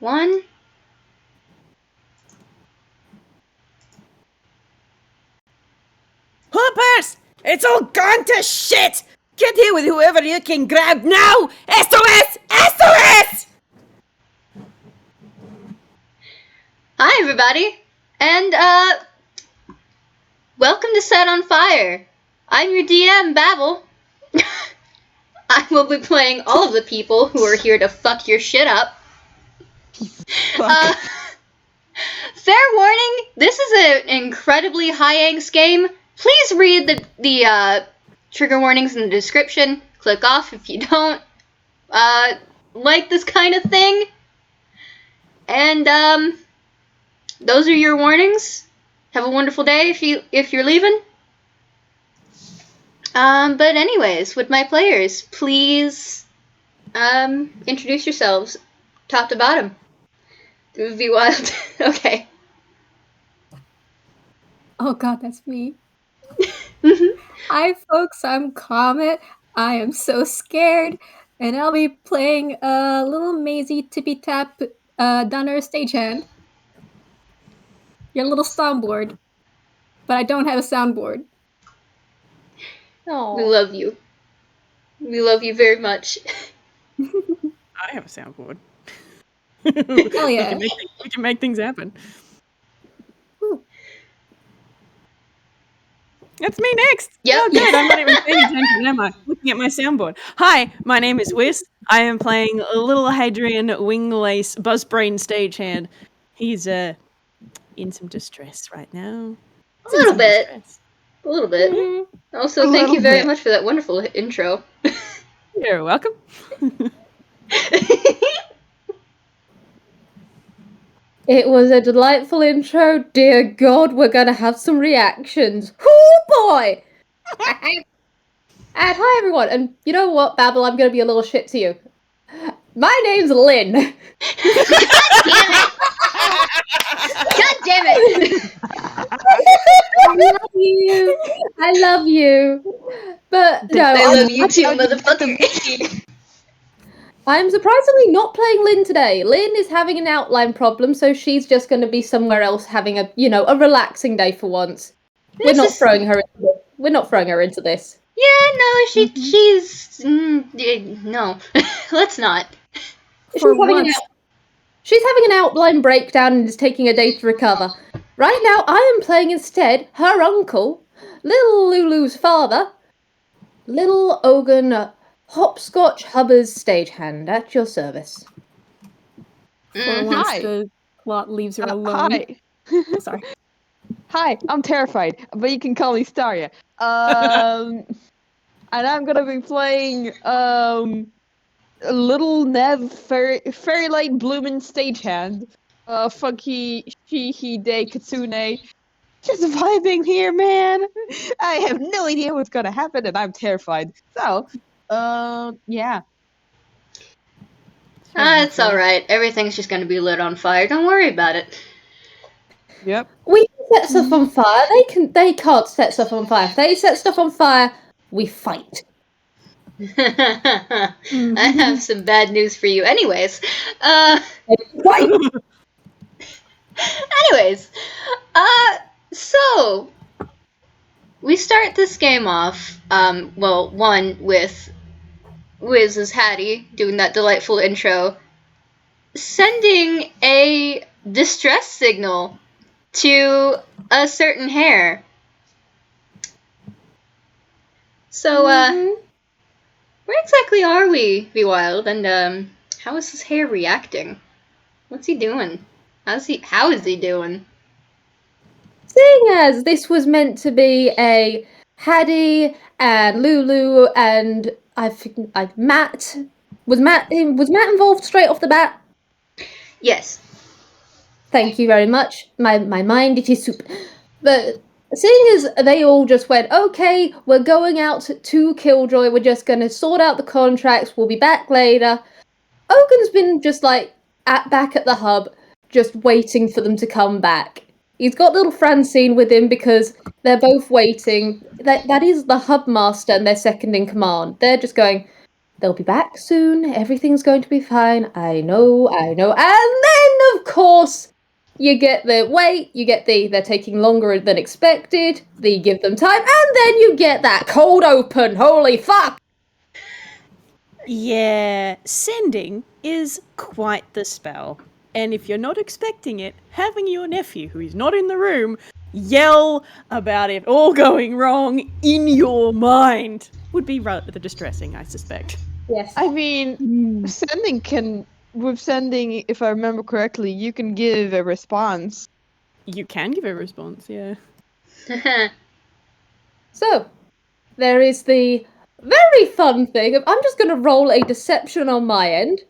1. Hoppers! It's all gone to shit! Get here with whoever you can grab now! SOS! SOS! Hi, everybody, and, welcome to Set on Fire. I'm your DM, Babble. I will be playing all of the people who are here to fuck your shit up. Fair warning, this is an incredibly high angst game. Please read the trigger warnings in the description. Click off if you don't like this kind of thing. And those are your warnings. Have a wonderful day if you're leaving. But anyways, with my players, please introduce yourselves, top to bottom. Vwild. Okay. Oh god, that's me. Hi folks, I'm Comet. I am so scared, and I'll be playing Lil Maisie Tippy Tap Dunner Stagehand. Your little soundboard. But I don't have a soundboard. We love you. We love you very much. I have a soundboard. Hell yeah. We can make things happen. Whew. That's me next. Yep. Oh, good. I'm not even paying attention, am I? Looking at my soundboard. Hi, my name is Whis. I am playing Lil Hadrian Winglace Buzzbrain Stagehand. He's in some distress right now. A little bit. A little bit. Mm-hmm. Also, thank you very much for that wonderful intro. You're welcome. It was a delightful intro. Dear God, we're gonna have some reactions. Oh boy! And hi everyone, and you know what, Babble, I'm gonna be a little shit to you. My name's Lynn. God damn it! I love you. But no, I love you too, motherfucker. I'm surprisingly not playing Lynn today. Lynn is having an outline problem, so she's just going to be somewhere else having a relaxing day for once. We're not throwing her into this. Yeah, no, she's no. Let's not. She's having an outline breakdown and is taking a day to recover. Right now, I am playing instead her uncle, Lil Lulu's father, Lil Ogan, Hopscotch Hubbard's stagehand at your service. For once the plot leaves her alone. Hi. Sorry. Hi, I'm terrified, but you can call me Staria. And I'm gonna be playing Little Nev Fairy Light Bloomin' Stagehand. Funky he day Katsune. Just vibing here, man. I have no idea what's gonna happen, and I'm terrified. So, yeah. It's alright. Everything's just gonna be lit on fire. Don't worry about it. Yep. We can set stuff on fire. They can't set stuff on fire. If they set stuff on fire, we fight. I have some bad news for you. Anyways, so we start this game off, with Whis as Haddy doing that delightful intro, sending a distress signal to a certain hair. So, where exactly are we, Vwild, and how is his hair reacting? What's he doing? How is he doing? Seeing as this was meant to be a Haddy and Lulu and Matt. Was Matt involved straight off the bat? Yes. Thank you very much. My mind, it is soup. But seeing as they all just went, okay, we're going out to Killjoy, we're just going to sort out the contracts, we'll be back later. Ogan's been just back at the hub, just waiting for them to come back. He's got little Francine with him because they're both waiting. That is the hub master and their second in command. They're just going, they'll be back soon, everything's going to be fine, I know. And then of course, you get the wait, you get they're taking longer than expected, you give them time, and then you get that cold open. Holy fuck! Yeah, sending is quite the spell. And if you're not expecting it, having your nephew, who is not in the room, yell about it all going wrong in your mind would be rather distressing, I suspect. Yes. I mean, with sending, if I remember correctly, you can give a response. You can give a response, yeah. So, there is the very fun thing of I'm just going to roll a deception on my end.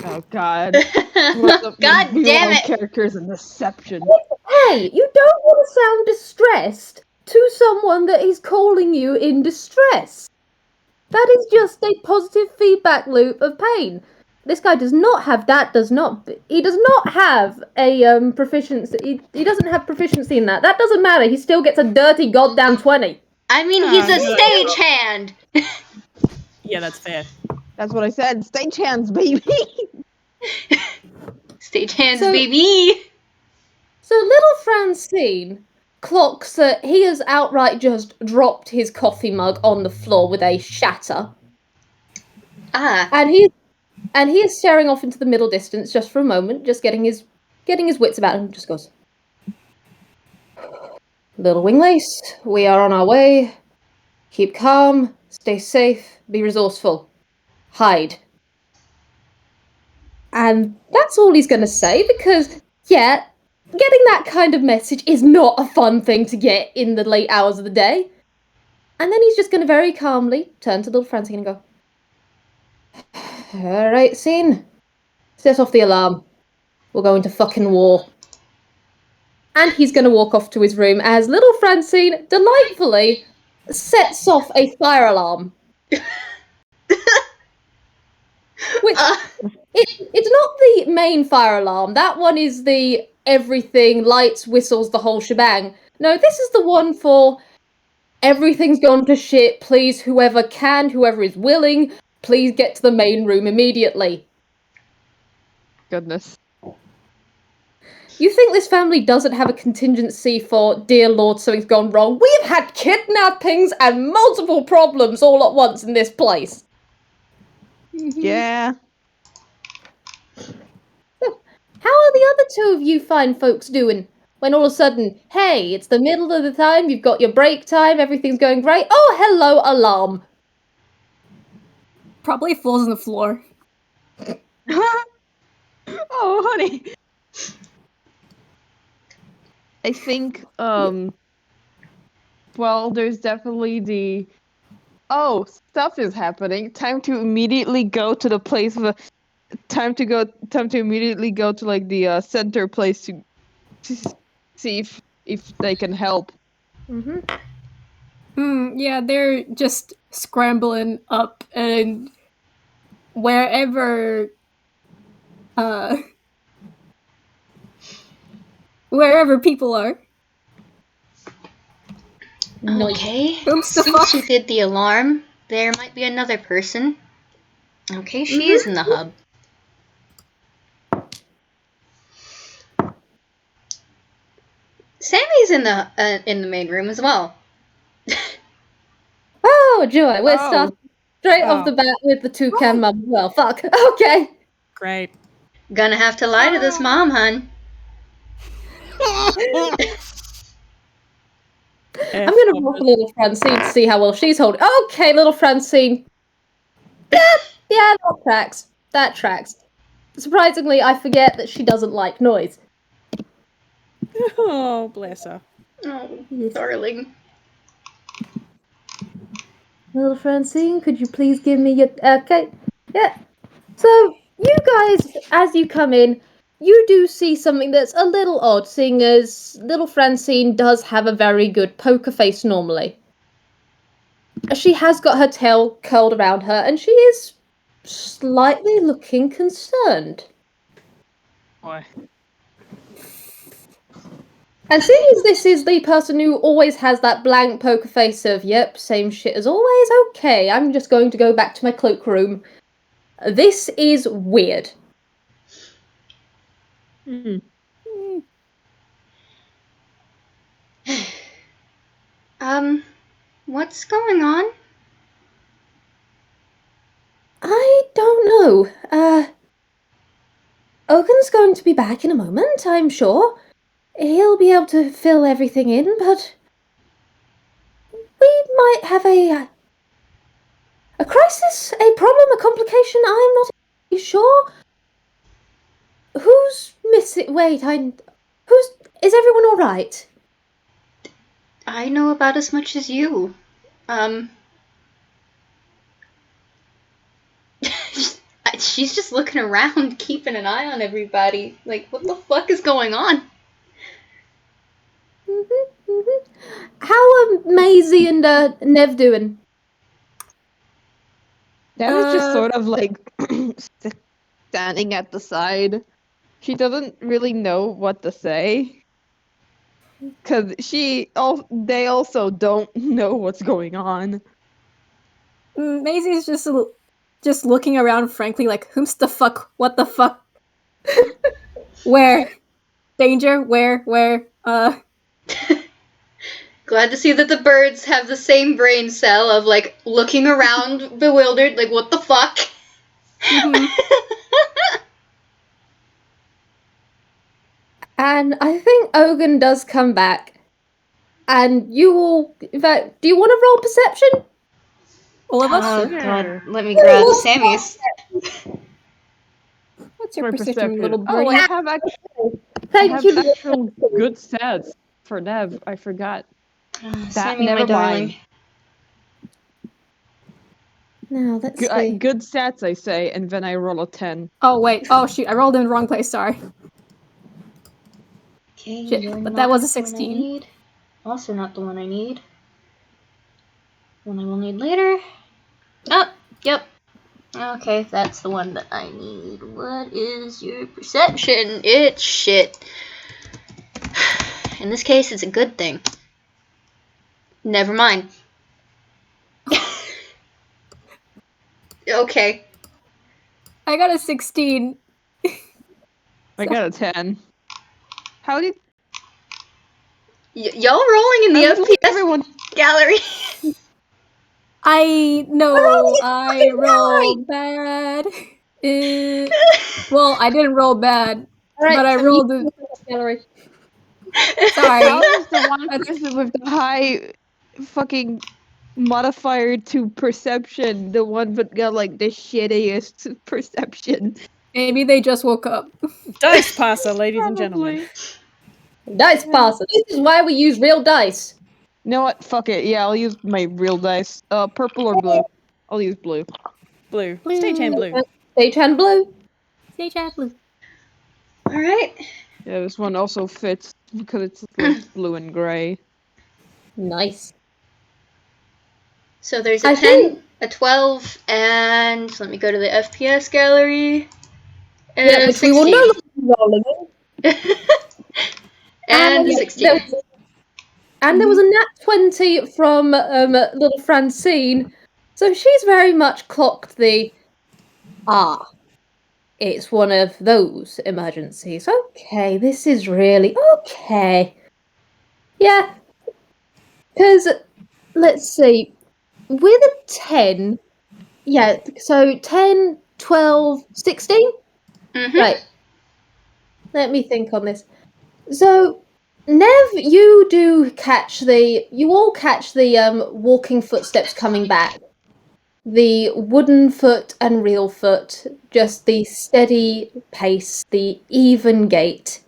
Oh god. God damn it! Characters and deception. Hey, you don't want to sound distressed to someone that is calling you in distress. That is just a positive feedback loop of pain. This guy does not have that, he does not have a proficiency, he doesn't have proficiency in that. That doesn't matter, he still gets a dirty goddamn 20. I mean, he's a stagehand. Yeah, that's fair. That's what I said. Stagehands, baby. Stagehands, So- baby. So little Francine clocks that he has outright just dropped his coffee mug on the floor with a shatter. Ah. And he is staring off into the middle distance just for a moment, just getting his wits about him. Just goes, "Little Winglace, we are on our way. Keep calm, stay safe, be resourceful. Hide." And that's all he's going to say because, yeah, getting that kind of message is not a fun thing to get in the late hours of the day. And then he's just going to very calmly turn to little Francine and go, "Alright, Scene. Set off the alarm. We'll go into fucking war." And he's going to walk off to his room as little Francine delightfully sets off a fire alarm. Which, it's not the main fire alarm. That one is the everything, lights, whistles, the whole shebang. No, this is the one for everything's gone to shit. Please, whoever can, whoever is willing, please get to the main room immediately. Goodness. You think this family doesn't have a contingency for, dear Lord, something's gone wrong? We've had kidnappings and multiple problems all at once in this place. Yeah. How are the other two of you fine folks doing? When all of a sudden, hey, it's the middle of the time, you've got your break time, everything's going great. Oh, hello, alarm. Probably falls on the floor. Oh, honey. I think, well, there's definitely the, oh, stuff is happening. Time to immediately go to the place of time to immediately go to, like, the, center place to see if they can help. Yeah, they're just scrambling up and wherever people are. Okay. Oops, the Since fuck? you did the alarm, there might be another person. Okay, she is in the hub. Sammy's in the main room as well. Oh, joy, we're Oh. starting straight Oh. off the bat with the toucan mum. Well, fuck. Okay. Great. Gonna have to lie to this mom, hun. I'm gonna rock a little Francine to see how well she's holding. Okay, little Francine. Yeah, that tracks. That tracks. Surprisingly, I forget that she doesn't like noise. Oh, bless her. Oh, darling. Little Francine, could you please give me your... Okay. Yeah. So, you guys, as you come in, you do see something that's a little odd, seeing as little Francine does have a very good poker face normally. She has got her tail curled around her, and she is slightly looking concerned. Boy. And seeing as this is the person who always has that blank poker face of, yep, same shit as always, okay, I'm just going to go back to my cloakroom. This is weird. Hmm. What's going on? I don't know. Ogan's going to be back in a moment, I'm sure. He'll be able to fill everything in, but we might have a crisis, a problem, a complication. I'm not exactly sure. Who's missing? Wait, is everyone all right? I know about as much as you. She's just looking around, keeping an eye on everybody. Like, what the fuck is going on? How are Maisie and Nev doing? That was just sort of like standing at the side. She doesn't really know what to say. Cause they also don't know what's going on. Maisie's just looking around frankly like, whom's the fuck? What the fuck? Where? Danger? Where? Glad to see that the birds have the same brain cell of, like, looking around bewildered, like, what the fuck? And I think Ogan does come back. And you all, in fact, do you want to roll perception? All of us? Oh, Sure. God, let me grab Sammy's. What's your For perception, little Oh, birdie? I have actual Thank you. good stats for Nev. I forgot. Sammy, my never darling. mind. Now, let's see. Good stats, I say, and then I roll a 10. Oh, wait. Oh, shoot. I rolled in the wrong place. Sorry. Okay, Shit, you're but not that was a the one I 16. need. Also not the one I need. One I will need later. Oh, yep. Okay, that's the one that I need. What is your perception? It's shit. In this case, it's a good thing. Never mind. Okay. I got a 16. I got a 10. How did Y'all rolling in the FPS everyone? gallery? I know I rolled bad. Well, I didn't roll bad, but I rolled it. Gallery. Sorry. How is the one person with the high fucking modifier to perception the one that got like the shittiest perception? Maybe they just woke up. Dice passer, ladies and gentlemen. Dice passer. This is why we use real dice. You know what? Fuck it. Yeah, I'll use my real dice. Purple or blue? I'll use blue. Blue. Stagehand blue. Stagehand blue. Stay chat blue. Alright. Yeah, this one also fits because it's like blue and gray. Nice. So there's a I 10, think- a 12, and let me go to the FPS gallery. Yeah, which 16. we will no longer rolling in. and 16. There was a nat 20 from little Francine, so she's very much clocked the it's one of those emergencies. Okay, this is really okay. Yeah, because let's see, with a 10, yeah, so 10, 12, 16? Mm-hmm. Right. Let me think on this. So, Nev, you all catch the walking footsteps coming back. The wooden foot and real foot, just the steady pace, the even gait.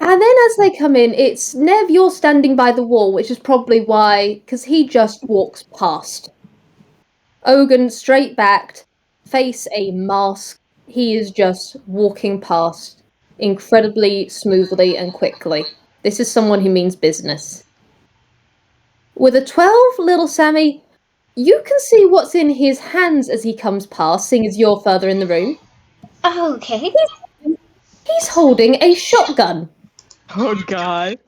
And then as they come in, it's Nev, you're standing by the wall, which is probably why, because he just walks past. Ogan, straight backed, face a mask. He is just walking past incredibly smoothly and quickly. This is someone who means business. With a 12, little Sammy, you can see what's in his hands as he comes past, seeing as you're further in the room. Okay. He's holding a shotgun. Oh god.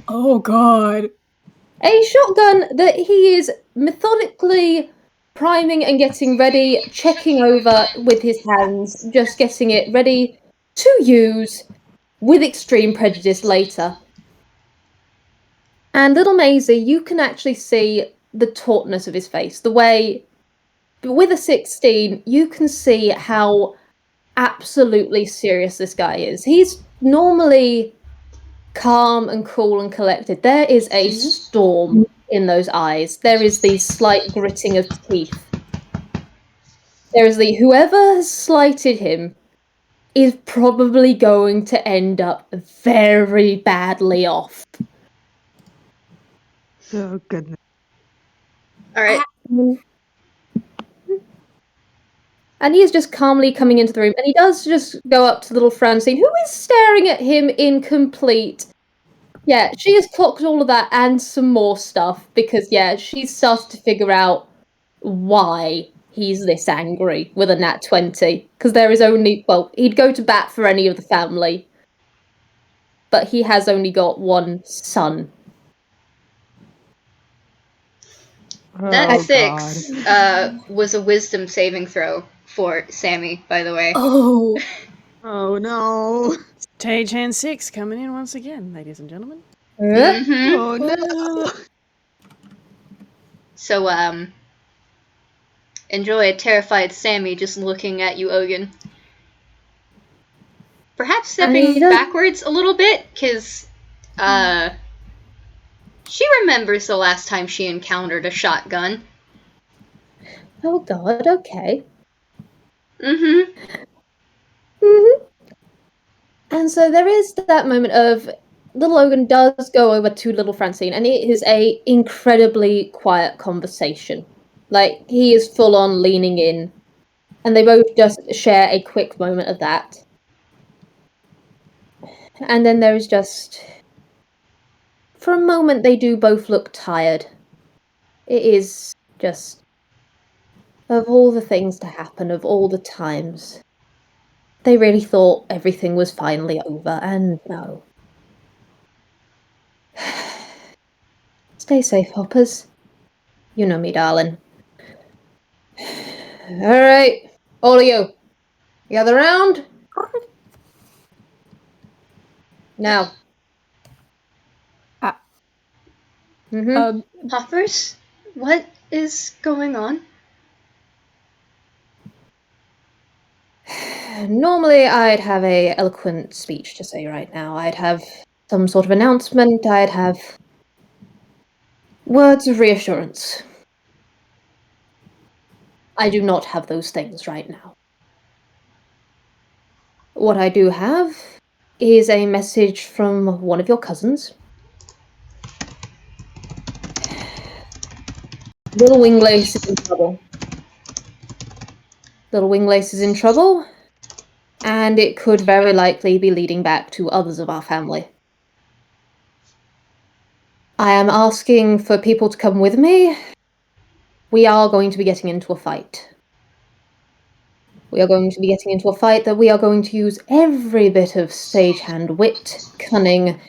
Oh god. A shotgun that he is methodically priming and getting ready, checking over with his hands, just getting it ready to use with extreme prejudice later. And Little Maisie, you can actually see the tautness of his face. The way, with a 16, you can see how absolutely serious this guy is. He's normally calm and cool and collected. There is a storm in those eyes. There is the slight gritting of teeth. There is the whoever has slighted him is probably going to end up very badly off. Oh goodness. All right. And he is just calmly coming into the room, and he does just go up to little Francine, who is staring at him in complete... Yeah, she has clocked all of that and some more stuff, because, yeah, she's started to figure out why he's this angry with a nat 20. Because there is only... Well, he'd go to bat for any of the family, but he has only got one son. That Oh, 6 was a wisdom saving throw for Sammy, by the way. Oh, Oh no. Stagehand 6 coming in once again, ladies and gentlemen. Mm-hmm. Oh no. So, enjoy a terrified Sammy just looking at you, Ogan. Perhaps stepping backwards a little bit, because, she remembers the last time she encountered a shotgun. Oh god, okay. Mm-hmm. Mm-hmm. And so there is that moment of Little Ogan does go over to little Francine, and it is a incredibly quiet conversation. Like, he is full on leaning in, and they both just share a quick moment of that. And then there is just... For a moment, they do both look tired. It is just... Of all the things to happen, of all the times... They really thought everything was finally over, and no. Stay safe, Hoppers. You know me, darling. Alright, all of you. Gather round. Now. Hoppers? What is going on? Normally, I'd have a eloquent speech to say right now. I'd have some sort of announcement. I'd have words of reassurance. I do not have those things right now. What I do have is a message from one of your cousins. Little Winglace is in trouble. Little Winglace is in trouble, and it could very likely be leading back to others of our family. I am asking for people to come with me. We are going to be getting into a fight. We are going to be getting into a fight that we are going to use every bit of stagehand wit, cunning,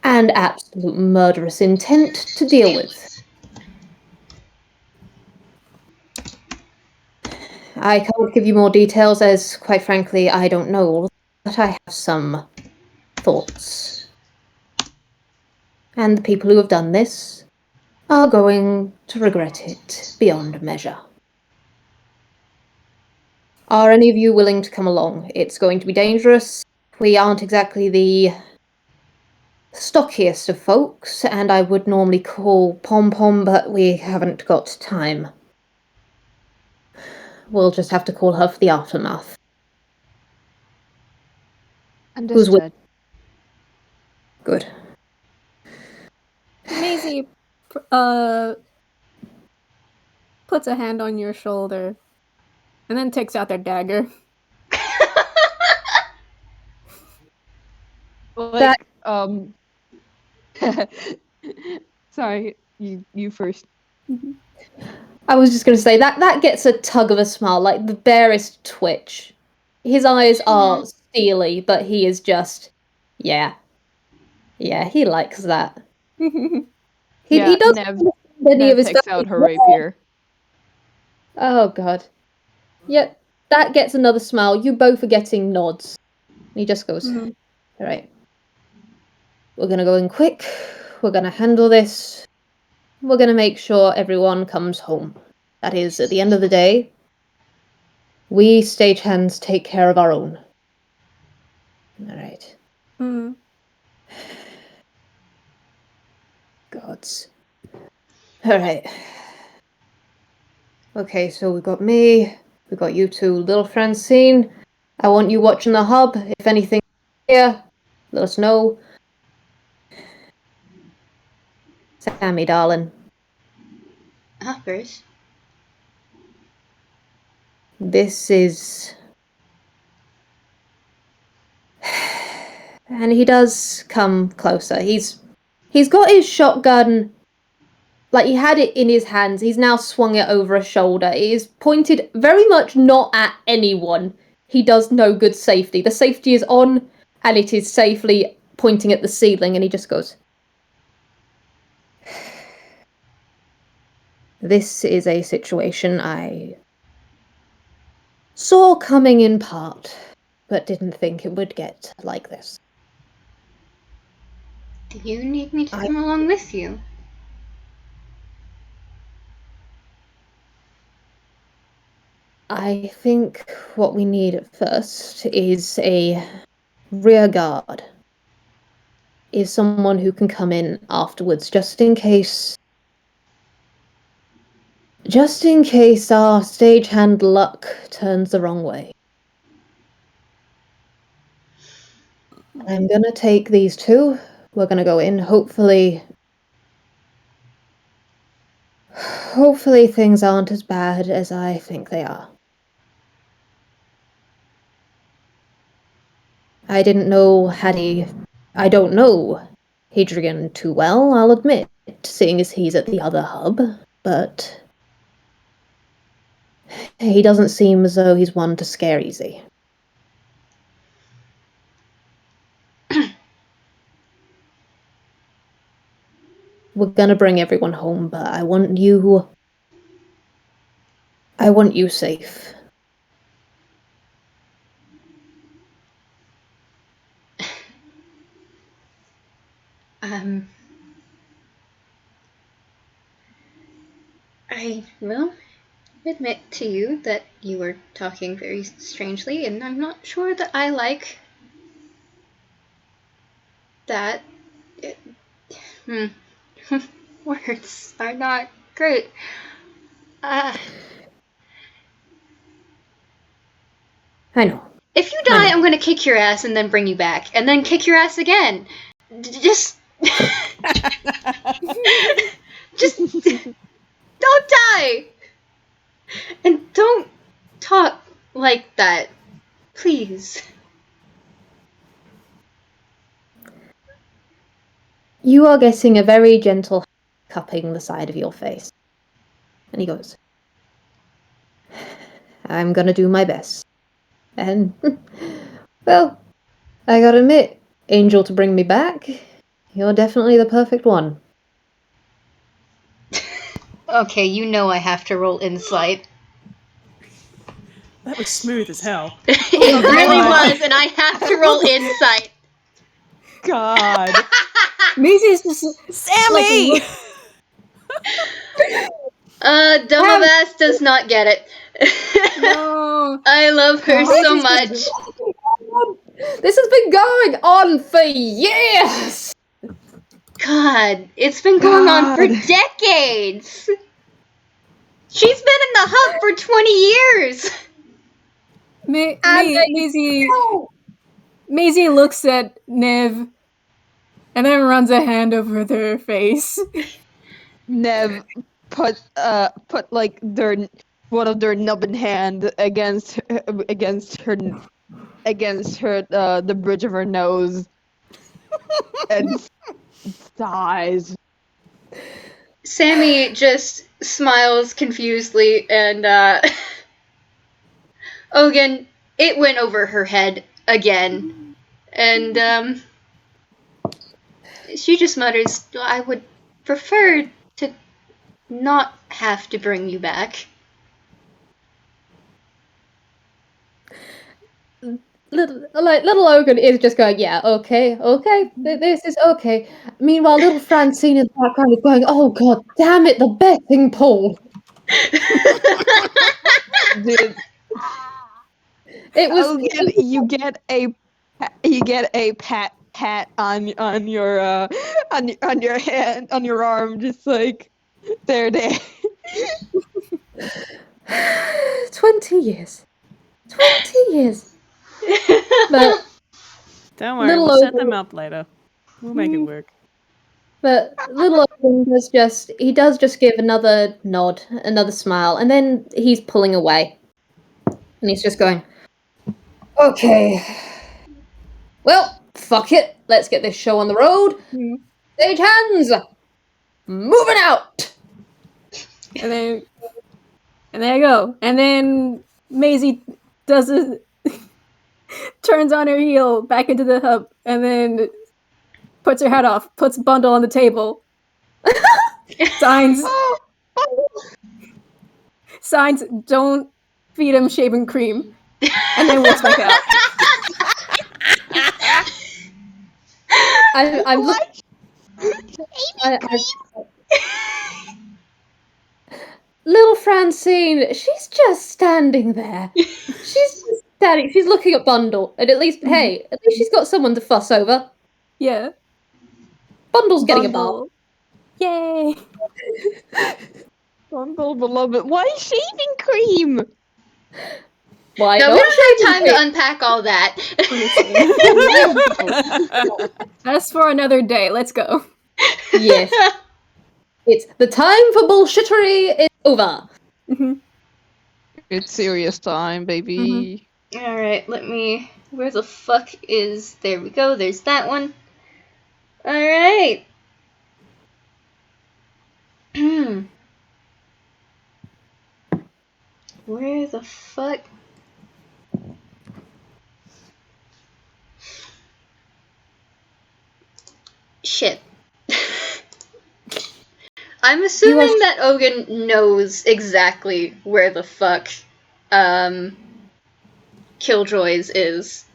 and absolute murderous intent to deal with. I can't give you more details as, quite frankly, I don't know all, but I have some thoughts. And the people who have done this are going to regret it beyond measure. Are any of you willing to come along? It's going to be dangerous. We aren't exactly the stockiest of folks, and I would normally call Pom-Pom, but we haven't got time. We'll just have to call her for the aftermath. Who's with? Good. Maisie puts a hand on your shoulder and then takes out their dagger. Like, sorry, you first. I was just going to say, that gets a tug of a smile, like the barest twitch. His eyes are steely, but he is just, yeah, he likes that. He doesn't Nev any of his takes out her rapier. Oh god. Yep, that gets another smile. You both are getting nods. He just goes, Mhm. all right, we're going to go in quick. We're going to handle this. We're going to make sure everyone comes home. That is, at the end of the day, we stagehands take care of our own. All right. Mhm. Gods. All right. Okay, so we got me. We got you two, little Francine. I want you watching the hub. If anything here, let us know. Sammy, darling. Bruce. This is... And he does come closer. He's got his shotgun, like he had it in his hands. He's now swung it over a shoulder. It is pointed very much not at anyone. He does no good safety. The safety is on, and it is safely pointing at the ceiling, and he just goes, this is a situation I saw coming in part, but didn't think it would get like this. Do you need me to come along with you? I think what we need at first is a rear guard. Is someone who can come in afterwards, just in case our stagehand luck turns the wrong way. I'm gonna take these two. We're gonna go in. Hopefully things aren't as bad as I think they are. I didn't know Haddy. I don't know Hadrian too well, I'll admit, seeing as he's at the other hub, but he doesn't seem as though he's one to scare easy. We're gonna bring everyone home, but I want you safe. I will admit to you that you were talking very strangely, and I'm not sure that I like that. Words are not great. I know. If you die, I'm gonna kick your ass and then bring you back, and then kick your ass again. Just don't die! And don't talk like that. Please. You are getting a very gentle cupping the side of your face. And he goes, I'm gonna do my best. And, well, I gotta admit, Angel to bring me back, you're definitely the perfect one. Okay, you know I have to roll insight. That was smooth as hell. It really was, and I have to roll insight. God. Maisie's just Sammy! Like, Dumbass does not get it. no. I love her so much. This has been going on for years! God, it's been going on for decades. She's been in the hub for 20 years. Maisie looks at Nev and then runs a hand over their face. Nev put like one of their nubbin hand against the bridge of her nose and sighs. Sammy just smiles confusedly, and Ogan, it went over her head again, and she just mutters, I would prefer to not have to bring you back. little Ogan is just going, yeah, okay, this is okay. Meanwhile, little Francine in the background is going, oh god, damn it, the betting pool. Dude, It was. Ogan, you get a pat on your on your hand, on your arm, just like there. 20 years. 20 years. But Don't worry, Little we'll set them Ogan- up later. We'll make it work. But little Ogan does just give another nod, another smile, and then he's pulling away. And he's just going, okay. Well, fuck it. Let's get this show on the road. Stage hands! Moving out! And there you go. And then Maisie does a turns on her heel back into the hub, and then puts her hat off, puts bundle on the table, signs, don't feed him shaving cream, and then walks back out. I'm Little Francine, she's just standing there. She's just standing. She's looking at Bundle, and at least she's got someone to fuss over. Yeah. Bundle's getting a bath. Bundle. Yay! Bundle, beloved. Why shaving cream? Why No, not? we don't have time to unpack all that. That's for another day. Let's go. Yes. It's the time for bullshittery is over. It's serious time, baby. Alright, where the fuck is, there we go, there's that one. Alright. Where the fuck? Shit. I'm assuming that Ogan knows exactly where the fuck Killjoy's is.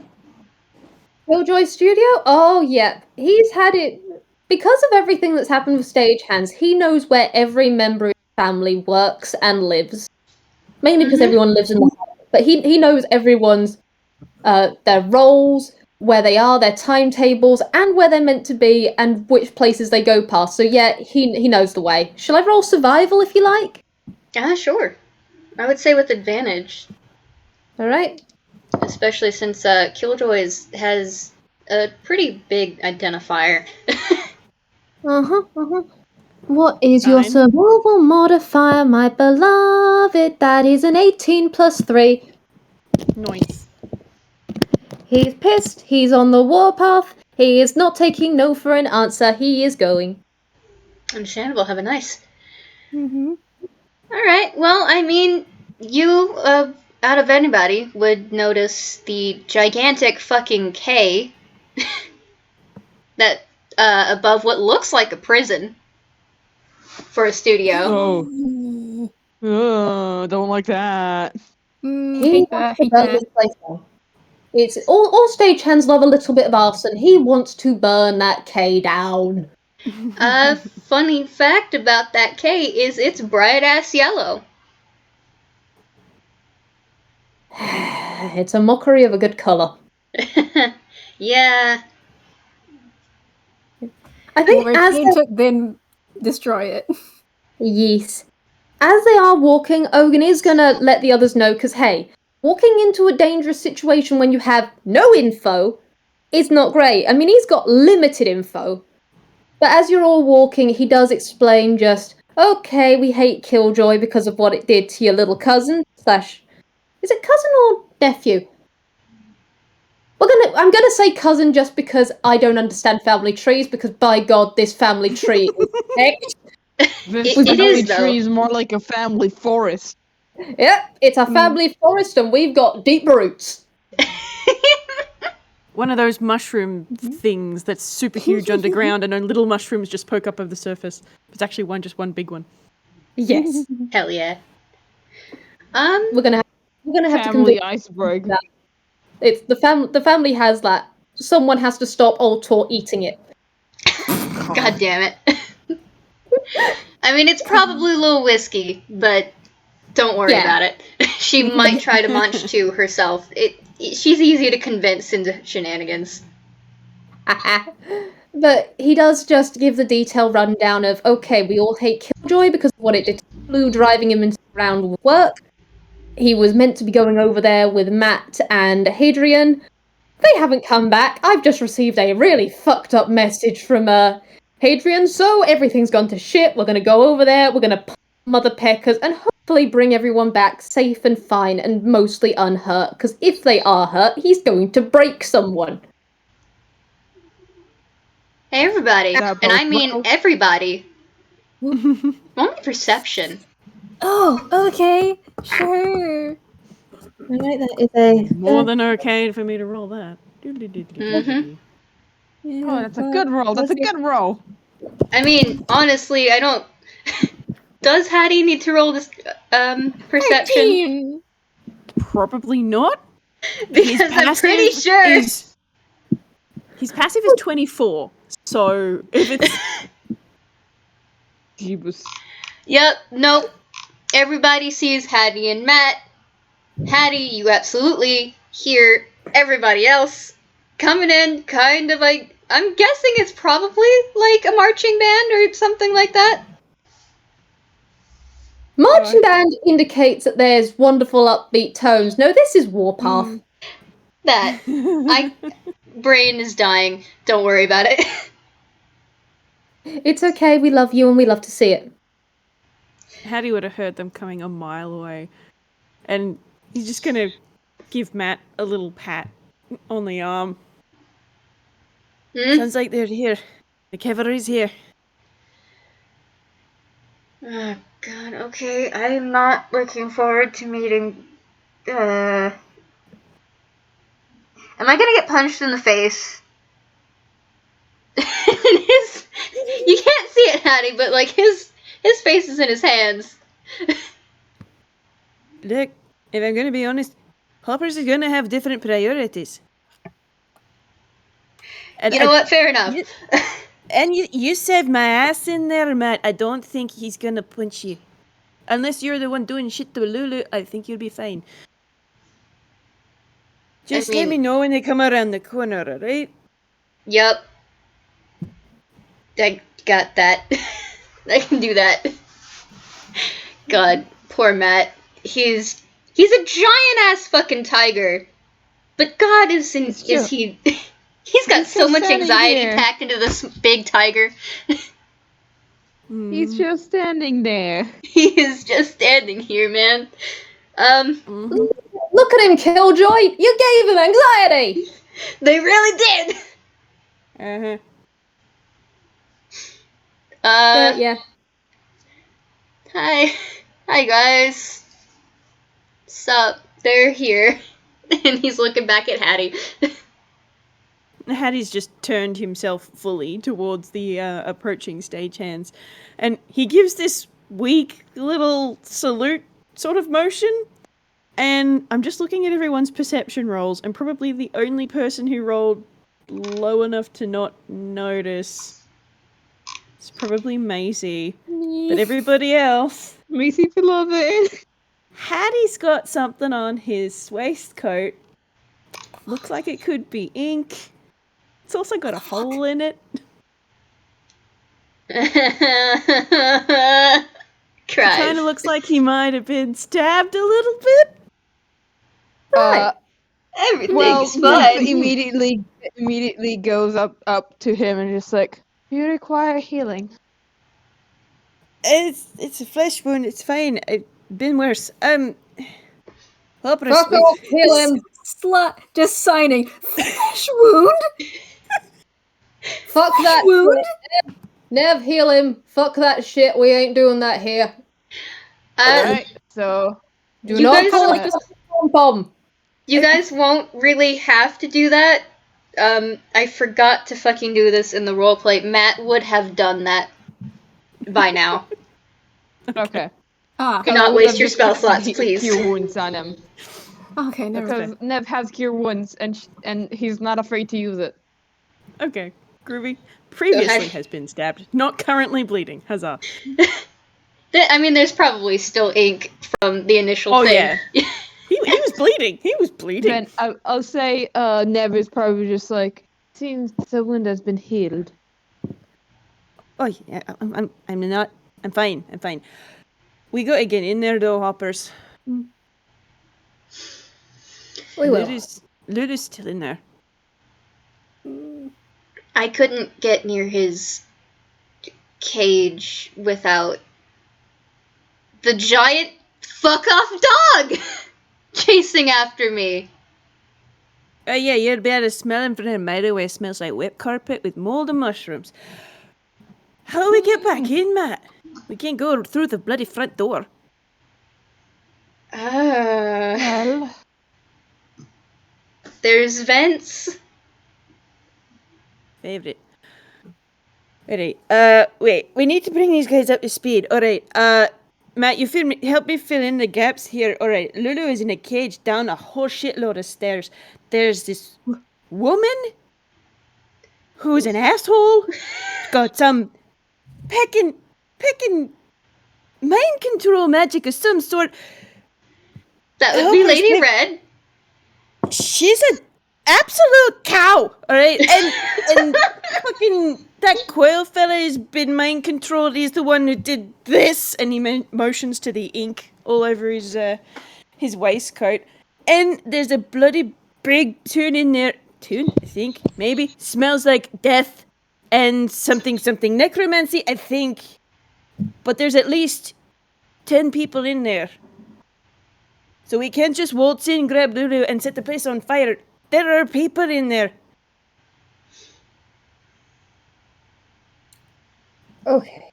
Killjoy Studio? Oh, yeah. He's had it. Because of everything that's happened with Stagehands, he knows where every member of his family works and lives. Mainly because everyone lives in the house. But he knows everyone's their roles, where they are, their timetables, and where they're meant to be, and which places they go past. So yeah, he knows the way. Shall I roll survival if you like? Sure. I would say with advantage. Alright. Especially since Killjoy has a pretty big identifier. What is your Fine. survival modifier, my beloved? That is an 18 plus 3. Nice. He's pissed, he's on the warpath, he is not taking no for an answer, he is going. Understandable, have a nice. Alright, well, I mean, you, out of anybody, would notice the gigantic fucking K that, above what looks like a prison for a studio. Oh, don't like that. He Hate that. wants to burn this place down. It's all stagehands love a little bit of arson. He wants to burn that K down. Funny fact about that K is it's bright ass yellow. It's a mockery of a good colour. Yeah. I think as then destroy it. yes, as they are walking, Ogan is gonna let the others know because hey, walking into a dangerous situation when you have no info is not great. I mean, he's got limited info, but as you're all walking, he does explain just okay, we hate Killjoy because of what it did to your little cousin / is it cousin or nephew? I'm gonna say cousin just because I don't understand family trees, because by God, this family tree is hecked. This It family is, though. tree is more like a family forest. Yep, it's a family forest and we've got deep roots. One of those mushroom things that's super huge underground, and then little mushrooms just poke up over the surface. It's actually just one big one. Yes. Hell yeah. We're gonna have to Family convince iceberg. that. It's the family has that. Someone has to stop Ultor eating it. God damn it. I mean, it's probably a little whiskey, but don't worry Yeah. about it. She might try to munch too herself. She's easy to convince into shenanigans. But he does just give the detailed rundown of, okay, we all hate Killjoy because of what it did to Blue, driving him into the ground with work. He was meant to be going over there with Matt and Hadrian. They haven't come back. I've just received a really fucked up message from Hadrian, so everything's gone to shit. We're gonna go over there, we're gonna mother peckers, and hopefully bring everyone back safe and fine and mostly unhurt, because if they are hurt, he's going to break someone. Hey, everybody. That And I bodes mean well. everybody. Only perception. Oh, okay, sure. Alright, that is a... More than okay for me to roll that. Mhm. Yeah, Oh, that's a good roll. That's a good roll. I mean, honestly, I don't... Does Hattie need to roll this perception? 13. Probably not. Because I'm pretty sure... His passive is 24. So if it's Jeebus. Yep, nope. Everybody sees Hattie and Matt. Hattie, you absolutely hear everybody else coming in, kind of like... I'm guessing it's probably like a marching band or something like that. Marching band indicates that there's wonderful upbeat tones. No, this is Warpath. That. Brain is dying. Don't worry about it. It's okay, we love you and we love to see it. Hattie would have heard them coming a mile away. And he's just gonna give Matt a little pat on the arm. Hmm? Sounds like they're here. The cavalry's here. Oh, God, okay. I'm not looking forward to meeting... Am I gonna get punched in the face? You can't see it, Hattie, but, like, his face is in his hands. Look, if I'm gonna be honest, Hoppers is gonna have different priorities. And You know what? Fair enough. And you saved my ass in there, Matt. I don't think he's gonna punch you. Unless you're the one doing shit to Lulu, I think you'll be fine. Just let me know when they come around the corner, alright? Yep. I got that. I can do that. God, poor Matt. He's a giant ass fucking tiger. But God, is he... He's got so just much standing anxiety here. packed into this big tiger. He's just standing there. He is just standing here, man. Look at him, Killjoy! You gave him anxiety! They really did! Uh-huh. Yeah. Hi guys. Sup? They're here. And he's looking back at Hattie. Hattie's just turned himself fully towards the approaching stagehands, and he gives this weak little salute sort of motion, and I'm just looking at everyone's perception rolls, and probably the only person who rolled low enough to not notice is probably Maisie, but everybody else... Macy beloved. Hattie's got something on his waistcoat. Looks like it could be ink. It's also got a hole in it. Cries. Kind of looks like he might have been stabbed a little bit. Right. Everything's Martha fine. immediately goes up to him and just like, you require healing. It's a flesh wound. It's fine. It's been worse. Hoppers, Fuck off, heal him! Just signing. Flesh wound? Fuck that Wound? shit. Nev, heal him. Fuck that shit. We ain't doing that here. Alright, so Do You not guys call like- it a bomb. You guys won't really have to do that. I forgot to fucking do this in the roleplay. Matt would have done that by now. okay. Ah. Do not waste your spell slots, please. Cure wounds on him. Okay, never mind. Because Nev has cure wounds, and he's not afraid to use it. Okay, groovy. Previously ahead. has been stabbed, not currently bleeding. Huzzah. I mean, there's probably still ink from the initial Oh, thing. yeah. He was bleeding. He was bleeding. Then I'll say Nev is probably just like, seems the wound has been healed. Oh, yeah, I'm not. I'm fine. I'm fine. We gotta get in there, though, Hoppers. We will. Luda's still in there. I couldn't get near his cage without the giant fuck-off dog chasing after me. Oh, yeah, you'd be able to smell him from a mile away. It smells like wet carpet with mold and mushrooms. How do we get back in, Matt? We can't go through the bloody front door. Well, There's vents. Favorite. Alright, wait. We need to bring these guys up to speed. Alright, Matt, help me fill in the gaps here. Alright, Lulu is in a cage down a whole shitload of stairs. There's this woman who's an asshole. Got some pecking mind control magic of some sort. That would Help be us Lady make- Red. She's an absolute cow, alright? And fucking that Quail fella has been mind controlled. He's the one who did this, and he motions to the ink all over his waistcoat. And there's a bloody big Toon in there. Toon, I think, maybe. Smells like death and something necromancy, I think. But there's at least 10 people in there. So we can't just waltz in, grab Lulu, and set the place on fire. There are people in there. Okay.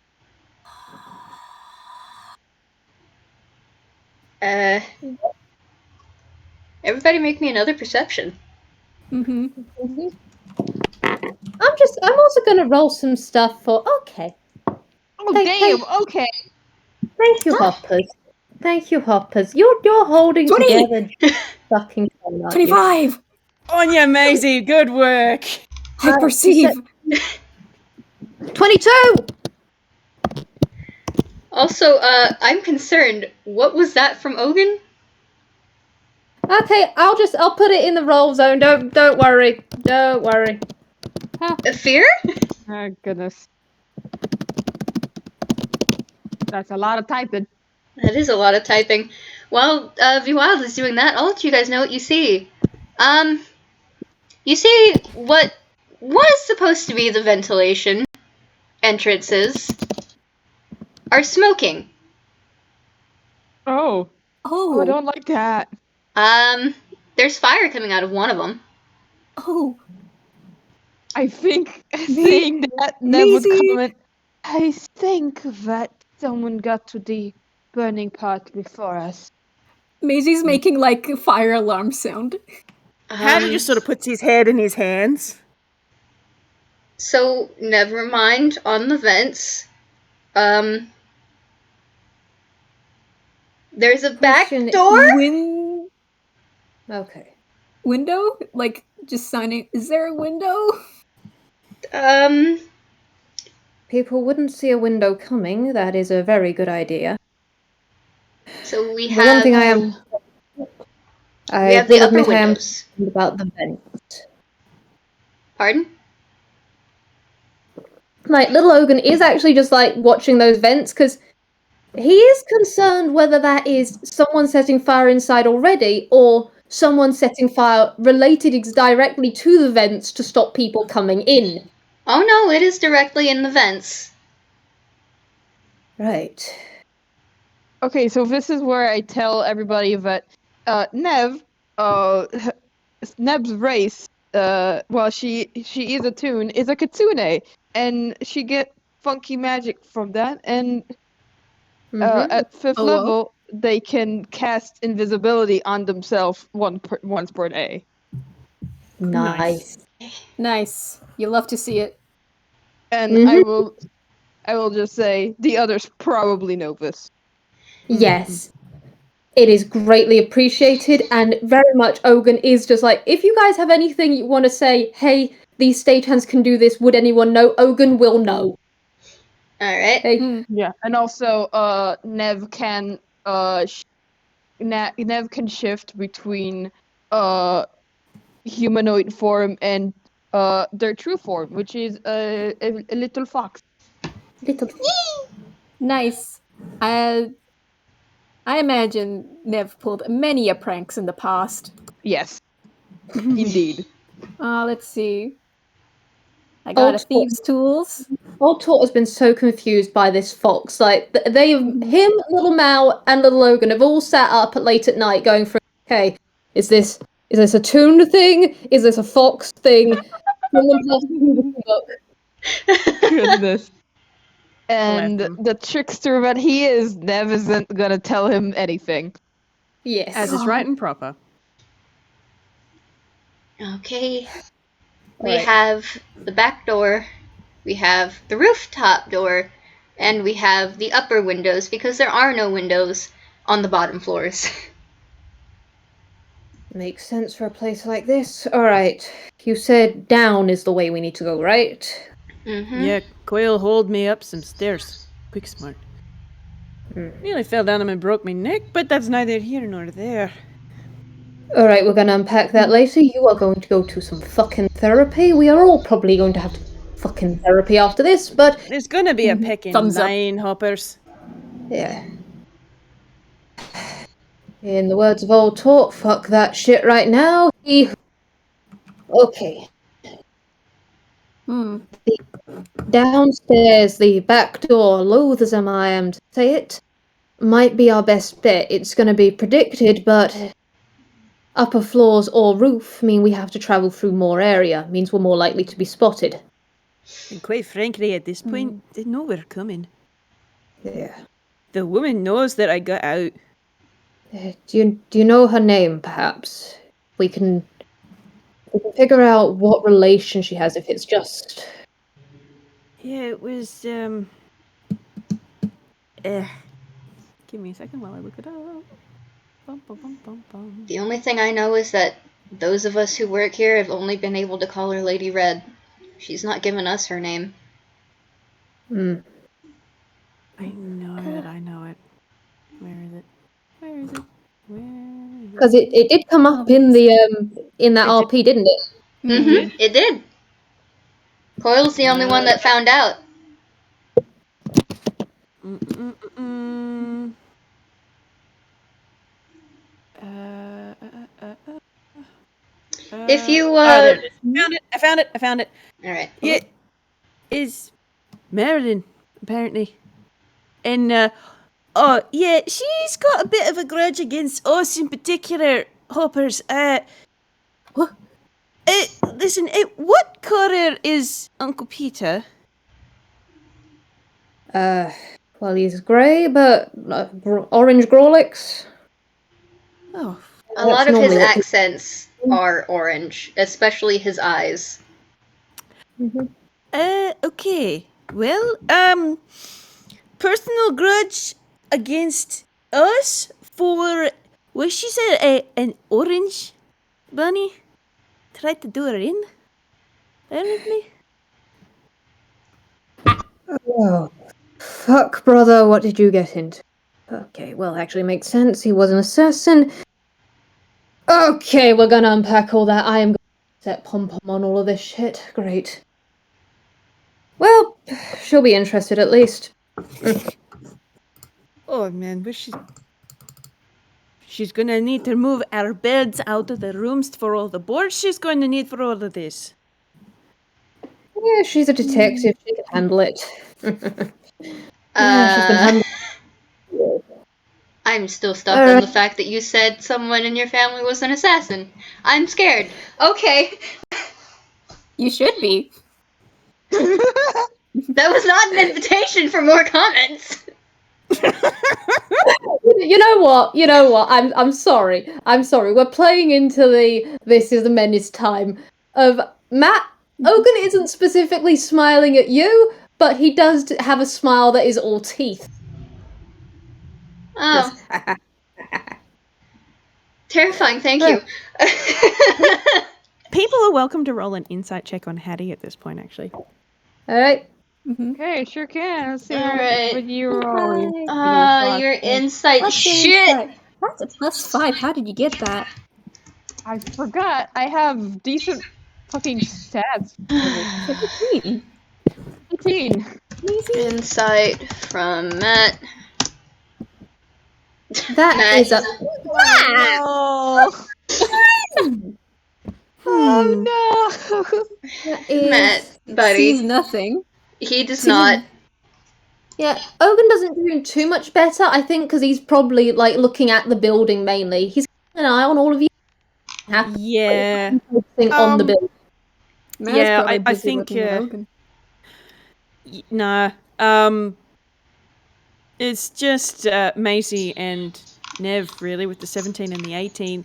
Everybody make me another perception. Mm-hmm. I'm also gonna roll some stuff for. Okay. oh Hey, damn, okay. Thank you, Hoppers. Thank you, Hoppers. You're holding 20! together. Fucking fun, aren't you? 25! Anya Maisie, good work. I perceive. 22. Also, I'm concerned. What was that from Ogan? Okay, I'll put it in the roll zone. Don't worry. Don't worry. A fear? Oh goodness. That's a lot of typing. That is a lot of typing. While Vwild is doing that, I'll let you guys know what you see. You see what was supposed to be the ventilation entrances are smoking. Oh, Oh. I don't like that. There's fire coming out of one of them. Oh. I think seeing that Nev would Maisie. comment. I think that someone got to the burning part before us. Maisie's making like a fire alarm sound. Hattie just sort of puts his head in his hands. So, never mind on the vents. There's a back Question, door? Okay. Window? Like, just signing. Is there a window? People wouldn't see a window coming. That is a very good idea. So we The have... one thing I am. I we have the will upper admit I am windows. concerned about the vents. Pardon? Like, Lil Ogan is actually just like watching those vents because he is concerned whether that is someone setting fire inside already or someone setting fire related directly to the vents to stop people coming in. Oh no, it is directly in the vents. Right. Okay, so this is where I tell everybody that Nev, Nev's race, well, she is a Toon, is a Kitsune, and she get funky magic from that, and at 5th Oh, level, they can cast invisibility on themselves once per day. Nice. Nice. You love to see it. And I will just say the others probably know this. Yes. It is greatly appreciated, and very much Ogan is just like, if you guys have anything you want to say, hey, these stagehands can do this, would anyone know? Ogan will know. Alright. Hey. Yeah, and also Nev can Nev can shift between humanoid form and their true form, which is a little fox. Little. Nice. I imagine Nev pulled many a pranks in the past. Yes, indeed. Let's see. I got a Also- thieves' tools. Old Tort has been so confused by this fox. Like, him, Little Mal, and Little Ogan have all sat up late at night going through, okay, is this a Toon thing? Is this a fox thing? Goodness. And Bless him. the trickster that he is, Nev isn't gonna tell him anything. Yes. As is right and proper. Okay. We Alright. have the back door, we have the rooftop door, and we have the upper windows because there are no windows on the bottom floors. Makes sense for a place like this. Alright. You said down is the way we need to go, right? Mm-hmm. Yeah, Quail hauled me up some stairs. Quick smart. Nearly fell down them and broke my neck, but that's neither here nor there. Alright, we're gonna unpack that later. You are going to go to some fucking therapy. We are all probably going to have fucking therapy after this, but There's gonna be a pecking Thumbs up. line, hoppers. yeah. In the words of Old Talk, fuck that shit right now. Okay. Downstairs, the back door, loath as I am to say it, might be our best bet. It's gonna be predicted, but upper floors or roof mean we have to travel through more area, means we're more likely to be spotted. And quite frankly, at this point, they know we're coming. Yeah. The woman knows that I got out. Do you know her name, perhaps? We can figure out what relation she has if it's just... Yeah, it was, give me a second while I look it up. Bum, bum, bum, bum, bum. The only thing I know is that those of us who work here have only been able to call her Lady Red. She's not given us her name. Hmm. I know it. Where is it? Where is it? Where is it? Because it did come up in the in that It RP, didn't it? Mm-hmm. It did. Coil's the only one that found out. Mm-mm-mm-mm. If you, there it is. I found it. Alright. Yeah, is Marilyn, apparently. And, oh, yeah, she's got a bit of a grudge against us in particular, Hoppers. What? Listen, what colour is Uncle Peter? Well, he's grey, but orange Grolix. Oh, A lot of his normally what accents are orange, especially his eyes. okay. Well, personal grudge against us for, what she said, an orange bunny? Tried to do her in? With me? Oh, fuck, brother, what did you get into? Okay, well, actually makes sense. He was an assassin. Okay, we're gonna unpack all that. I am going to set pom-pom on all of this shit. Great. Well, she'll be interested at least. Oh man, but she's gonna need to move our beds out of the rooms for all the boards she's going to need for all of this. Yeah, she's a detective. She can handle it. Yeah, she's been handling. I'm still stuck on the fact that you said someone in your family was an assassin. I'm scared. Okay. You should be. That was not an invitation for more comments. You know what? I'm sorry. We're playing into the "this is a menace" time of Matt. Ogan isn't specifically smiling at you, but he does have a smile that is all teeth. Oh. Terrifying, thank you. People are welcome to roll an insight check on Haddy at this point, actually. All right. Okay, sure can. Let's see Alright. what you roll. Your insight What's shit! inside? That's a +5. How did you get that? I forgot. I have decent fucking stats. 17. 18. Insight from Matt. That Matt. is a. Oh no! That is, Matt, Sees buddy. nothing. He does not. Yeah, Ogan doesn't do too much better, I think, because he's probably like looking at the building mainly. He's keeping an eye on all of you. Yeah. Focusing on the building. Matt's Yeah, probably I busy think, looking at Ogan. Nah. It's just Maisie and Nev, really, with the 17 and the 18.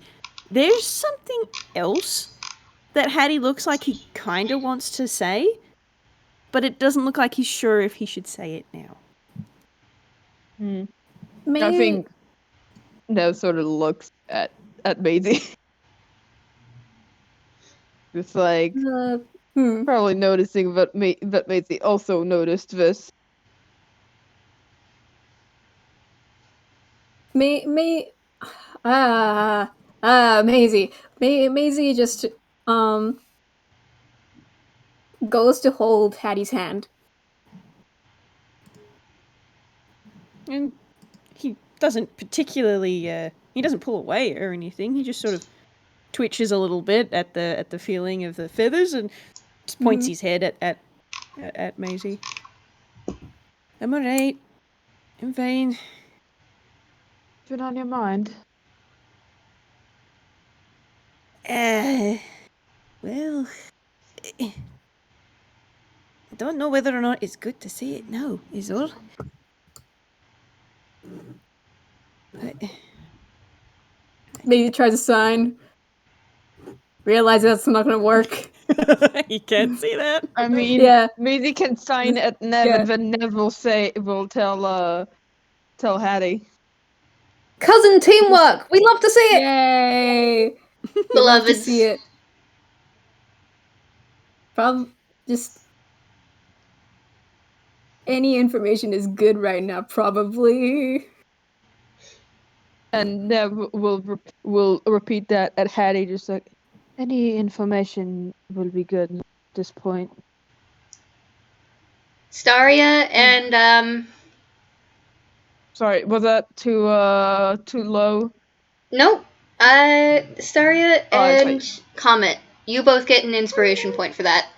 There's something else that Haddy looks like he kind of wants to say, but it doesn't look like he's sure if he should say it now. I think Nev sort of looks at Maisie. It's like probably noticing that Maisie also noticed this. Maisie. Maisie just goes to hold Hattie's hand. And he doesn't particularly, he doesn't pull away or anything. He just sort of twitches a little bit at the feeling of the feathers and just points his head at Maisie. I'm alright. I'm fine. What's on your mind? Well, I don't know whether or not it's good to say it now, is all. But Maybe tries to sign. Realizes that's not gonna work. you can't see that. I mean, Yeah. Maisie can sign at Nev, Yeah. and then Nev will tell Haddy. Cousin teamwork! We love to see it! Yay! Love to Beloved. see it. Just any information is good right now, probably. And Nev will repeat that at Haddy, just like, any information will be good at this point. Staria and, Sorry, was that too low? nope. Staria Oh, and Comet. You both get an inspiration point for that.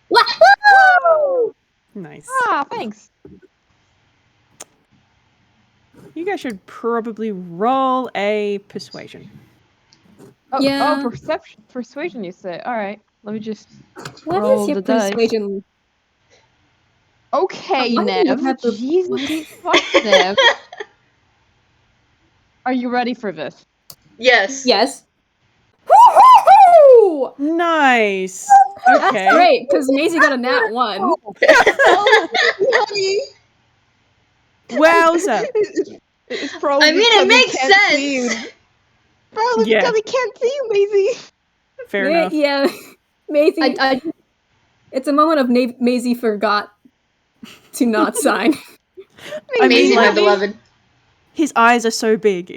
Wahoo! Nice. Ah, thanks. You guys should probably roll a persuasion. Oh, Yeah. persuasion, you say? All right, let me just What roll is your the dice. persuasion? Okay, Why do you Nev. have to- Jesus fuck, Nev. Are you ready for this? Yes. Yes. Woo-hoo-hoo! Nice. That's Okay. great, because Maisie got a nat 1. Wowza. It's probably I mean, because it he makes can't see you. sense. Probably Yeah. because he can't see you, Maisie. Fair enough. Yeah, Maisie. I It's a moment of Maisie forgot to not sign. I Amazing, mean, my like, beloved. his eyes are so big,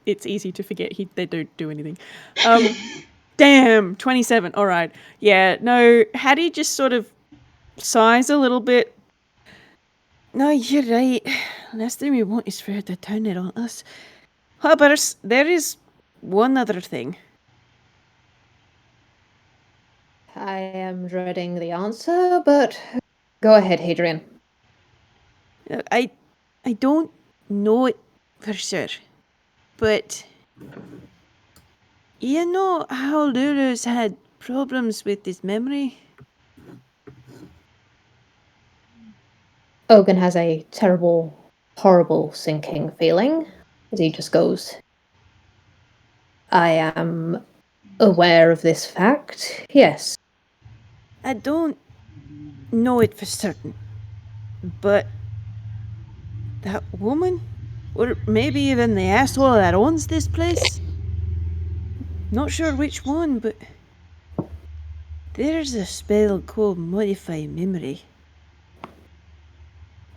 it's easy to forget they don't do anything. Damn, 27. All right. Yeah, no, Haddy just sort of sighs a little bit. No, you're right. Last thing we want is for her to turn it on us. However, there is one other thing. I am dreading the answer, but go ahead, Hadrian. I don't know it for sure, but you know how Lulu's had problems with his memory? Ogan has a terrible, horrible sinking feeling as he just goes, I am aware of this fact, yes. I don't know it for certain, but that woman, or maybe even the asshole that owns this place, Not sure which one, but there's a spell called Modify Memory.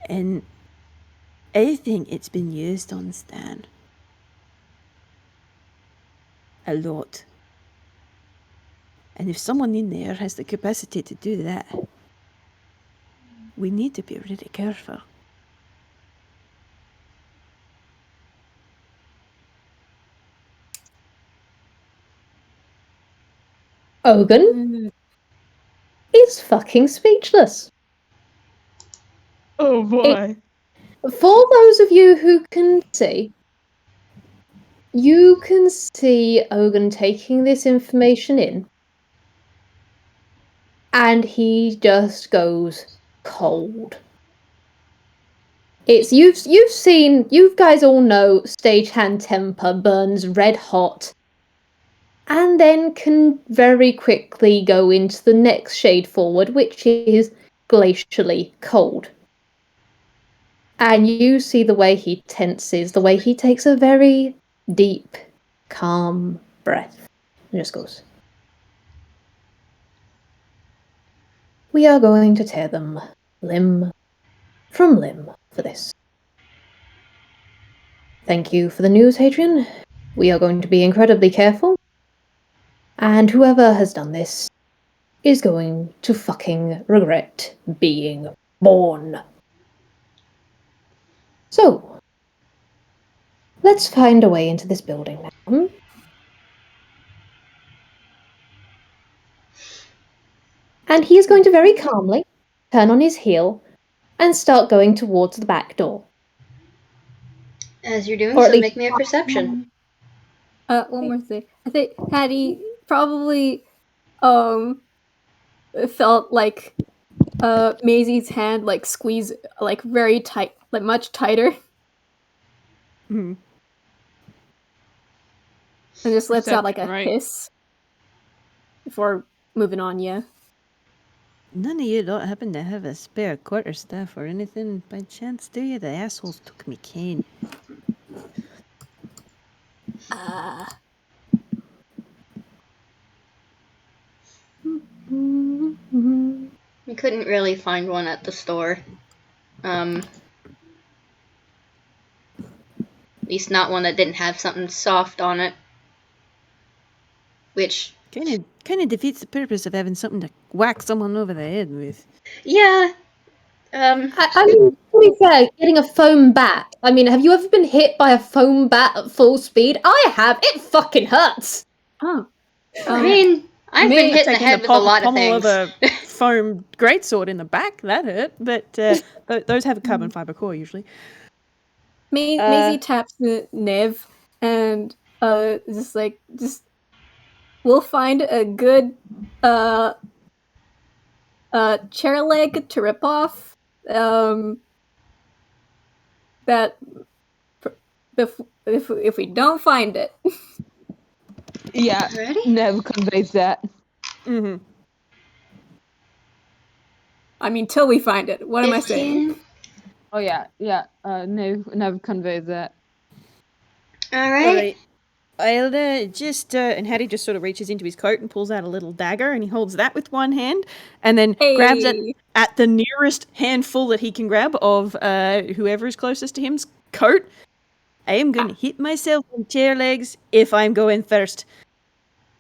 And I think it's been used on Stan. A lot. And if someone in there has the capacity to do that, we need to be really careful. Ogan is fucking speechless. Oh boy. For those of you who can see, you can see Ogan taking this information in, and he just goes cold. It's you guys all know stagehand temper burns red hot, and then can very quickly go into the next shade forward, which is glacially cold. And you see the way he tenses, the way he takes a very deep, calm breath. And just goes, "We are going to tear them limb from limb for this. Thank you for the news, Hadrian. We are going to be incredibly careful. And whoever has done this is going to fucking regret being born. So, let's find a way into this building now. And he is going to very calmly turn on his heel and start going towards the back door. As you're doing Or at so, least- make me a perception. One more thing. I think Hattie probably felt like Maisie's hand like squeeze like very tight, like much tighter. Mhm. And just lets out like a Perception, right? hiss before moving on, yeah. None of you don't happen to have a spare quarterstaff or anything by chance, do you? The assholes took me cane. We couldn't really find one at the store. At least not one that didn't have something soft on it. Which, Kind of defeats the purpose of having something to whack someone over the head with. yeah. I mean, to be fair, getting a foam bat. I mean, have you ever been hit by a foam bat at full speed? I have. It fucking hurts. Oh. I mean, I've been hit in the Taking head with a lot of pommel things. of a foam greatsword in the back, that hurt, but those have a carbon fiber core usually. Maisie taps the Nev and just we'll find a good chair leg to rip off. That if we don't find it, Yeah, Ready? Nev conveys that. Mm-hmm. I mean, till we find it. What am I 15. saying? Oh yeah. Nev conveys that. Alright. I'll just and Hattie just sort of reaches into his coat and pulls out a little dagger, and he holds that with one hand, and then grabs it Hey. at the nearest handful that he can grab of whoever is closest to him's coat. I am going to hit myself on chair legs if I'm going first.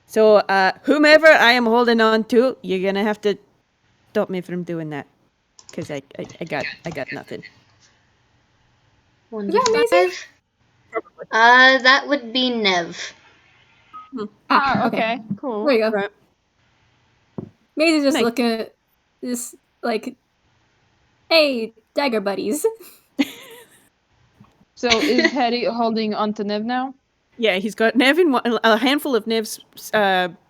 So whomever I am holding on to, you're going to have to stop me from doing that, because I got nothing. 1 Yeah, to Maisie? 5. That would be Nev. Okay, cool. There you go. Right. Maisie's just Nice. looking at this like, hey, dagger buddies. So is Hattie holding onto Nev now? Yeah, he's got Nev in a handful of Nev's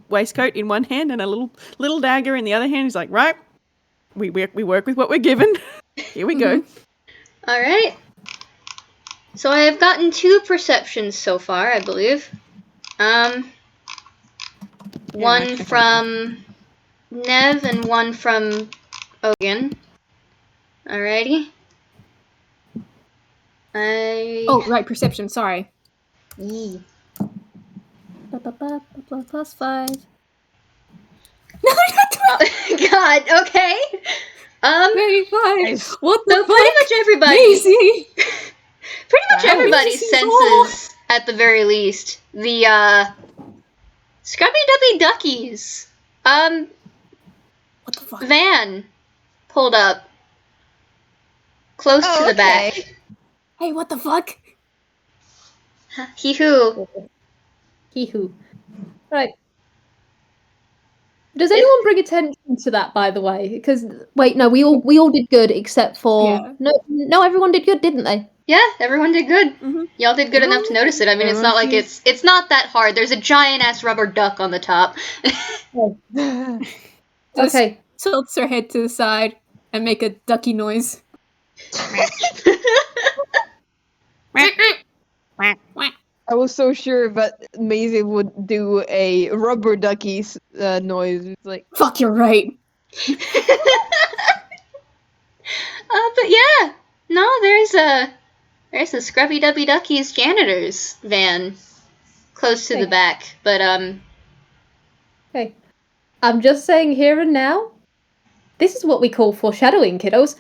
waistcoat in one hand and a little dagger in the other hand. He's like, right, we work with what we're given. Here we go. Alright. So I have gotten 2 perceptions so far, I believe. One from Nev and one from Ogan. Alrighty. Oh, right, perception. Sorry. Yee. Plus 5. God, okay. 35. Nice. What the So fuck? pretty much everybody, Maisie! pretty much Wow. everybody Maisie seems whole. senses, at the very least, the Scrubby Dubby Duckies. What the fuck? Van pulled up close to the back. Hey, what the fuck? He who. Hee-hoo. Right. Does anyone bring attention to that, by the way? Because wait, no, we all did good except for Yeah. no, everyone did good, didn't they? Yeah, everyone did good. Mhm. Y'all did good enough to notice it. I mean, it's not like it's not that hard. There's a giant ass rubber duck on the top. Just Okay. tilts her head to the side and make a ducky noise. I was so sure that Maisie would do a rubber ducky noise. It's like, Fuck, you're right. But yeah, no, there's a Scrubby Dubby Duckies janitor's van close to the Okay. back, but Okay. I'm just saying here and now, this is what we call foreshadowing, kiddos.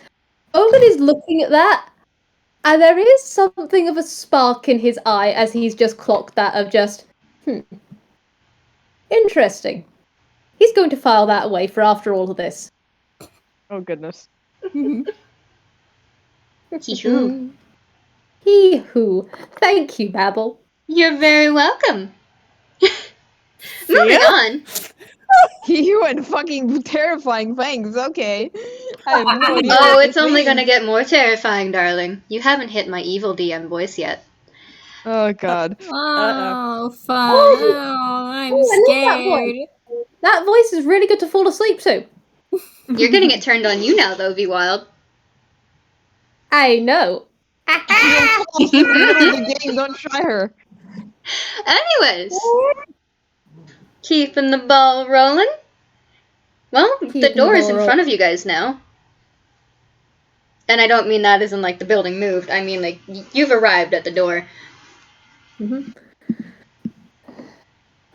Ogan is looking at that, and there is something of a spark in his eye as he's just clocked that of just, interesting. He's going to file that away for after all of this. oh goodness. hee-hoo. Hee-hoo. Thank you, Babble. You're very welcome. Moving on. He went fucking terrifying things. Okay. I have no idea. Oh, what it's this only means. gonna get more terrifying, darling. You haven't hit my evil DM voice yet. Oh god. Oh, fuck. Oh. Oh, I'm Oh, I love that voice. scared. That voice is really good to fall asleep to. You're getting it turned on you now, though, Vwild. I know. In the middle of the game, don't try her. Anyways, keeping the ball rolling. Well, the Keeping door the is ball in front of you guys now. And I don't mean that as in, like, the building moved. I mean, like, you've arrived at the door.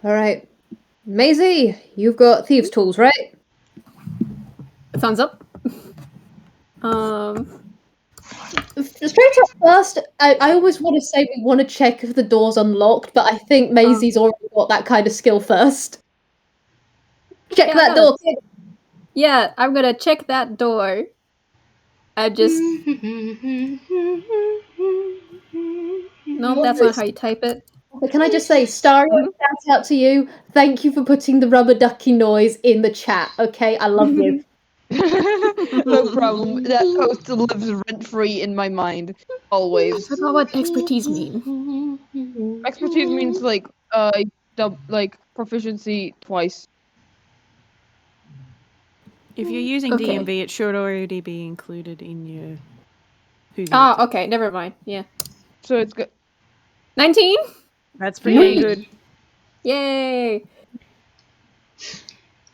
All right. Maisie, you've got thieves' tools, right? Thumbs up. Straight up first, I always want to say we want to check if the door's unlocked, but I think Maisie's already got that kind of skill first. Check Yeah, that door, kid. Yeah, I'm gonna check that door. I just. No, that's not how you type it. But can I just say, Staria, shout out to you. Thank you for putting the rubber ducky noise in the chat, okay? I love you. No problem. That post lives rent free in my mind. Always. I forgot what expertise mean. Expertise means like proficiency twice. If you're using Okay. DMV, it should already be included in your. Who's Oh, okay, never mind. Yeah. So it's good. 19? That's pretty good. Yay!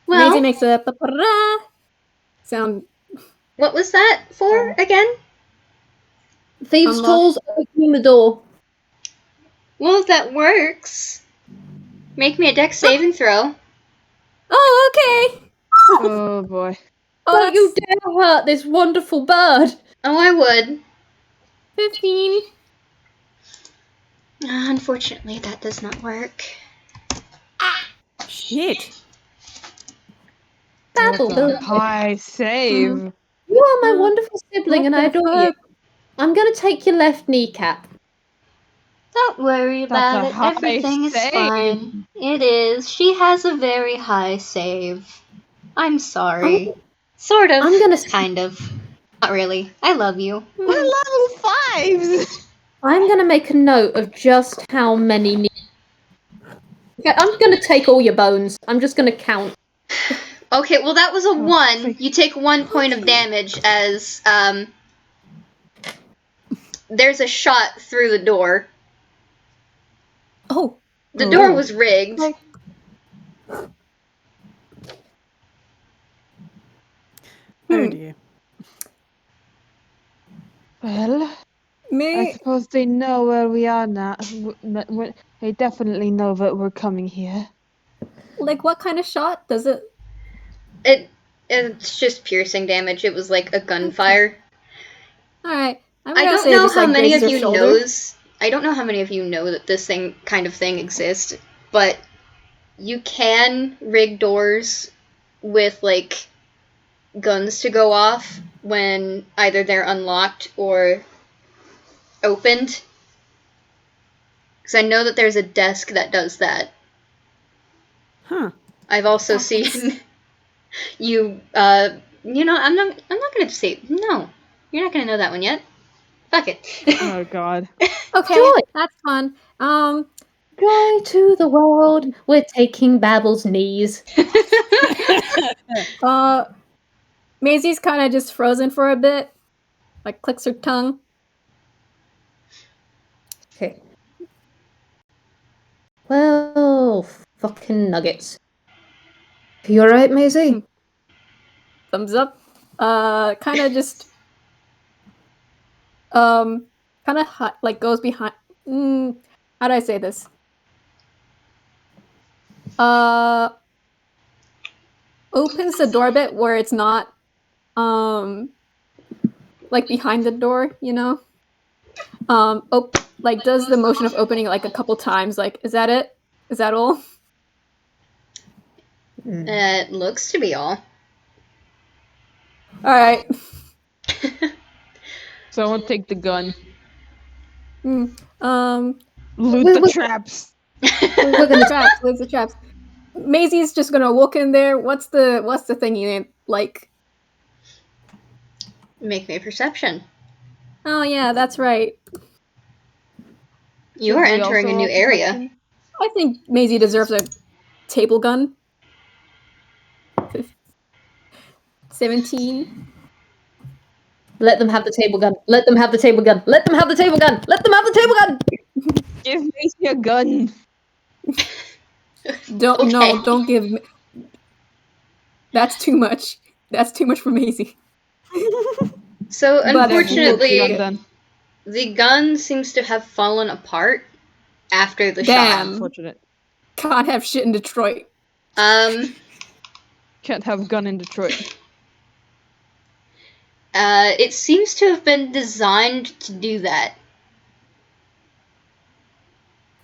Well, Maisie makes a sound. what was that for again? Thieves' Unlock. tools, opening the door. Well, if that works, make me a dex saving throw. Oh, okay! Oh boy. Oh, Don't you dare hurt this wonderful bird. Oh, I would. 15. Unfortunately, that does not work. Shit. Babble, That's a high save. you are my wonderful sibling and I adore you. I'm going to take your left kneecap. Don't worry about That's a it. high Everything is save. fine. It is. She has a very high save. I'm sorry. Sort of. I'm gonna- Kind of. Not really. I love you. We're level 5s. I'm going to make a note of just how many Okay, I'm going to take all your bones. I'm just going to count. Okay, well that was a 1. You take 1 point of damage as there's a shot through the door. Oh. The door was rigged. Oh dear. Well, I Me? suppose they know where we are now. They definitely know that we're coming here. Like, what kind of shot does it? It's just piercing damage. It was like a gunfire. Alright. I'm I gonna don't say it know just, how like, many grazes of her you shoulder. knows. I don't know how many of you know that this kind of thing exists, but you can rig doors with like guns to go off when either they're unlocked or opened. Because I know that there's a desk that does that. Huh. I've also That's- seen you. You know, I'm not gonna say no. You're not gonna know that one yet. Fuck it. Oh god. Okay, Joy. that's fun. Joy to the world. We're taking Babble's knees. Maisie's kind of just frozen for a bit, like clicks her tongue. Okay. Well, fucking nuggets. You alright, Maisie? Thumbs up. Kind of just, kind of like goes behind. How do I say this? Opens the door a bit where it's not, like behind the door, you know. Like does the motion of opening like a couple times. Like, is that it? Is that all? It looks to be all. All right. Someone take the gun. Um, Loot Wait, the wait. traps. We're gonna traps. Where's the traps? Maisie's just gonna walk in there. What's the thing you like? Make me a perception. Oh yeah, that's right. You Should are we entering a also new roll area. perception? I think Maisie deserves a table gun. 17. let them have the table gun. Let them have the table gun. Let them have the table gun. Let them have the table gun. Give Macy a gun. Don't no, Okay. don't give me. That's too much. That's too much for Maisie. So But- unfortunately, Gun done. the gun seems to have fallen apart after the Damn. Unfortunate. Can't have shit in Detroit. shot. Can't have a gun in Detroit. It seems to have been designed to do that.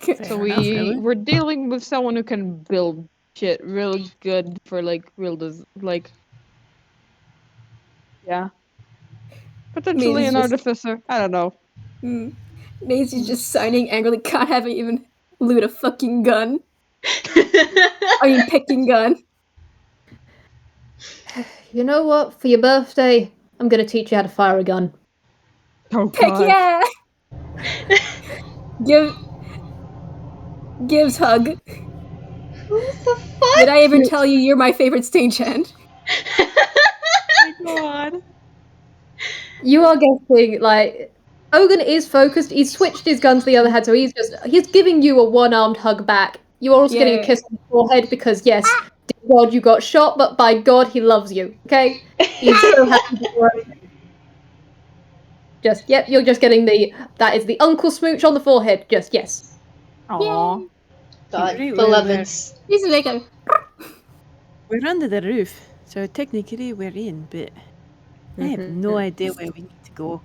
So Fair enough, really. we're dealing with someone who can build shit real good for like yeah. Potentially Maisie's an just- artificer. I don't know. Maisie's just signing angrily. Can't have it even loot a fucking gun. I mean, picking gun. You know what? For your birthday, I'm gonna teach you how to fire a gun. Oh Heck god. yeah! Gives hug. What the fuck? Did I ever tell you you're my favorite stagehand? God. You are getting like Ogan is focused. He's switched his gun to the other hand, so he's giving you a one-armed hug back. You are also getting Yeah. a kiss on the forehead because yes, dear God, you got shot, but by God, he loves you. Okay, he's so happy. that you're okay. Just yep, you're just getting that is the uncle smooch on the forehead. Just yes. Aww. God, Right, beloveds. He's like a We're under the roof, so technically we're in, but I have no idea where we need to go.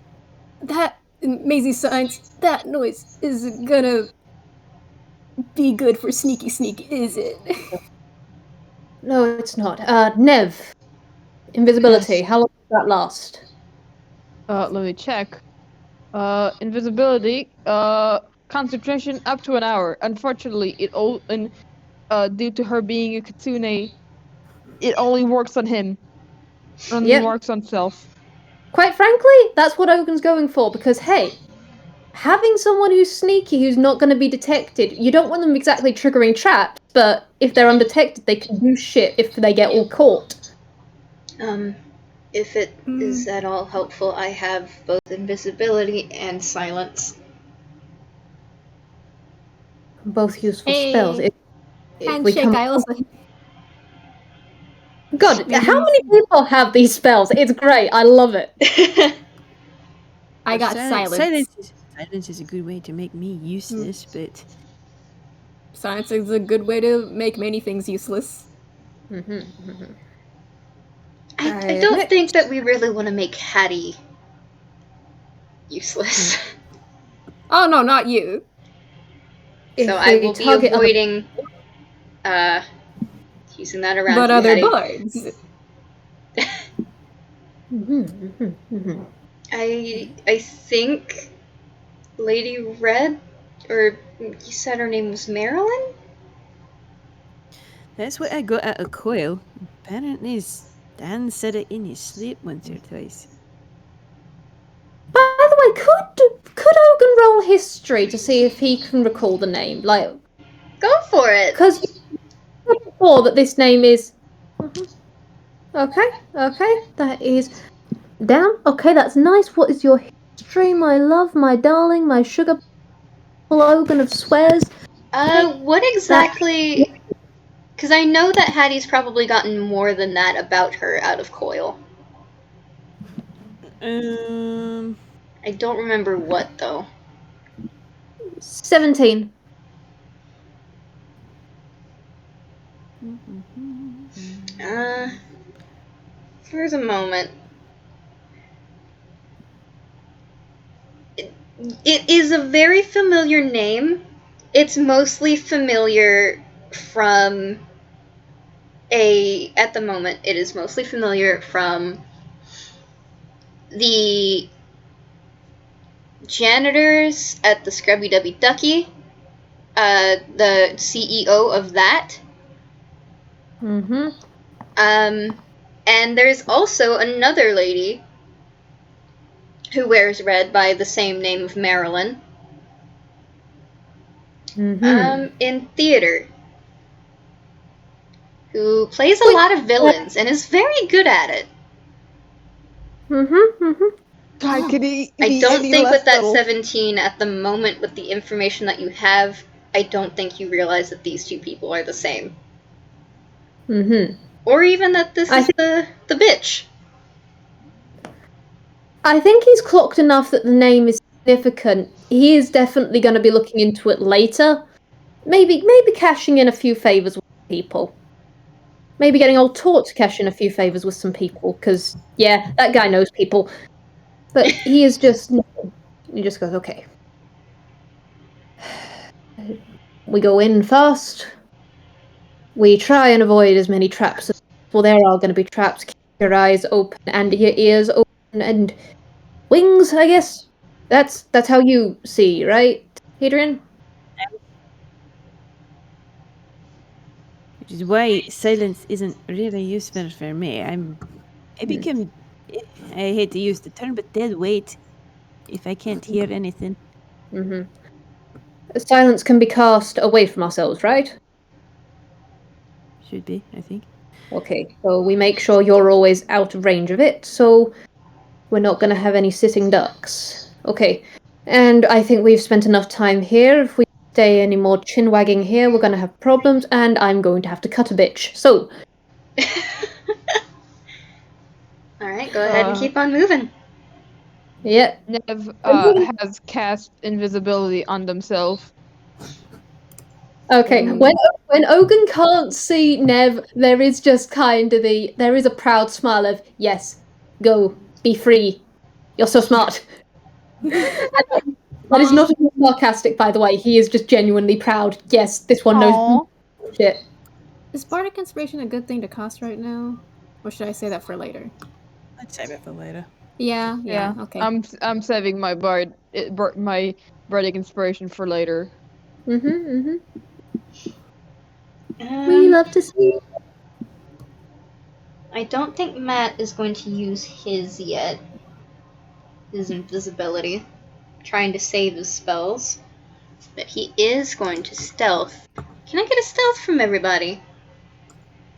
that Maisie signs. That noise is gonna be good for sneaky sneak, is it? No, it's not. Nev, invisibility. Yes. How long does that last? Let me check. Invisibility. Concentration up to an hour. Unfortunately, due to her being a kitsune, it only works on him. Only Yep. works on self. Quite frankly, that's what Ogan's going for because hey, having someone who's sneaky, who's not going to be detected, you don't want them exactly triggering traps, but if they're undetected, they can do shit if they get all caught. If it is at all helpful, I have both invisibility and silence. Both useful Hey. spells. If we Handshake. come... I also. God, Maybe how many people have these spells? It's great. I love it. I got silence. Silence is a good way to make me useless, but Silence is a good way to make many things useless. I don't think that we really want to make Haddy useless. Oh no, not you. So I will be avoiding using that around But you, other Haddy. bards. I think Lady Red, or you said her name was Marilyn? that's what I got out of Coil. Apparently, Dan said it in his sleep once or twice. By the way, could Ogan roll history to see if he can recall the name? Like, Go for it. because before that this name is. Okay, that is down. Okay, that's nice. What is your history, my love, my darling, my sugar Ogan of swears? What exactly? Because I know that Hattie's probably gotten more than that about her out of Coil. I don't remember what, though. 17. For the moment. It is a very familiar name. It's mostly familiar from at the moment, it is mostly familiar from the janitors at the Scrubby Dubby Ducky, the CEO of that. And there's also another lady who wears red by the same name of Marilyn. In theater. Who plays a lot of villains and is very good at it. I don't think with that 17 at the moment, with the information that you have, I don't think you realize that these two people are the same. Or even that this is the bitch. I think he's clocked enough that the name is significant. He is definitely going to be looking into it later. Maybe cashing in a few favors with people. Maybe getting old Tort to cash in a few favors with some people, because, yeah, that guy knows people. But he is just... He just goes, okay. We go in first. We try and avoid as many traps as possible. There are going to be traps. Keep your eyes open and your ears open and... Wings, I guess? That's how you see, right, Adrian? Which is why silence isn't really useful for me. I become, I hate to use the term, but dead weight if I can't hear anything. Silence can be cast away from ourselves, right? Should be, I think. Okay, so we make sure you're always out of range of it, so we're not going to have any sitting ducks. Okay, and I think we've spent enough time here. If we stay any more chin-wagging here, we're going to have problems, and I'm going to have to cut a bitch. So... Alright, go ahead and keep on moving. Yeah. Nev has cast invisibility on themselves. Okay, when Ogan can't see Nev, there is just kind of there is a proud smile of, yes, go, be free. You're so smart. That is not sarcastic, by the way. He is just genuinely proud. Yes, this one knows shit. Is Bardic Inspiration a good thing to cast right now? Or should I say that for later? I'd save it for later. Yeah, okay. I'm saving my my Bardic Inspiration for later. We love to see. I don't think Matt is going to use his yet. His invisibility. Trying to save his spells. But he is going to stealth. Can I get a stealth from everybody?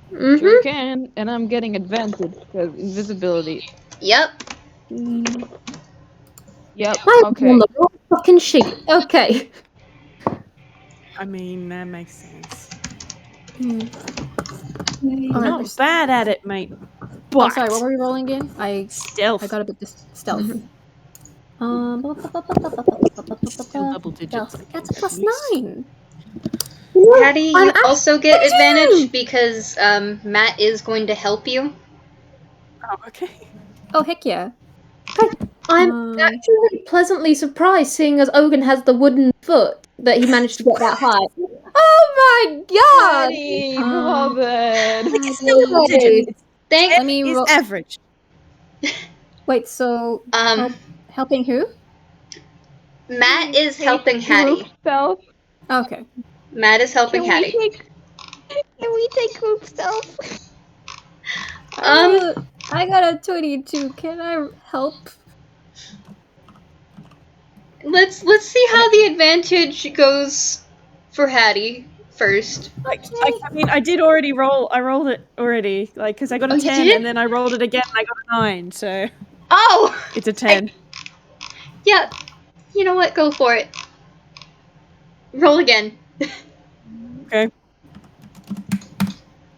Sure can, and I'm getting advantage because invisibility. Yep. Yep. I'm Okay. on the wrong fucking sheet. Okay. I mean, that makes sense. Alright, Not bad at it, mate. But I'm sorry, what were we rolling again? stealth. I got a bit stealth. Still double digits. That's a plus Yes. 9. Hattie, I'm you also get actually- advantage because Matt is going to help you. Oh, okay. Oh, heck yeah. I'm Um, actually pleasantly surprised, seeing as Ogan has the wooden foot, that he managed to get that high. Oh my god! Hattie, Um, beloved. It's still double Hey. digits. Thank. Let me Is roll. average. Wait, so helping who? Matt is Take helping Hattie. group stealth. Okay. Matt is helping Can Hattie. we take group stealth? I got a 22. Can I help? Let's see how the advantage goes for Hattie first. I mean, I did already roll. I rolled it already, like, because I got Oh, a you 10, did? and then I rolled it again, and I got a 9. So Oh, it's a 10. yeah. You know what? Go for it. Roll again. Okay.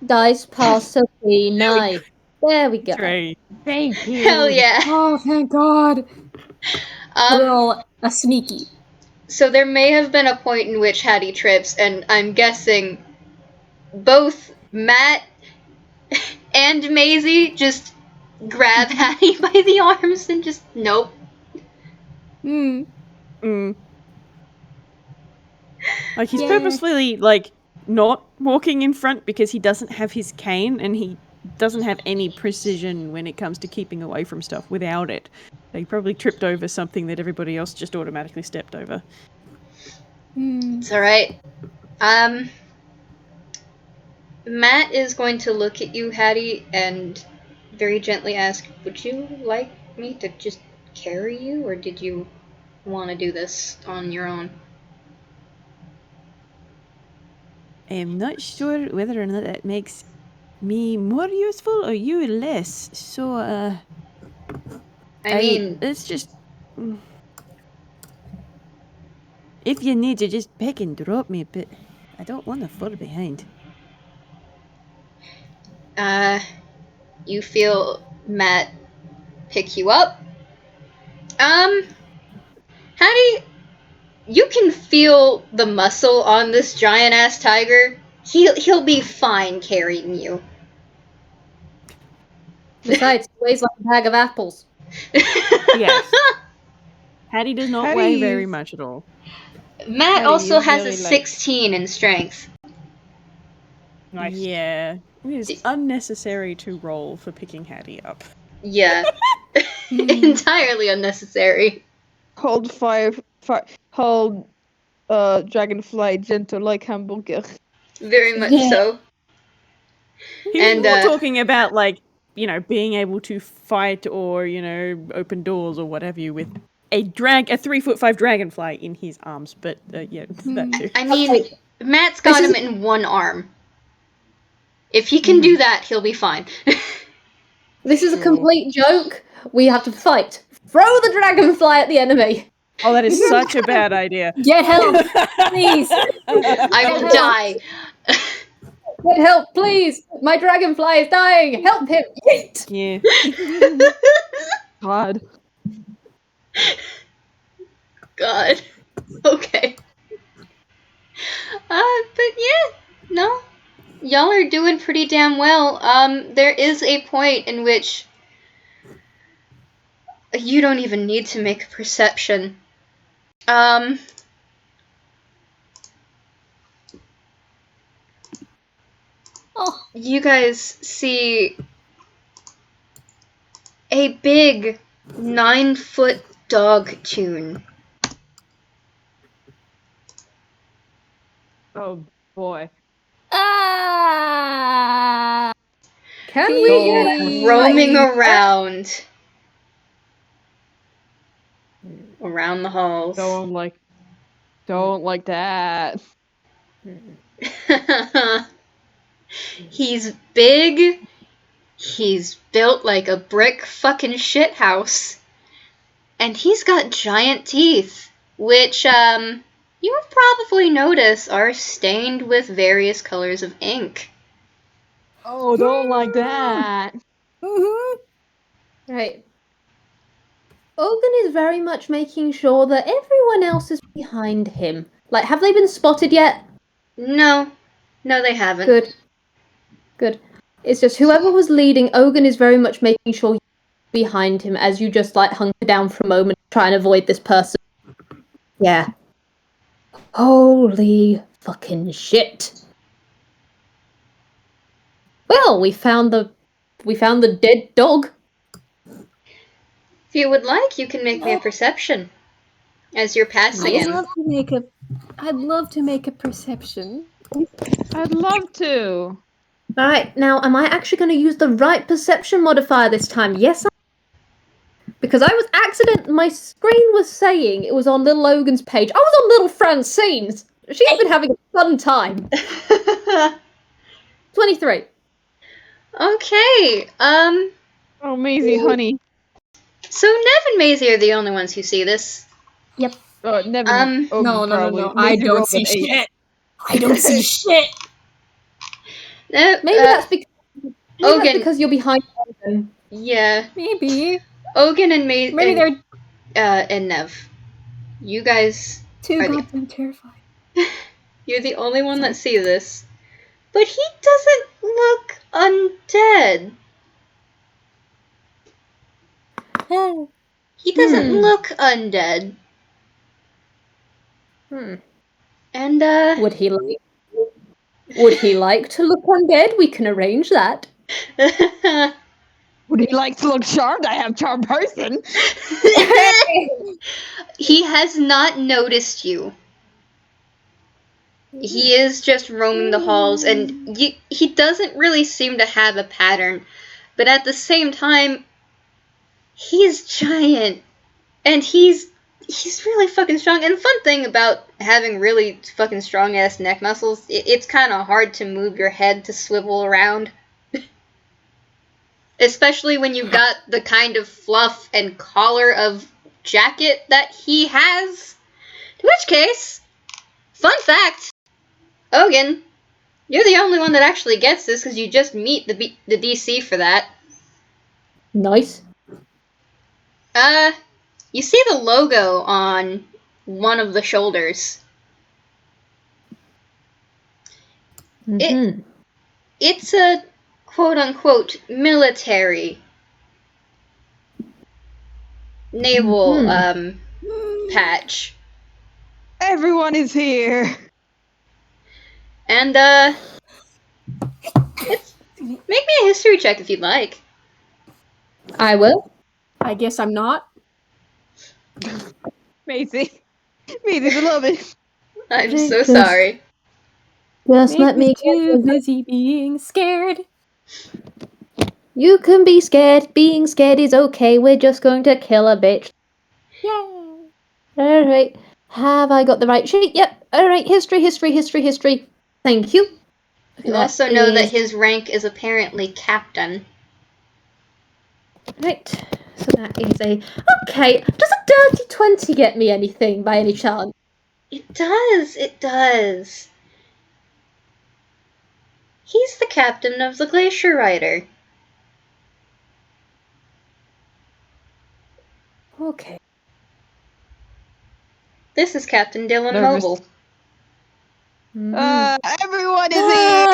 Dice pass Sophie, nice. There we go. 3. Thank you. Hell yeah. Oh, thank God. Roll a sneaky. So there may have been a point in which Hattie trips, and I'm guessing both Matt and Maisie just grab Hattie by the arms and just nope. Hmm. Like, he's Yeah. purposefully, like, not walking in front because he doesn't have his cane, and he doesn't have any precision when it comes to keeping away from stuff without it. So he probably tripped over something that everybody else just automatically stepped over. It's alright. Matt is going to look at you, Hattie, and very gently ask, would you like me to just carry you, or did you want to do this on your own? I'm not sure whether or not that makes me more useful or you less. So, I mean, let's just... If you need to just pick and drop me, but I don't want to fall behind. you feel Matt pick you up? Hattie, you can feel the muscle on this giant ass tiger. He'll be fine carrying you. Besides, he weighs like a bag of apples. Yes. Hattie does not weigh Hattie very is- much at all. Matt Hattie also is has a very, 16 in strength. Nice. Yeah. It is unnecessary to roll for picking Hattie up. Yeah. Entirely unnecessary. Hold hold dragonfly gentle like hamburger. Very much Yeah. so. He was And, more talking about, like, you know, being able to fight or, you know, open doors or whatever you with a 3'5" dragonfly in his arms. But, yeah, that too. I mean, Okay. Matt's got This him in one arm. If he can do that, he'll be fine. This is a complete joke. We have to fight. Throw the dragonfly at the enemy. Oh, that is such a bad idea. Get help, please. I will die. Get help, please. My dragonfly is dying. Help him. Yeet. Yeah. God. God. Okay. But yeah, no. Y'all are doing pretty damn well. There is a point in which you don't even need to make a perception. Oh, You guys see a big 9-foot dog tune. Oh boy. ah. Can we get Please. Roaming around the halls. Don't like that. He's big. He's built like a brick fucking shithouse. And he's got giant teeth, which, you have probably noticed are stained with various colors of ink. Oh, don't like that. Mm-hmm. Right. Ogan is very much making sure that everyone else is behind him. Like, have they been spotted yet? No, they haven't. Good. Good. It's just whoever was leading, Ogan is very much making sure you're behind him as you just, like, hunker down for a moment, try and avoid this person. Yeah. Holy fucking shit. Well, we found the dead dog. If you would like, you can make me a perception as you're passing I'd him. love to make a perception. I'd love to. Alright, now am I actually going to use the right perception modifier this time? Yes, because I was my screen was saying it was on Lil Ogan's page. I was on Little Francine's. She's been having a fun time. 23. Okay, Oh, Maisie, honey. so Nev and Maisie are the only ones who see this. Oh, never. No. Probably. I Maisie don't rolled see an 8. shit. I don't see shit. Nev, Maybe that's Ogan. because you're behind Ogan. Yeah, Maybe. Ogan and Maybe they're and Nev. You guys, too Are they- goddamn terrified. you're the only one that see this. But he doesn't look undead. He doesn't look undead. And Would he like to look undead? We can arrange that. Would he like to look charmed? I have charmed person. he has not noticed you. He is just roaming the halls, and he doesn't really seem to have a pattern. But at the same time, he's giant, and he's really fucking strong. And the fun thing about having really fucking strong-ass neck muscles, it's kind of hard to move your head to swivel around. Especially when you've got the kind of fluff and collar of jacket that he has. In which case, fun fact, Ogan, you're the only one that actually gets this because you just meet the DC for that. Nice. You see the logo on one of the shoulders. It's a quote-unquote military naval patch. Everyone is here. And make me a history check if you'd like. I will. I guess I'm not. Maisie. Maisie's a little bit. I'm so sorry. Just let me too busy being scared. You can be scared. Being scared is okay. We're just going to kill a bitch. Yay! Alright. Have I got the right sheet? Yep. Alright. History. Thank you. You also know that his rank is apparently captain. Right. So that is a... Okay. Does a dirty 20 get me anything by any chance? It does. He's the captain of the Glacier Rider. Okay. This is Captain Dylan Nervous. Mobile. Everyone is here.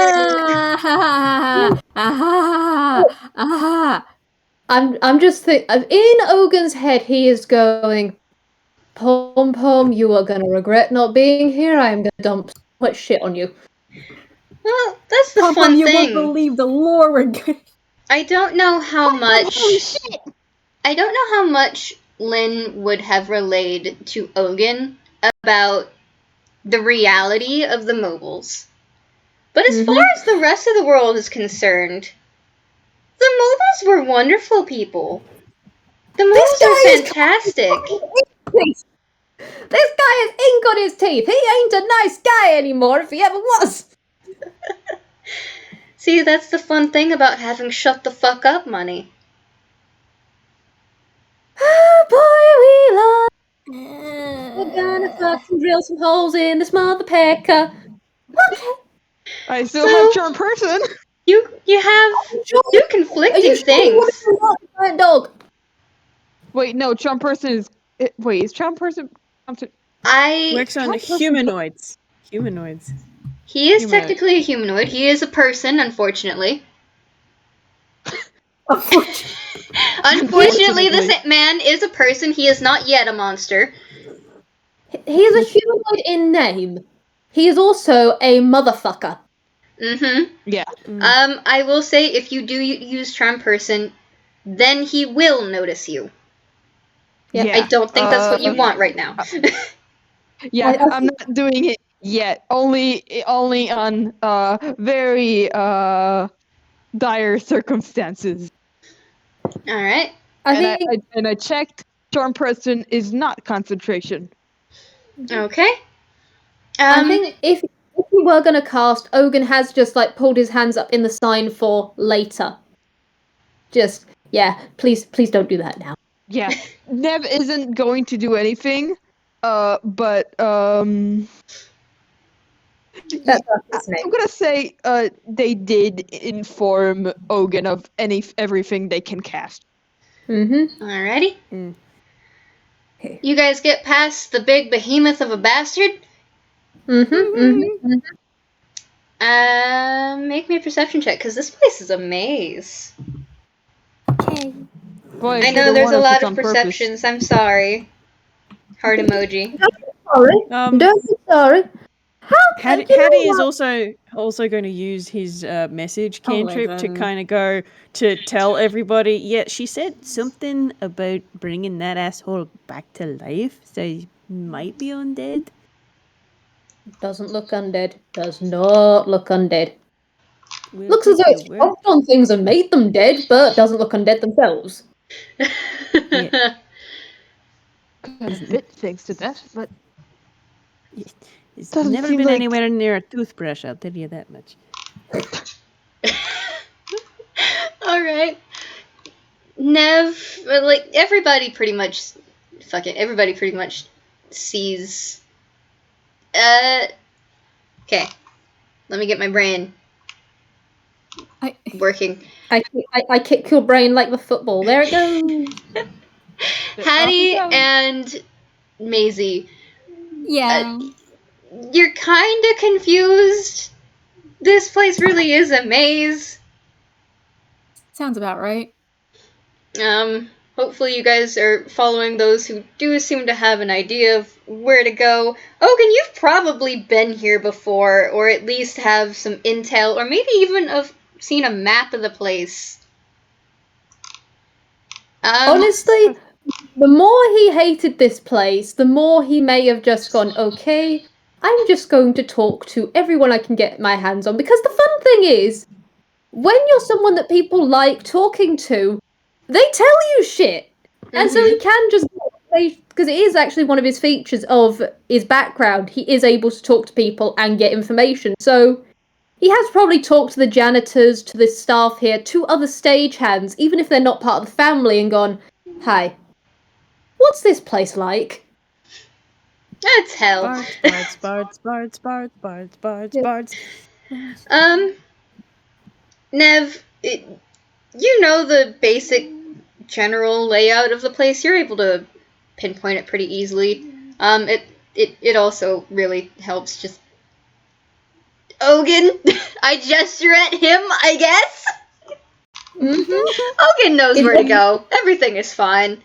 I'm just thinking... In Ogan's head, he is going... Pom Pom, you are going to regret not being here. I am going to dump so much shit on you. Well, that's the Pom-Pom, fun you thing. won't believe the lore we're getting. I don't know how much... Holy shit. I don't know how much Lynn would have relayed to Ogan about the reality of the mobiles. But as far as the rest of the world is concerned, the mobiles were wonderful people. The mobiles are fantastic. This guy has ink on his teeth. He ain't a nice guy anymore if he ever was. See, that's the fun thing about having shut the fuck up money. Oh boy, we love. We're gonna fucking drill some holes in this motherpecker. Okay. I still have charmed person. You have two conflicting things. Giant dog. Wait, no, charm person is. Wait, is charm person? Works on humanoids. Humanoids. He is Humanoid. technically a humanoid. He is a person, unfortunately. Unfortunately, this man is a person. He is not yet a monster. He is a humanoid in name. He is also a motherfucker. Mm-hmm. Yeah. I will say, if you do use charm person, then he will notice you. Yeah. I don't think that's what you want right now. Yeah, I'm not doing it yet. Only on very dire circumstances. All right. I checked. Charm person is not concentration. Okay. I think if we were gonna cast, Ogan has just like pulled his hands up in the sign for later. Just please don't do that now. Yeah, Nev isn't going to do anything. But That's I'm gonna say they did inform Ogan of everything they can cast. Mm-hmm. Alrighty. Okay. You guys get past the big behemoth of a bastard. Mm-hmm. Make me a perception check, because this place is a maze. Okay. Boy, I know there's a lot of perceptions. I'm sorry. Heart emoji. Sorry. Don't be sorry. Haddy is also going to use his message cantrip to then. kind of go to tell everybody. Yeah, she said something about bringing that asshole back to life, so he might be undead. Doesn't look undead. Does not look undead. We'll Looks as though take it's your word. stomped on things and made them dead, but doesn't look undead themselves. Yeah. A bit thanks to that, but It's Doesn't never seem been like- anywhere near a toothbrush, I'll tell you that much. Alright. Nev, like, everybody pretty much sees. Okay. Let me get my brain working. I kick your brain like the football. There it goes. Haddy and Maisie, Yeah. you're kind of confused. This place really is a maze. Sounds about right. Hopefully you guys are following those who do seem to have an idea of where to go. Ogan, you've probably been here before, or at least have some intel, or maybe even have seen a map of the place. Honestly, the more he hated this place, the more he may have just gone, okay, I'm just going to talk to everyone I can get my hands on. Because the fun thing is, when you're someone that people like talking to, they tell you shit. And so he can just, because it is actually one of his features of his background, he is able to talk to people and get information. So he has probably talked to the janitors, to the staff here, to other stagehands, even if they're not part of the family, and gone, hi, what's this place like? That's hell. Bards. Nev, you know the basic general layout of the place. You're able to pinpoint it pretty easily. It also really helps just... Ogan! I gesture at him, I guess? Ogan knows where to go. Everything is fine.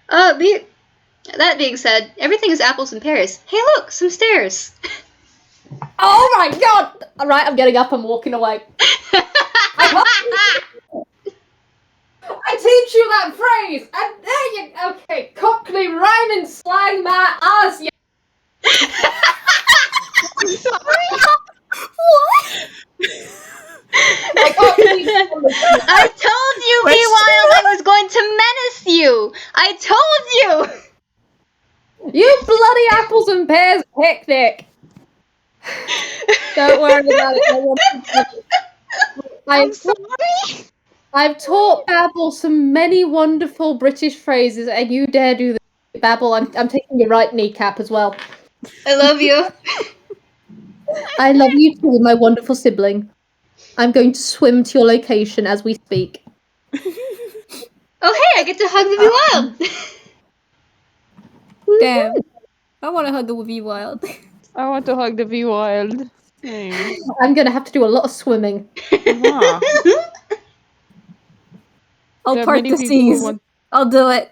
That being said, everything is apples and pears. Hey look, some stairs. Oh my god! Alright, I'm getting up and walking away. I teach you that phrase! And there you... Okay, Cockney rhyming slang my ass, you... I told you, Vwild, I was going to menace you! I told you! You bloody apples and pears picnic! Don't worry about it. I'm sorry. I've taught Babble some many wonderful British phrases, and you dare do this. Babble, I'm taking your right kneecap as well. I love you. I love you too, my wonderful sibling. I'm going to swim to your location as we speak. Oh hey, I get to hug the Vwild! Damn. I want to hug the Vwild. I want to hug the Vwild. Hey. I'm gonna have to do a lot of swimming. Ah. I'll There are part many the people who seas. want- I'll do it.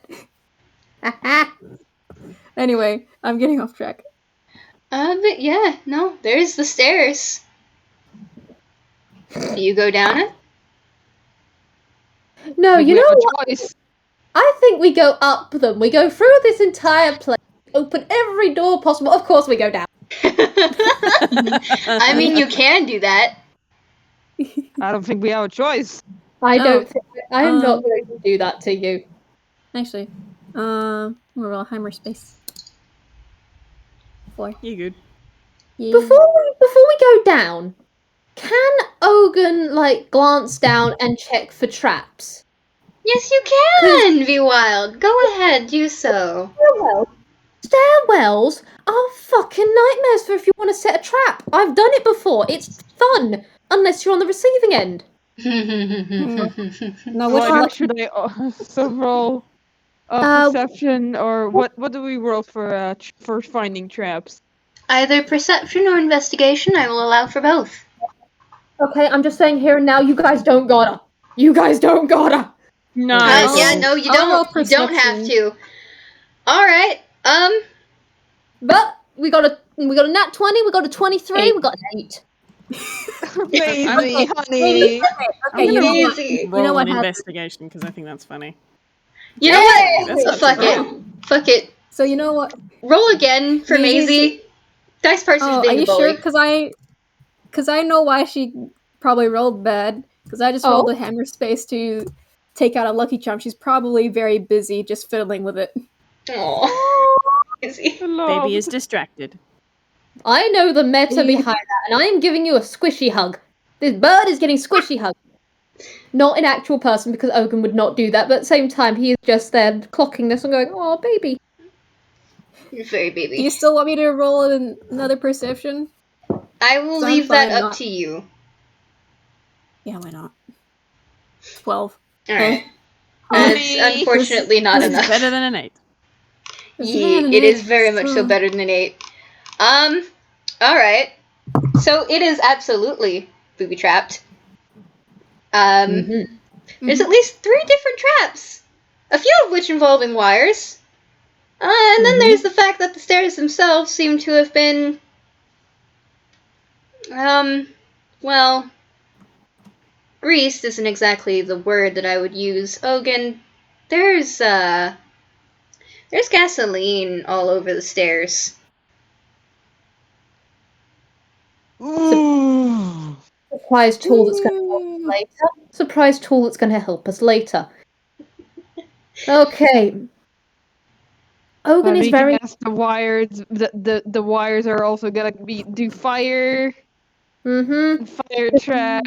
Anyway, I'm getting off track. But yeah, no, there's the stairs. Do you go down it? No, Like, you we know have a what? choice. I think we go up them. We go through this entire place, open every door possible. Of course, we go down. I mean, you can do that. I don't think we have a choice. I Oh, don't. I am not um, going to do that to you. Actually, we're all Heimer space. 4. You good? Yeah. Before we go down, can Ogan glance down and check for traps? Yes, you can, Vwild. Go ahead, do so. Stairwells are fucking nightmares for if you want to set a trap. I've done it before. It's fun, unless you're on the receiving end. Now, which What one? should I so roll? Perception or what? What do we roll for finding traps? Either perception or investigation, I will allow for both. Okay, I'm just saying here and now. You guys don't gotta. You guys don't gotta. Nice. Yeah, no, you I'll roll don't. You don't have perception. to. All right. But we got a nat 20. We got a 23. 8. We got an 8. Maisie, honey. I'm Okay, you gonna know what? Easy. You know roll what an happened? investigation because I think that's funny. You know what? That's not Fuck too bad. it. Fuck it. So you know what? Roll again for Maisie. Dice person's Oh, are being a you bully. sure? Because I know why she probably rolled bad. Because I just rolled a hammer space to take out a lucky charm. She's probably very busy just fiddling with it. Aw. Maisie. Baby is distracted. I know the meta behind that, and I am giving you a squishy hug. This bird is getting squishy hug. Not an actual person, because Ogan would not do that, but at the same time, he is just there clocking this and going, oh, baby. You're very Do you baby. still want me to roll another perception? I will So I'm leave that fine up not- to you. Yeah, why not? 12. Alright. Honey. That's unfortunately not It's enough. better than an 8. It is very much so better than an 8. Alright. So it is absolutely booby trapped. There's at least 3 different traps. A few of which involving wires. And then there's the fact that the stairs themselves seem to have been well, greased isn't exactly the word that I would use. Ogan, there's gasoline all over the stairs. Ooh. Surprise tool that's going to help us later. Surprise tool that's going to help us later. Okay. Ogan is We very... can ask the wires. The wires are also gonna do fire. Fire trap.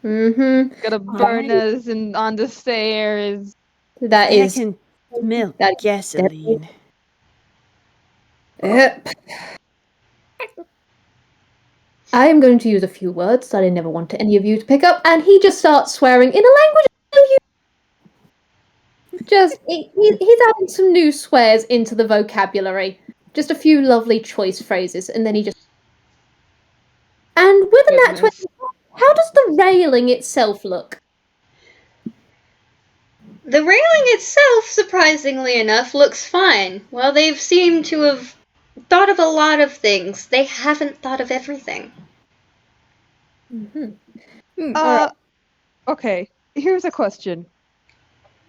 Gonna burn us on the stairs. That I is... can smell that- gasoline. Yep. I am going to use a few words that I never want any of you to pick up, and he just starts swearing in a language you... He's adding some new swears into the vocabulary. Just a few lovely choice phrases, and then he just... And with a nat 20, how does the railing itself look? The railing itself, surprisingly enough, looks fine. While they've seemed to have thought of a lot of things, they haven't thought of everything. Okay. Here's a question.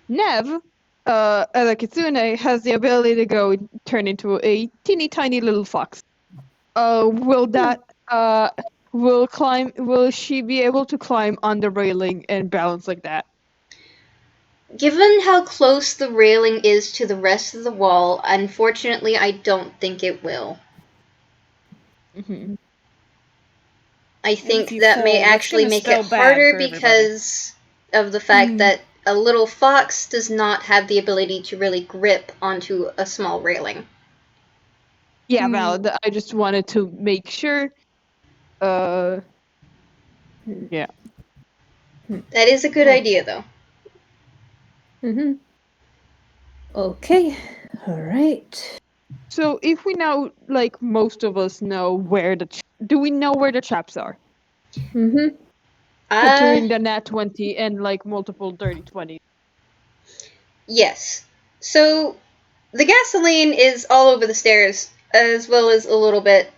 Nev, as a kitsune, has the ability to go turn into a teeny tiny little fox. Will she be able to climb on the railing and balance like that? Given how close the railing is to the rest of the wall, unfortunately, I don't think it will. I think you that fall, may that's actually gonna make spell it bad harder for everybody. because of the fact that a little fox does not have the ability to really grip onto a small railing. Yeah, valid. I just wanted to make sure. Yeah. That is a good idea, though. Okay. Alright. So if we now, like most of us know where do we know where the traps are? Mm-hmm. Considering the nat 20 and like multiple dirty 20. Yes. So, the gasoline is all over the stairs, as well as a little bit,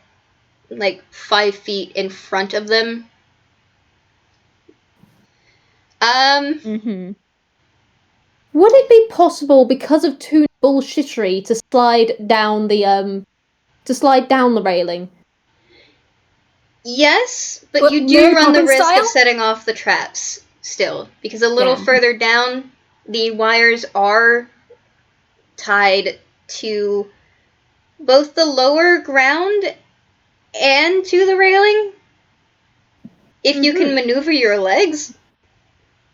like, 5 feet in front of them. Mm-hmm. Would it be possible, because of Toon bullshittery, to slide down the railing? Yes, but What, you do Mary run the Poppins risk style? of setting off the traps still, because a little Damn. further down, the wires are tied to both the lower ground and to the railing. If you can maneuver your legs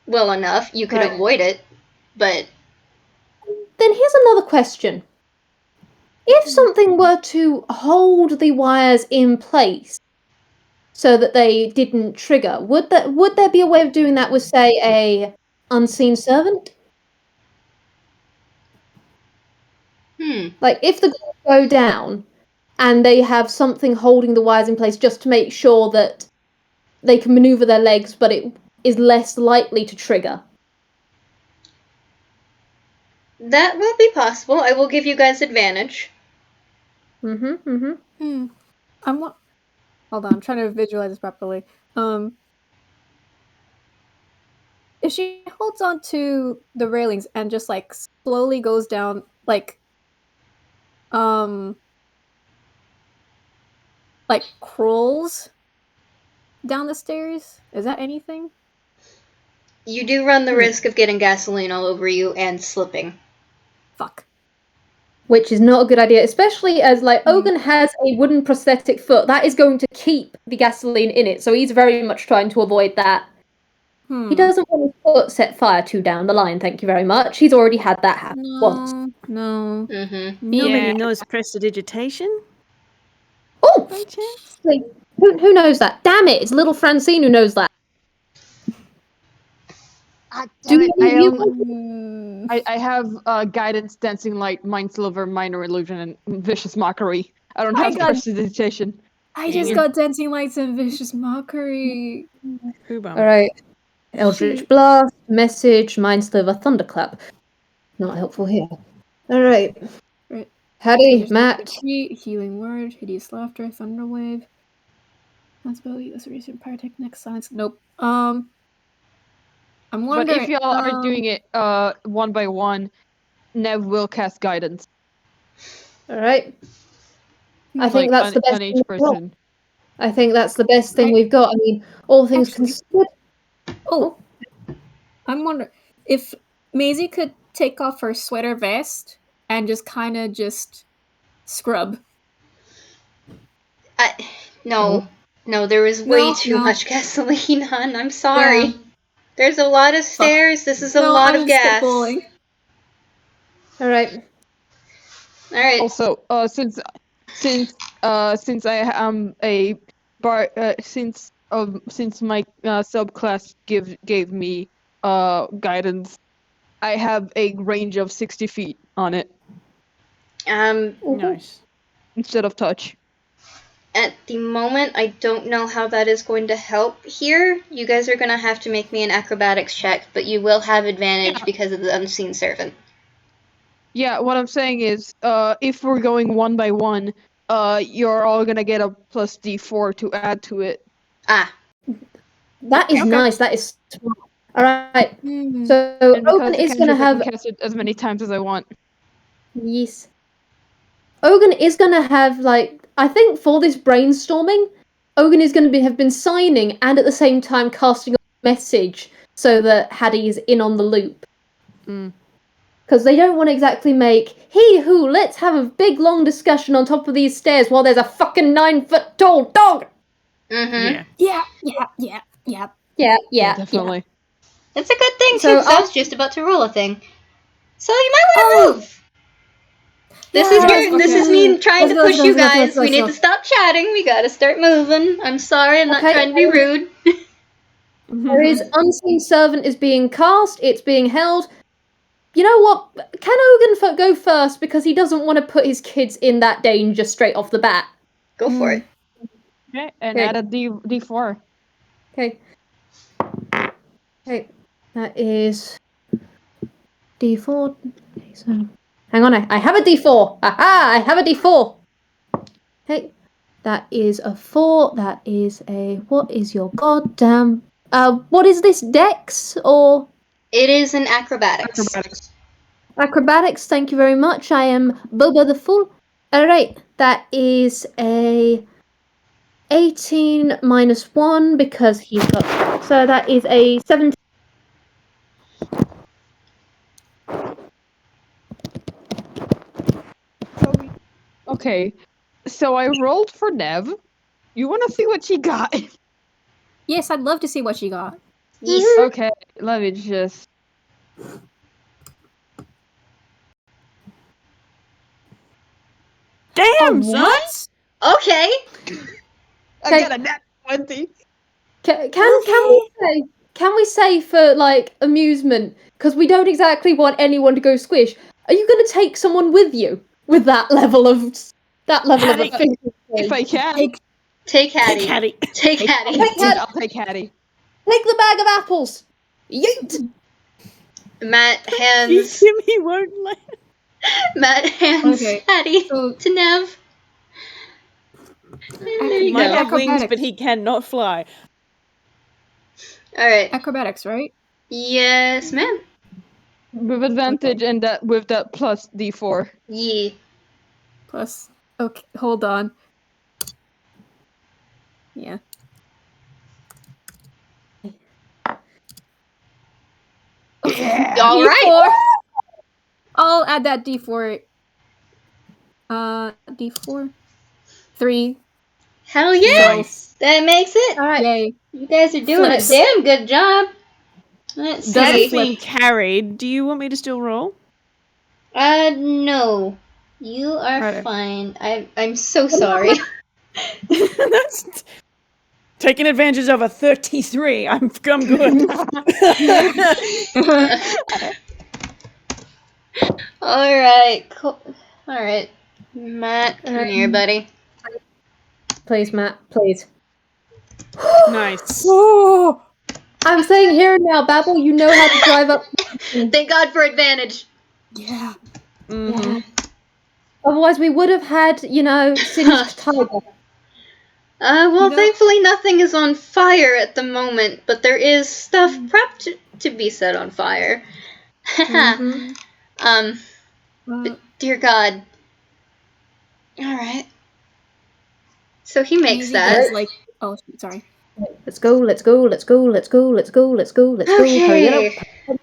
well enough, you could Right. avoid it, but Then here's another question. If something were to hold the wires in place so that they didn't trigger, would there be a way of doing that with, say, a unseen servant? Like, if the guards go down and they have something holding the wires in place just to make sure that they can maneuver their legs, but it is less likely to trigger. that will be possible. I will give you guys advantage. Mm-hmm. Hold on, I'm trying to visualize this properly. If she holds on to the railings and just like slowly goes down, like crawls down the stairs, is that anything? You do run the risk of getting gasoline all over you and slipping. Fuck. Which is not a good idea, especially as, like, Ogan has a wooden prosthetic foot. That is going to keep the gasoline in it, so he's very much trying to avoid that. He doesn't want his foot set fire to down the line, thank you very much. He's already had that happen once. No. Mm-hmm. Nobody knows prestidigitation Oh! by chance? Like, who knows that? Damn it, it's little Francine who knows that. I have guidance, dancing light, mind sliver, minor illusion, and vicious mockery. I don't have prestidigitation. I just got dancing lights and vicious mockery. Alright. Eldritch Blast, Message, Mind Sliver, Thunderclap. Not helpful here. Alright. Right. Haddy, Matt. Healing word, hideous laughter, thunderwave. Responsibility, restoration, pyrotechnic, silence. Nope. I'm wondering. But if y'all are doing it one by one, Nev will cast guidance. Alright. I think like, that's the best on thing each we've got. person. I think that's the best thing we've got. I mean, all things considered. Oh, I'm wondering if Maisie could take off her sweater vest and just kind of just scrub. No, there is way too much gasoline on. I'm sorry. Yeah. There's a lot of stairs. This is a lot of gas. Alright. Also, since I am a since my subclass gave me guidance, I have a range of 60 feet on it. Nice. Instead of touch. At the moment, I don't know how that is going to help here. You guys are going to have to make me an acrobatics check, but you will have advantage because of the unseen servant. Yeah, what I'm saying is, if we're going one by one, you're all gonna get a plus D4 to add to it. That is nice. That is smart. Alright. So, And Ogan is going to have... I can cast it as many times as I want. Yes. Ogan is going to have, like... I think for this brainstorming, Ogan is going to have been signing and at the same time casting a message so that Haddy is in on the loop. Because they don't want to exactly make, hee-hoo, let's have a big long discussion on top of these stairs while there's a fucking 9-foot tall dog! Mm-hmm. Yeah. Yeah, definitely. It's a good thing, too, So 'cause I was just about to roll a thing. So you might want to move! This is me trying to push you guys. We need to stop chatting. We gotta start moving. I'm sorry, I'm not trying to be rude. There is Unseen Servant is being cast, it's being held. You know what? Can Ogan go first because he doesn't want to put his kids in that danger straight off the bat? Go for it. Okay, and Okay. add a D4. Okay. Okay. That is D4. Okay, so hang on, I have a D4. Aha! I have a D4. Okay. That is a 4. That is a. What is your goddamn? What is this? Dex or It is an acrobatics. acrobatics? Thank you very much. I am Boba the Fool. All right. That is a 18 minus 1 because he's got. So that is a 17. Okay, so I rolled for Nev. You want to see what she got? Yes, I'd love to see what she got. Yes. Okay, let me just. Damn, son! What? Okay. I got a nat 20. Can we say for like amusement, because we don't exactly want anyone to go squish, are you going to take someone with you with that level of Hattie. efficiency? If I can. Take Hattie. Hattie. Take Hattie. I'll take Hattie. Take the bag of apples. Yeet. Matt hands Jimmy won't let. Matt hands Okay, Hattie so- to Nev. And there you Might go. have wings, Acrobatics. but he cannot fly. All right. Acrobatics, right? Yes, ma'am. With advantage and that with that plus D4. Yee. Plus, okay, hold on. Yeah. All right. D4. I'll add that D4. D4. 3. Hell yeah. Nice. That makes it. All right. Yay. You guys are doing Flex. a damn good job. Let's That's see. being carried. Do you want me to still roll? No. You are Righto. fine. I'm so sorry. That's taking advantage of a 33. I'm good. All right. Cool. All right. Matt, come here, buddy. Please, Matt. Please. Nice. Oh! I'm saying here and now, Babble. You know how to drive up. Thank God for advantage. Yeah. Mm-hmm. Otherwise, we would have had, singed tiger. Well, You know- thankfully nothing is on fire at the moment, but there is stuff prepped to be set on fire. Mhm. Dear God. All right. So he makes Maisie that. does, like, oh, sorry. Let's go. Let's go. Let's go. Let's go. Let's go. Let's go. Let's go. Hurry it Okay. up.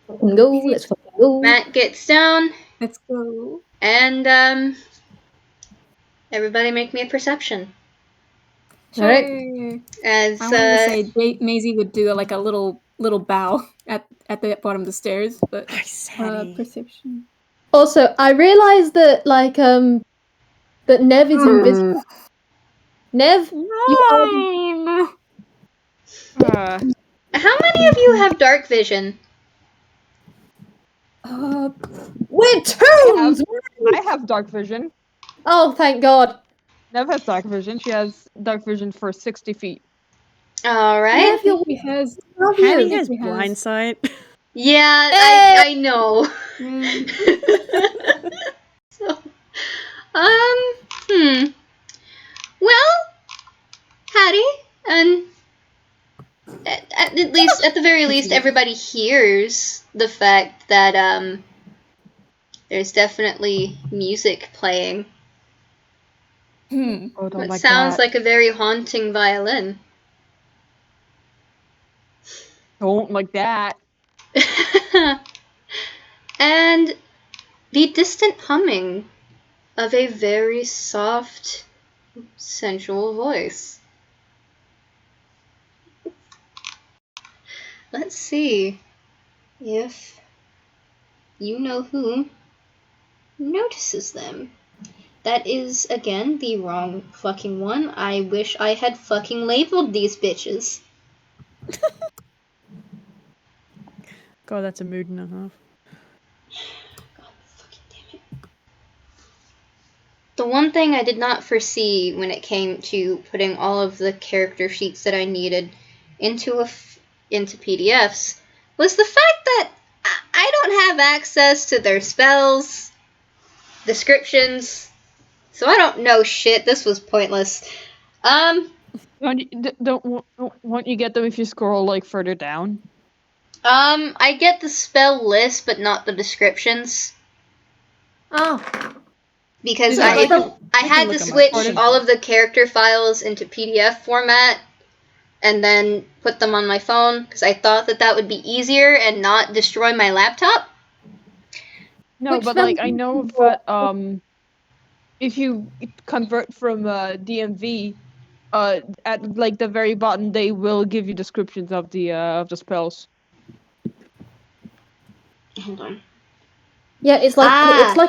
Fucking go. Let's fucking go. Matt gets down, Let's go. and everybody make me a perception. All right. Sure. As I wanted to say Maisie would do like a little bow at the bottom of the stairs, but Nice, Hattie. perception. Also, I realized that that Nev is invisible. Nev, you are. how many of you have dark vision? We're twos. I have dark vision. Oh, thank God. Nev has dark vision. She has dark vision for 60 feet. All right. Nev, you're He has. love Hattie you. has He has- blind sight. Yeah, Hey! I know. Mm, So, well, Hattie, and at the very least, everybody hears the fact that there's definitely music playing. Oh, don't What like sounds that. like a very haunting violin. Don't like that. And the distant humming of a very soft, sensual voice. Let's see if you know who notices them. That is, again, the wrong fucking one. I wish I had fucking labeled these bitches. God, that's a mood and a half. The one thing I did not foresee when it came to putting all of the character sheets that I needed into PDFs was the fact that I don't have access to their spells, descriptions, so I don't know shit. This was pointless. Won't you get them if you scroll like further down? I get the spell list, but not the descriptions. Oh. Because Yeah, I had look to 'em up. switch all of the character files into PDF format and then put them on my phone because I thought that would be easier and not destroy my laptop. No, Which but like I know that if you convert from DMV, at like the very bottom they will give you descriptions of the spells. Hold on. Yeah, it's like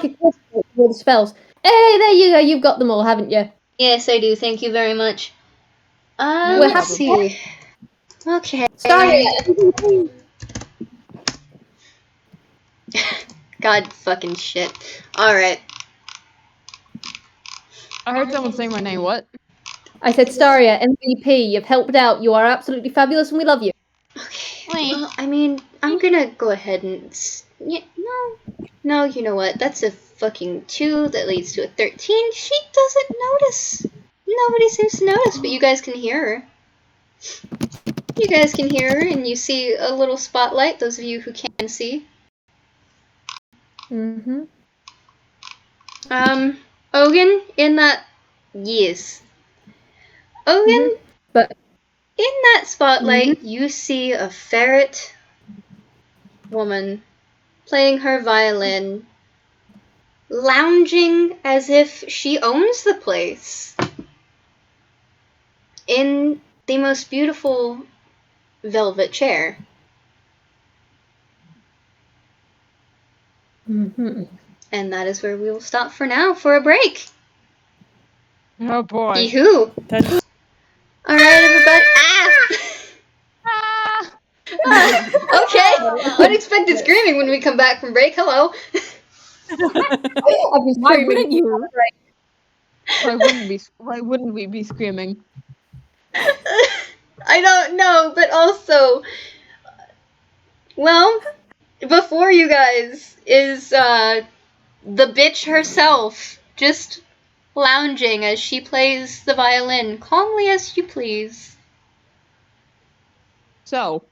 a quiz book with spells. Hey, there you go. You've got them all, haven't you? Yes, I do. Thank you very much. No Let's problem. see. Okay. Staria. God fucking shit. Alright. I heard someone say my name. What? I said Staria, MVP. You've helped out. You are absolutely fabulous, and we love you. Okay. Well, I mean, I'm gonna go ahead and... No, you know what? That's a fucking 2 that leads to a 13. She doesn't notice. Nobody seems to notice, but you guys can hear her. You guys can hear her, and you see a little spotlight, those of you who can see. Mm-hmm. Ogan, in that... Yes. Ogan, Mm-hmm. But in that spotlight, you see a ferret woman playing her violin, lounging as if she owns the place, in the most beautiful velvet chair. mm-hmm. And that is where we will stop for now for a break. Oh boy. Yee-hoo! That's Alright, everybody. Okay! Unexpected screaming when we come back from break. Hello! I've been Why screaming. wouldn't you? Why wouldn't we be screaming? I don't know, but also, well, before you guys is the bitch herself, just lounging as she plays the violin, calmly as you please. So,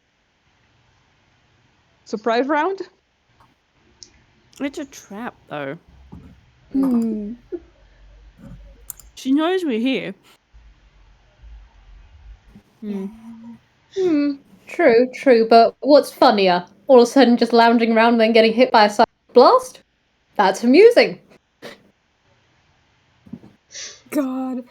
surprise round? it's a trap, though. Hmm. She knows we're here. True, but what's funnier? All of a sudden just lounging around and then getting hit by a psychic blast? That's amusing. God.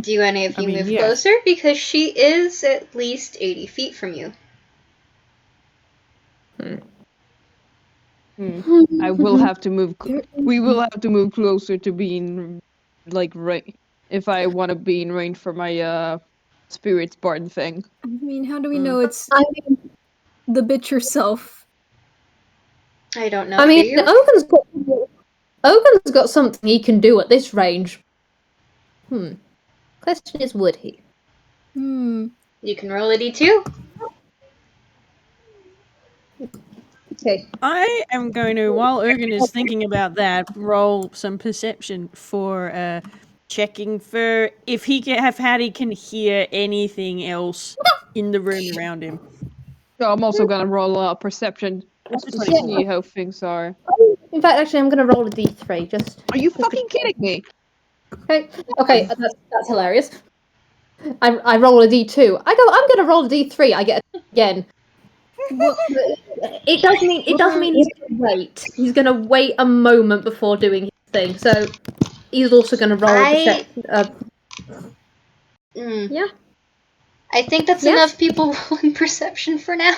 Do any of you move yes. closer? Because she is at least 80 feet from you. I will have to move. We will have to move closer to being like right. If I want to be in range for my spirits bard thing. I mean, how do we know it's I mean, the bitch herself? I don't know. I Do mean, you? Ogan's got something he can do at this range. Question is, would he? Hmm. You can roll a d2. Okay. I am going to, while Ogan is thinking about that, roll some perception for checking for if Haddy can hear anything else in the room around him. So I'm also gonna roll a perception That's a to 24. see how things are. In fact, actually, I'm going to roll a d3. Just. Are you fucking kidding me? Okay, that's hilarious. I roll a d2. I'm going to roll a d3. I get a again. It does mean he's going to wait. He's going to wait a moment before doing his thing. So he's also going to roll yeah. I think that's Yes? enough people rolling perception for now.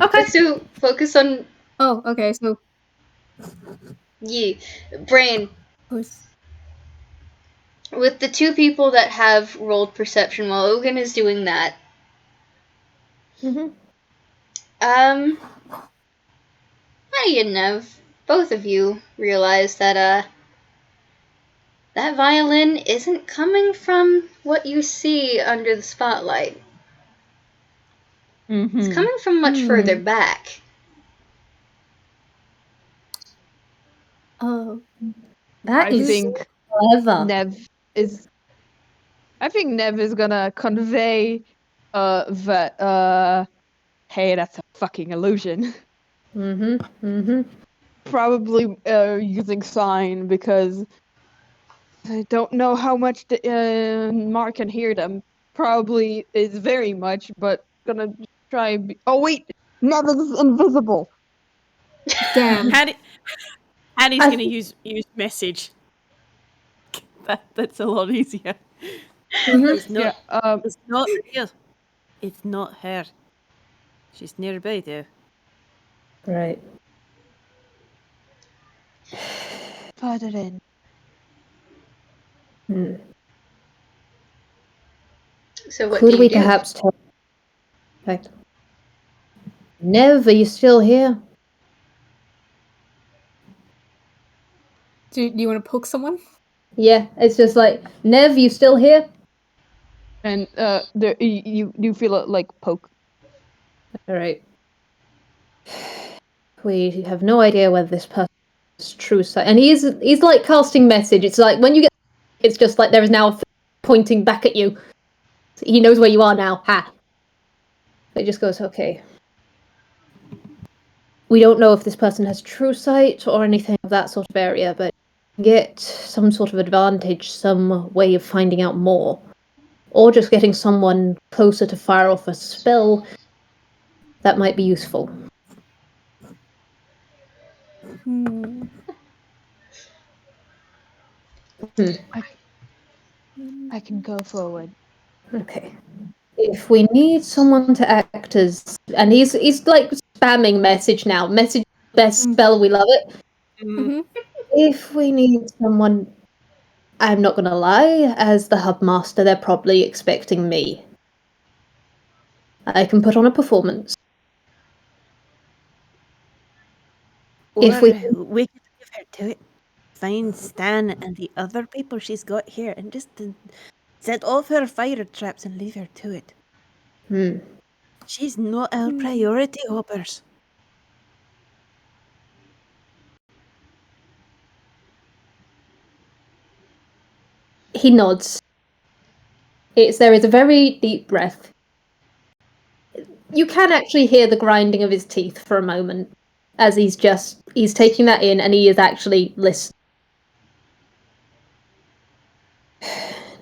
Okay. Let's do focus on Oh, okay. So, brain. was With the 2 people that have rolled perception while Ogan is doing that. Mm-hmm. How do you know? both of you realize that that violin isn't coming from what you see under the spotlight. It's coming from much further back. Oh, that I is think clever. Nev is. I think Nev is gonna convey that hey, that's a fucking illusion. Probably using sign because I don't know how much Mark can hear them. Probably is very much, but gonna try. Oh wait, Nev is invisible. Damn. Hattie's I going to use message. That's a lot easier. It's not. Yeah. It's not real. It's not her. She's nearby though. Right. Put it in. So what Could do we you do? perhaps tell? Fact. Nev, are you still here? Do you want to poke someone? Yeah, it's just like, Nev, you still here? And you feel it like poke. Alright. We have no idea whether this person is true. And he's like casting message. It's like when you get, it's just like there is now a pointing back at you. He knows where you are now. Ha. It just goes, okay. We don't know if this person has true sight or anything of that sort of area, but get some sort of advantage, some way of finding out more. Or just getting someone closer to fire off a spell that might be useful. I can go forward. Okay. If we need someone to act as, and he's like spamming message now. Message best spell, we love it. If we need someone, I'm not gonna lie, as the hub master, they're probably expecting me. I can put on a performance. If we could give her to it. Find Stan and the other people she's got here and just set off her fire traps and leave her to it. She's not our priority, hoppers. He nods. There is a very deep breath. You can actually hear the grinding of his teeth for a moment as he's taking that in and he is actually listening.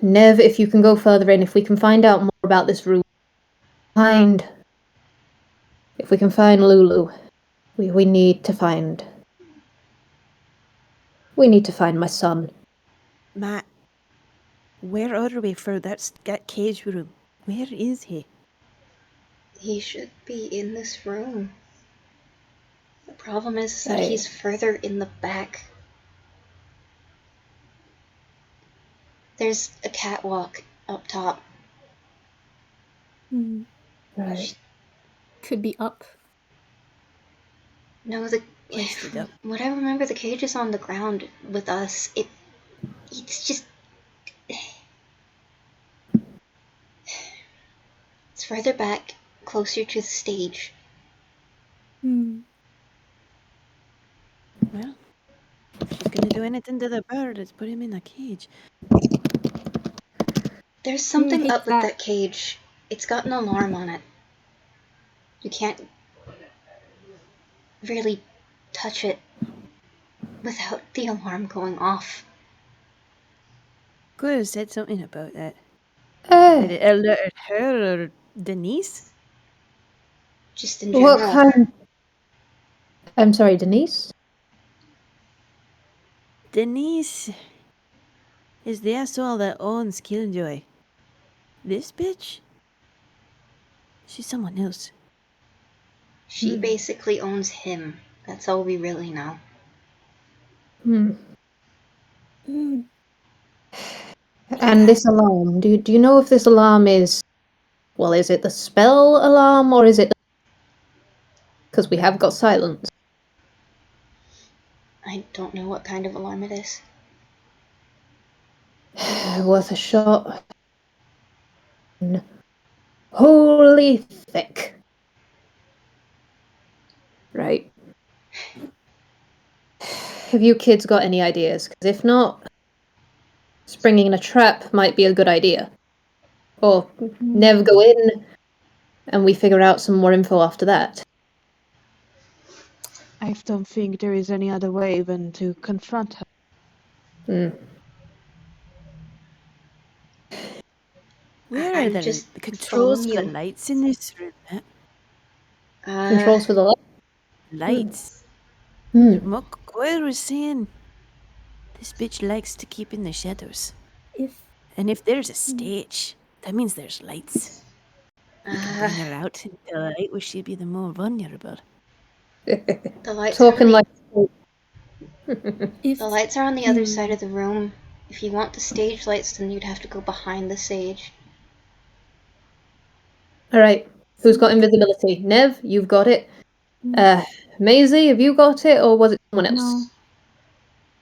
Nev, if you can go further in, if we can find out more about this room, if we can find Lulu, we need to find my son. Matt, where are we for that cage room? Where is he? He should be in this room. The problem is that Right. he's further in the back. There's a catwalk up top. Right. Could be up. No, Hoisted up. what I remember, the cage is on the ground with us. It's just... It's further back, closer to the stage. Well, if she's gonna do anything to the bird, let's put him in a cage. There's something hate up with that. that cage. It's got an alarm on it. You can't really touch it without the alarm going off. Could have said something about that. Did it alert her or Denise? Just in general. What kind? I'm sorry, Denise? Denise is the asshole that owns Killjoy. This bitch? She's someone else. She basically owns him. That's all we really know. And this alarm, do you know if this alarm is it the spell alarm or is it... Because we have got silence. I don't know what kind of alarm it is. Worth a shot. Holy thick. Right. Have you kids got any ideas? Because if not, springing a trap might be a good idea. Or Nev go in, and we figure out some more info after that. I don't think there is any other way than to confront her. Where I'm are the just controls following for the you. lights in this room? Controls for the light. Lights. Hmm. Coyle was saying this bitch likes to keep in the shadows. And if there's a stage, that means there's lights. You can bring her out into the light where she'd be the more vulnerable. The lights Talking like. If The lights are on the other side of the room. If you want the stage lights, then you'd have to go behind the stage. Alright. Who's got invisibility? Nev, you've got it. Maisie, have you got it, or was it someone else? No.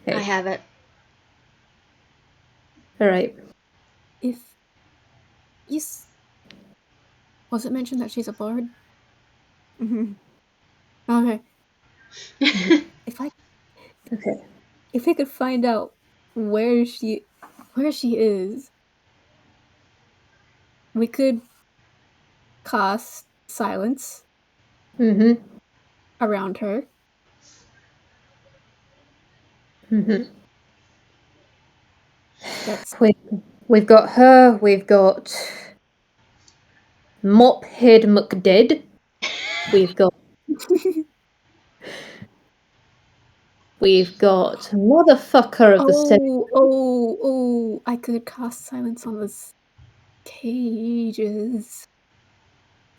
I Okay. have it. Alright. If yes, was it mentioned that she's a bard? Okay. Okay. If we could find out where she is, we could cast silence Mm-hmm. around her. Mm-hmm. That's We've got her, we've got Mophead McDead. We've got motherfucker of the city. oh, I could cast silence on those cages.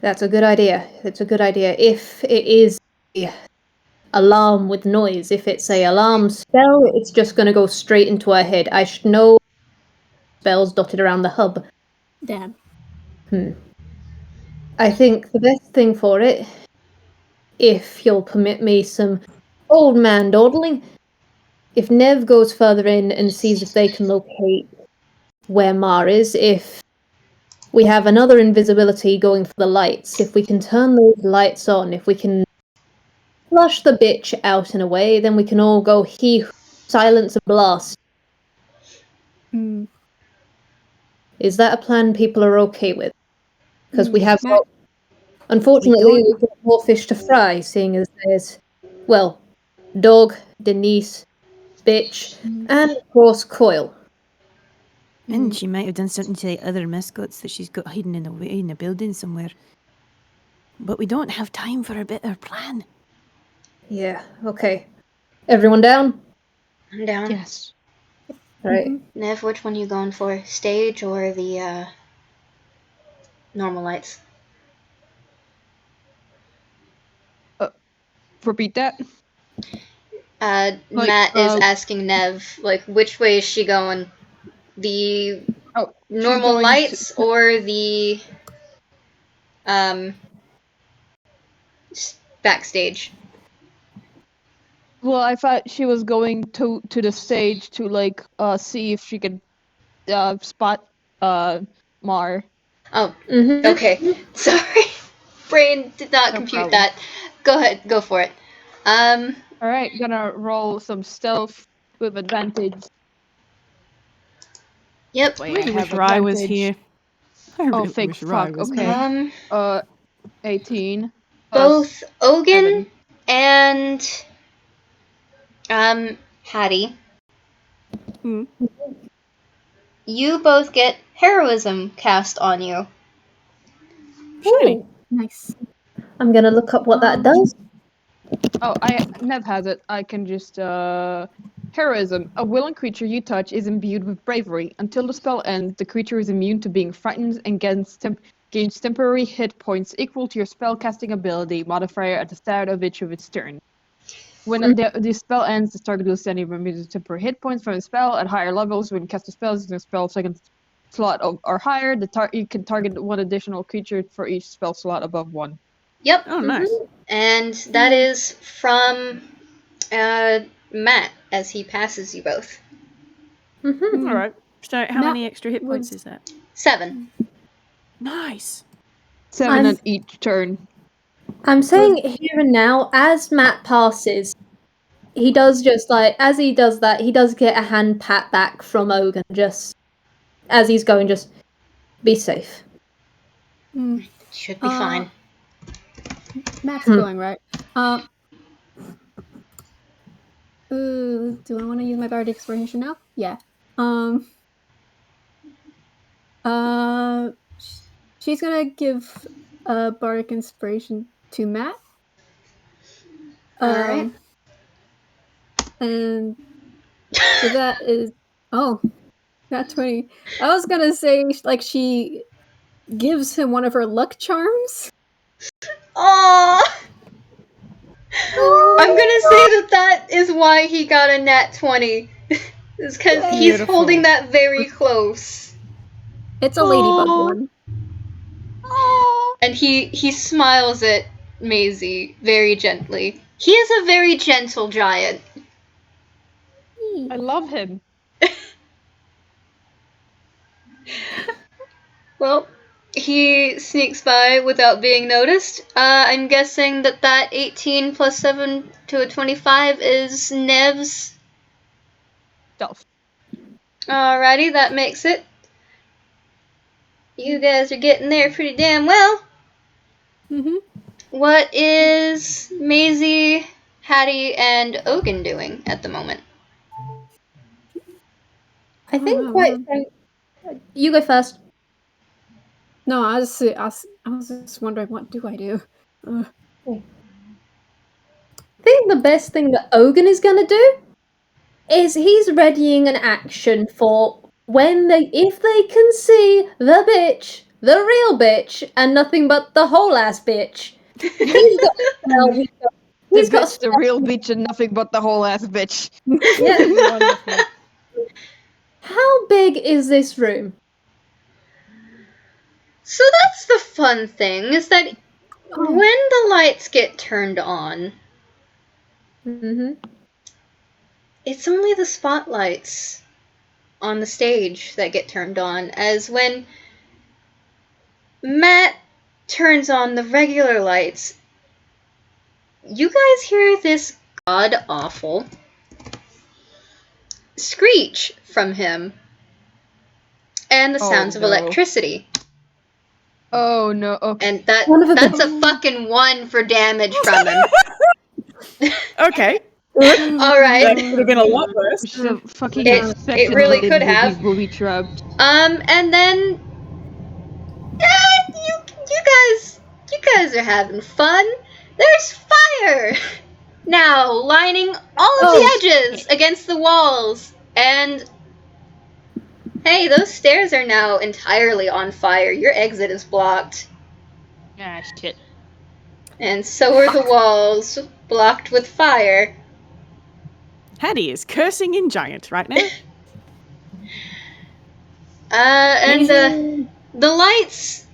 That's a good idea. It's a good idea. If it is a alarm with noise, if it's a alarm spell, it's just gonna go straight into her head. I should know spells dotted around the hub. Damn. I think the best thing for it, if you'll permit me some old man dawdling, if Nev goes further in and sees if they can locate where Mar is, if we have another invisibility going for the lights, if we can turn those lights on, if we can flush the bitch out in a way, then we can all go silence and blast. Is that a plan people are okay with? Because we have got, unfortunately, we've got more fish to fry, seeing as there's, well, Dog, Denise, Bitch, and of course Coil. And she might have done something to the other mascots that she's got hidden in a building somewhere. But we don't have time for a better plan. Yeah, okay. Everyone down? I'm down. Yes. Right. Nev, which one you going for? Stage or the normal lights? Repeat that. Matt is asking Nev, like, which way is she going? The normal lights or the backstage? Well, I thought she was going to the stage to see if she could spot Mar. Oh, okay. Sorry. Brain did not No compute problem. that. Go ahead, go for it. Alright, gonna roll some stealth with advantage. Yep. I really wish Rye was here. I really thank wish Rye fuck. was Okay. here. 18. Both Ogan 7. and Haddy. You both get heroism cast on you. Shiny. Nice. I'm gonna look up what that does. Nev has it. I can just heroism. A willing creature you touch is imbued with bravery. Until the spell ends, the creature is immune to being frightened and gains temporary hit points equal to your spellcasting ability modifier at the start of each of its turn. When the spell ends, the target will send immune to temporary hit points from the spell at higher levels. When cast a spell in the spell second slot or higher, you can target one additional creature for each spell slot above 1. Yep. Oh, nice. And that is from Matt as he passes you both. Mm-hmm. All right. So how Matt many extra hit points would- is that? 7. Nice. 7 I'm- at each turn. I'm saying here and now, as Matt passes, he does just like, as he does that, he does get a hand pat back from Ogan, just as he's going, just be safe. Should be fine. Matt's going, right? Do I want to use my bardic inspiration now? Yeah. She's gonna give bardic inspiration to Matt. Alright. And so that is not 20. I was gonna say like she gives him one of her luck charms. Aww! I'm gonna say that is why he got a nat 20. It's because he's Beautiful. holding that very close. It's a ladybug Aw. one. And he smiles at Maisie very gently. He is a very gentle giant. I love him. Well, he sneaks by without being noticed. I'm guessing that 18 plus 7 to a 25 is Nev's. Stealth. Alrighty, that makes it. You guys are getting there pretty damn well. Mm-hmm. What is Maisie, Haddy, and Ogan doing at the moment? I think quite. You go first. No, I was just wondering, what do I do? I think the best thing that Ogan is gonna do is he's readying an action for if they can see the bitch, the real bitch, and nothing but the whole ass bitch. He's got he's got The real bitch and nothing but the whole ass bitch. yeah. Wonderful. How big is this room? So that's the fun thing, is that when the lights get turned on, Mm-hmm. it's only the spotlights on the stage that get turned on, as when Matt turns on the regular lights, you guys hear this god-awful screech from him, and the sounds of no. electricity. Oh no, okay. And that's a fucking 1 for damage from him. Okay. Alright. That could have been a lot worse. So fucking It really could have. Will be trapped. And then you guys are having fun. There's fire now lining all of the edges against the walls. And hey, those stairs are now entirely on fire. Your exit is blocked. Ah, shit. And so are the walls blocked with fire. Haddy is cursing in giant right now. And the lights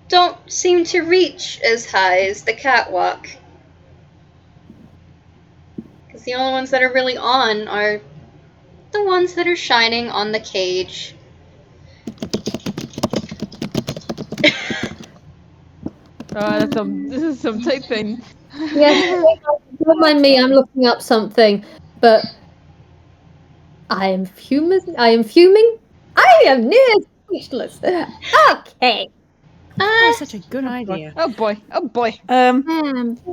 don't seem to reach as high as the catwalk. Because the only ones that are really on are the ones that are shining on the cage. This is some typing. Yes, don't mind me, I'm looking up something, but I am fuming. I am near speechless. Okay. That's such a good idea. Oh boy.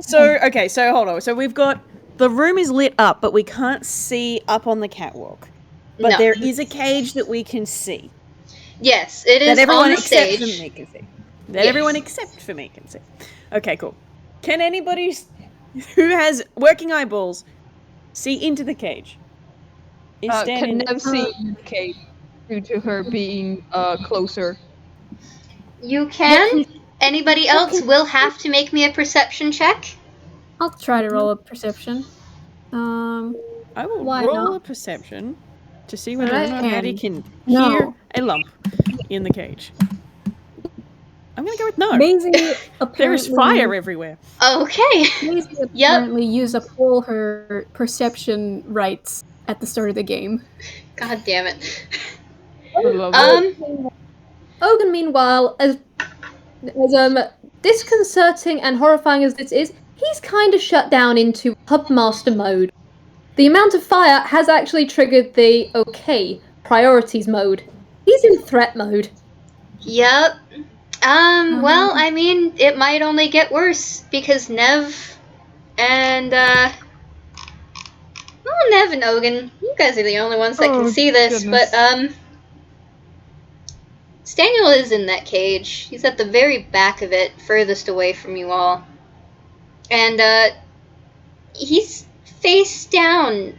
So hold on. So we've got the room is lit up, but we can't see up on the catwalk. But No. there is a cage that we can see. Yes, it is That everyone on the except for stage. me can see. That Yes. everyone except for me can see. Okay, cool. Can anybody who has working eyeballs see into the cage? Is Can standing Nev see Kate due to her being closer? You can. Anybody else will have to make me a perception check. I'll try to roll a perception. I will Why roll not? a perception to see whether or Alright, not Haddy can no. hear a lump in the cage. I'm gonna go with no. Maisie There is apparently fire everywhere. Okay. Maisie Yep. apparently used up all her perception rights at the start of the game. God damn it. Ogan, meanwhile, as disconcerting and horrifying as this is, he's kind of shut down into Hubmaster mode. The amount of fire has actually triggered the priorities mode. He's in threat mode. Yep. Well, I mean, it might only get worse because Nev and, well, Nev and Ogan, you guys are the only ones that can see this, goodness. but, Staniel is in that cage. He's at the very back of it, furthest away from you all. And, he's face down.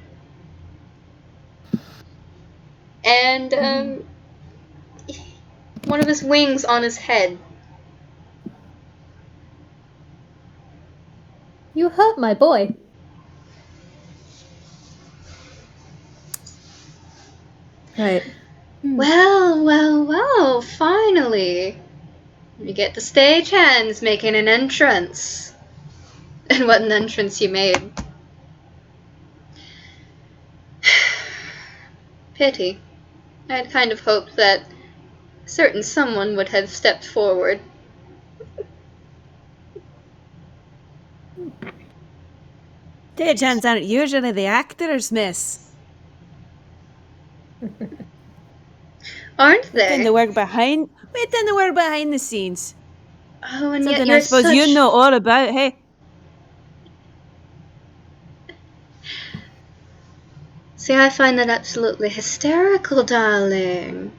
And, one of his wings on his head. You hurt my boy. Right. Well, finally. We get the stagehands making an entrance. And what an entrance you made. Pity. I'd kind of hoped that a certain someone would have stepped forward. Stagehands aren't usually the actors, miss. Aren't We tend they? to work behind the scenes. Oh, and yet Something you're I suppose such... you know all about, hey? See, I find that absolutely hysterical, darling.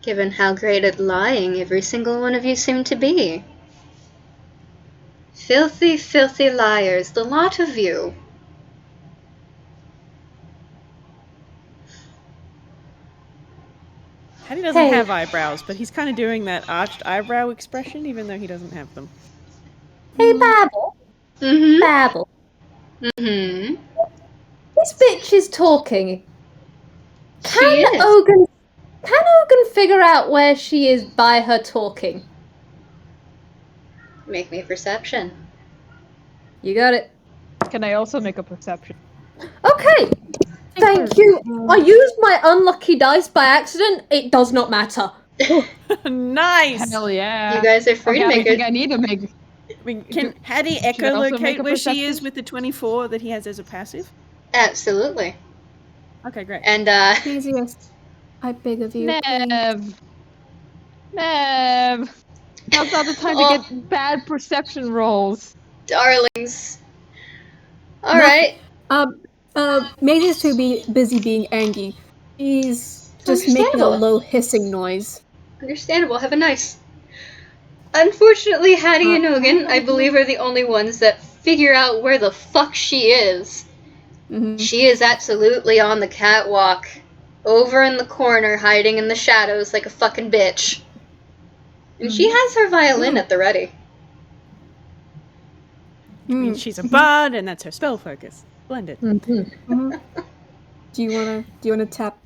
Given how great at lying every single one of you seem to be. Filthy, filthy liars, the lot of you. Haddy doesn't Hey. have eyebrows, but he's kind of doing that arched eyebrow expression, even though he doesn't have them. Hey, Babble. Mm-hmm. Babble. Mm-hmm. This bitch is talking. She is. Can Ogan figure out where she is by her talking? Make me perception. You got it. Can I also make a perception? Okay. Thank you. I used my unlucky dice by accident. It does not matter. Nice! Hell yeah. You guys are free Okay, to I make think it. I need to make. I mean, can Haddy I also make echolocate a where she perception? is with the 24 that he has as a passive? Absolutely. Okay, great. And, Maisie, I beg of you. please. Nev. Now's not the time Oh. to get bad perception rolls. darlings. Alright. Maisie's too busy being angry. She's just making a Understandable. low hissing noise. Understandable. Have a nice. Unfortunately, Haddy and Ogan, I believe, are the only ones that figure out where the fuck she is. Mhm. She is absolutely on the catwalk. Over in the corner, hiding in the shadows like a fucking bitch. And she has her violin at the ready. I mean, she's a bard, and that's her spell focus. Splendid. Mhm. Do you wanna tap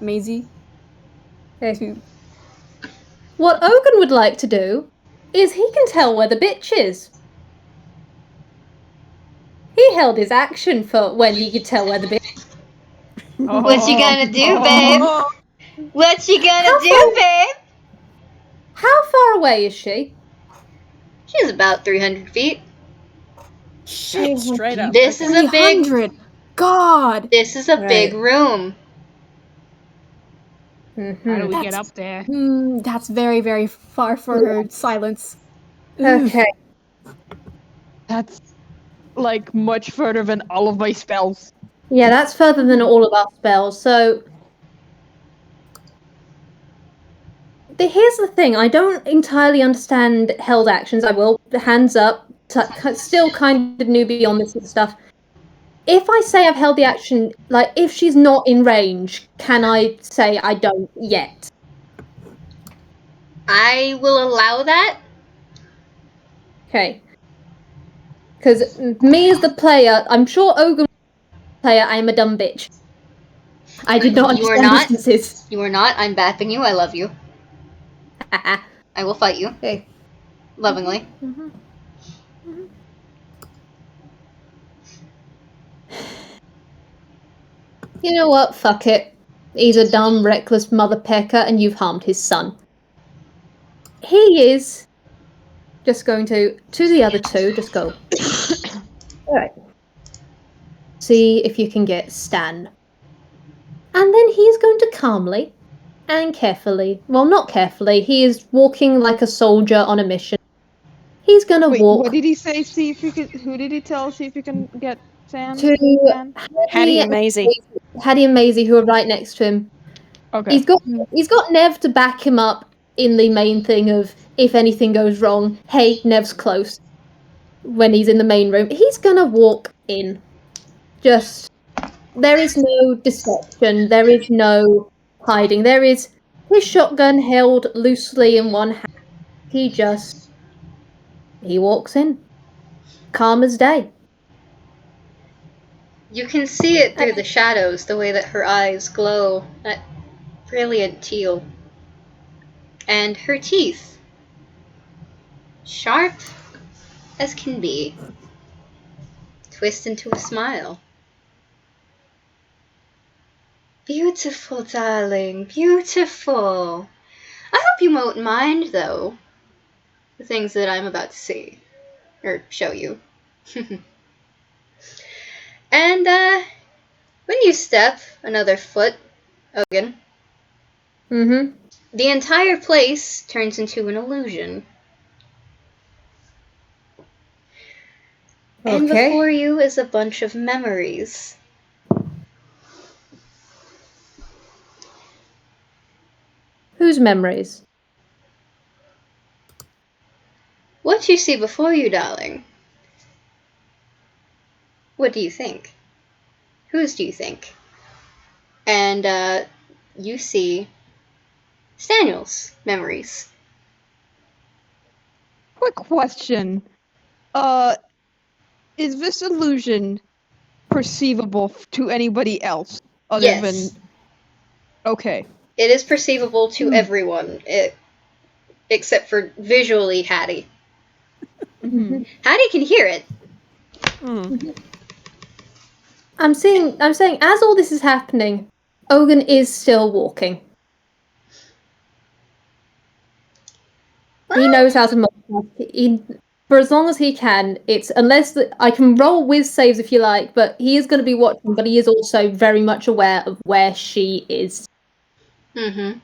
Maisie? Okay. What Ogan would like to do is he can tell where the bitch is. He held his action for when he could tell where the bitch. What you gonna do, babe? What you gonna do, babe? How far away is she? She's about 300 feet. Shit, straight up. This is a big. 300. God. This is a big room. How do we get That's- up there? That's very, very far for her silence. Okay. That's like much further than all of my spells. Yeah, that's further than all of our spells. So here's the thing. I don't entirely understand held actions. I will hands up. Still kind of newbie on this stuff. If I say I've held the action, like if she's not in range, can I say I don't yet? I will allow that. Okay. Because me as the player, I'm sure Ogan player, I'm a dumb bitch. I did not You are understand not. distances. You are not. I'm bapping you. I love you. I will fight you. Hey. Lovingly. Mm-hmm. You know what? Fuck it. He's a dumb, reckless mother pecker, and you've harmed his son. He is just going to the other two, just go. Alright. See if you can get Stan. And then he is going to calmly and carefully, well, not carefully, he is walking like a soldier on a mission. He's gonna Wait, walk what did he say? See if you could. Who did he tell? See if you can get Sam. to Sam? Haddy and Maisie. Haddy and Maisie, who are right next to him. Okay. He's got Nev to back him up in the main thing of if anything goes wrong, hey, Nev's close. When he's in the main room, he's gonna walk in. Just there is no deception, there is no hiding. There is his shotgun held loosely in one hand. He walks in. Calm as day. You can see it through the shadows, the way that her eyes glow that brilliant teal. And her teeth, sharp as can be, twist into a smile. Beautiful, darling, beautiful. I hope you won't mind, though, the things that I'm about to see, or show you. And, when you step another foot, Ogan, Mm-hmm. the entire place turns into an illusion. And Okay. before you is a bunch of memories. Whose memories? What you see before you, darling? What do you think? Whose do you think? And, you see Daniel's memories. Quick question. Is this illusion perceivable to anybody else other Yes. than? Okay. It is perceivable to everyone, except for visually Haddy. Mhm. Haddy can hear it. I'm saying as all this is happening, Ogan is still walking. He knows how to multitask. For as long as he can, it's I can roll Whis saves if you like, but he is going to be watching, but he is also very much aware of where she is. Mm-hmm.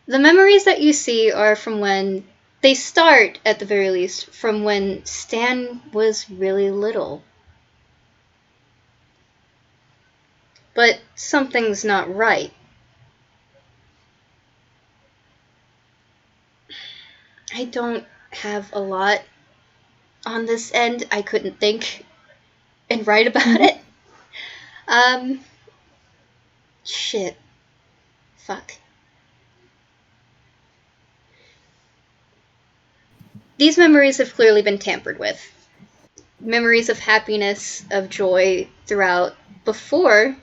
The memories that you see are from when they start, at the very least, from when Stan was really little. But something's not right. I don't have a lot on this end. I couldn't think and write about it. Shit. Fuck. These memories have clearly been tampered with. Memories of happiness, of joy throughout before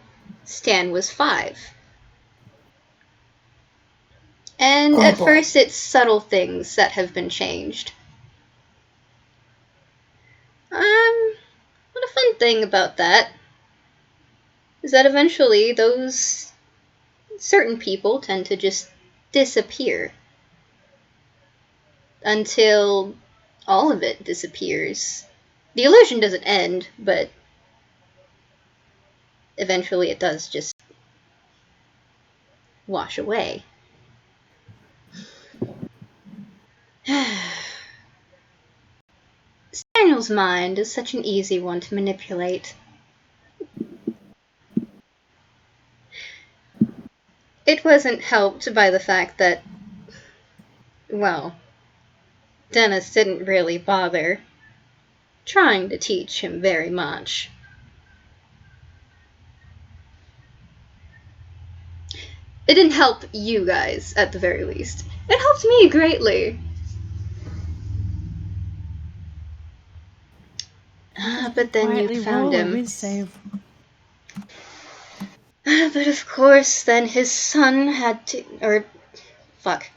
Stan was 5. And at first it's subtle things that have been changed. What a fun thing about that is that eventually those certain people tend to just disappear. Until all of it disappears. The illusion doesn't end, but eventually it does just wash away. Daniel's mind is such an easy one to manipulate. It wasn't helped by the fact that, well, Dennis didn't really bother trying to teach him very much. It didn't help you guys, at the very least. It helped me greatly. But then you found him. Whiz save. But of course, then his son had to... fuck.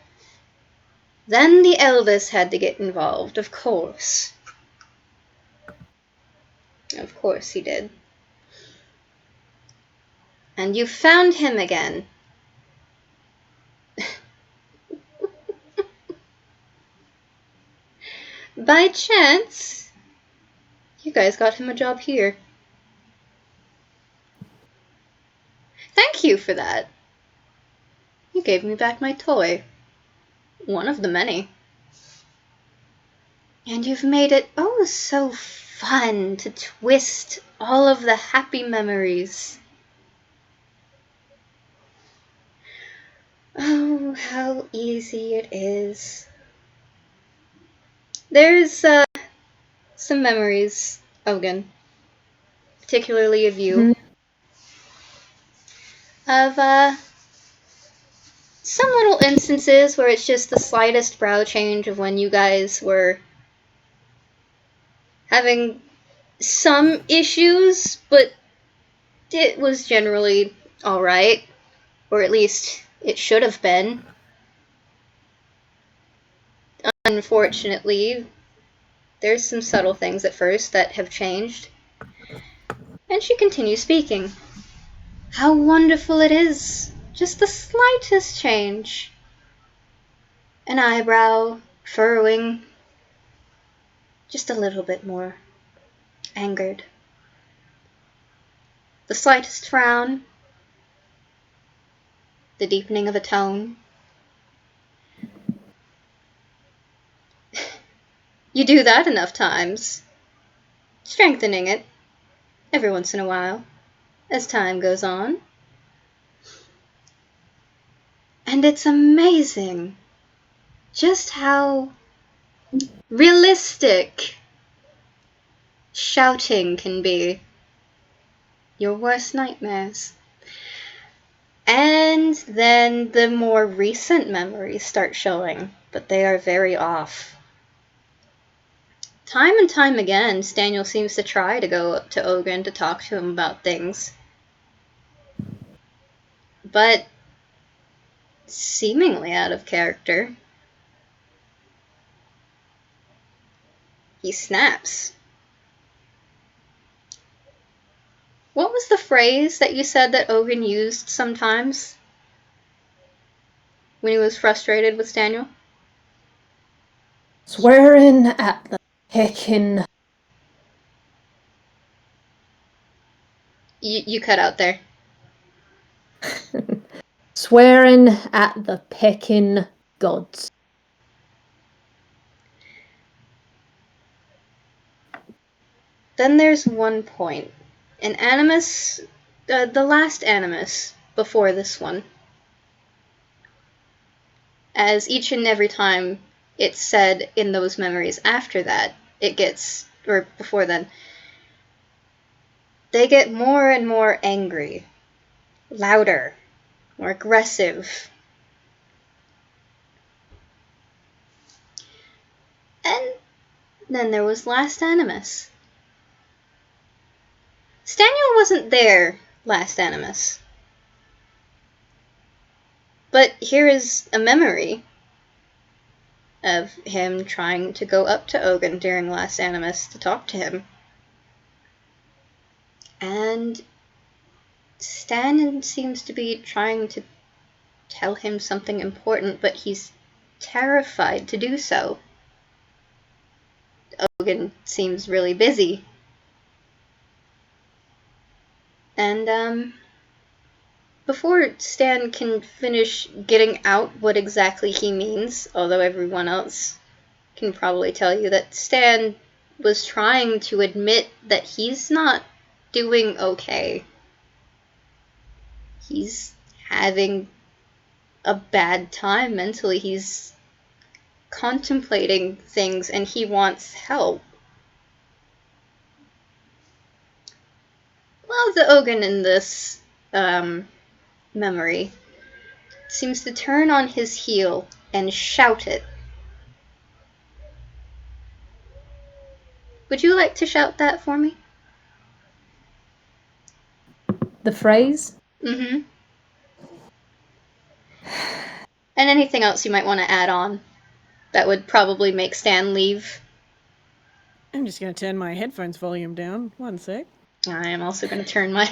Then the eldest had to get involved, of course. Of course he did. And you found him again. By chance, you guys got him a job here. Thank you for that. You gave me back my toy. One of the many. And you've made it oh so fun to twist all of the happy memories. Oh, how easy it is. There's some memories, Ogan, particularly of you, of some little instances where it's just the slightest brow change of when you guys were having some issues, but it was generally alright, or at least it should have been. Unfortunately, there's some subtle things at first that have changed. And she continues speaking. How wonderful it is! Just the slightest change. An eyebrow furrowing just a little bit more. Angered. The slightest frown. The deepening of a tone. You do that enough times. Strengthening it every once in a while as time goes on. And it's amazing just how realistic shouting can be. Your worst nightmares. And then the more recent memories start showing, but they are very off. Time and time again, Staniel seems to try to go up to Ogan to talk to him about things. But seemingly out of character, he snaps. What was the phrase that you said that Ogan used sometimes when he was frustrated with Staniel? Swearing at the heckin'. You cut out there. Swearing at the peckin' gods. Then there's one point. An animus, the last animus before this one. As each and every time it's said in those memories after that, it gets, or before then, they get more and more angry, louder, more aggressive. And then there was last animus. Staniel wasn't there last animus. But here is a memory of him trying to go up to Ogan during last animus to talk to him. And Stan seems to be trying to tell him something important, but he's terrified to do so. Ogan seems really busy. And, before Stan can finish getting out what exactly he means, although everyone else can probably tell you that Stan was trying to admit that he's not doing okay. He's having a bad time mentally. He's contemplating things and he wants help. Well, the Ogan in this memory seems to turn on his heel and shout it. Would you like to shout that for me? The phrase? Mm-hmm. And anything else you might want to add on. that would probably make Stan leave. I'm just gonna turn my headphones volume down. 1 sec. I am also going to turn my...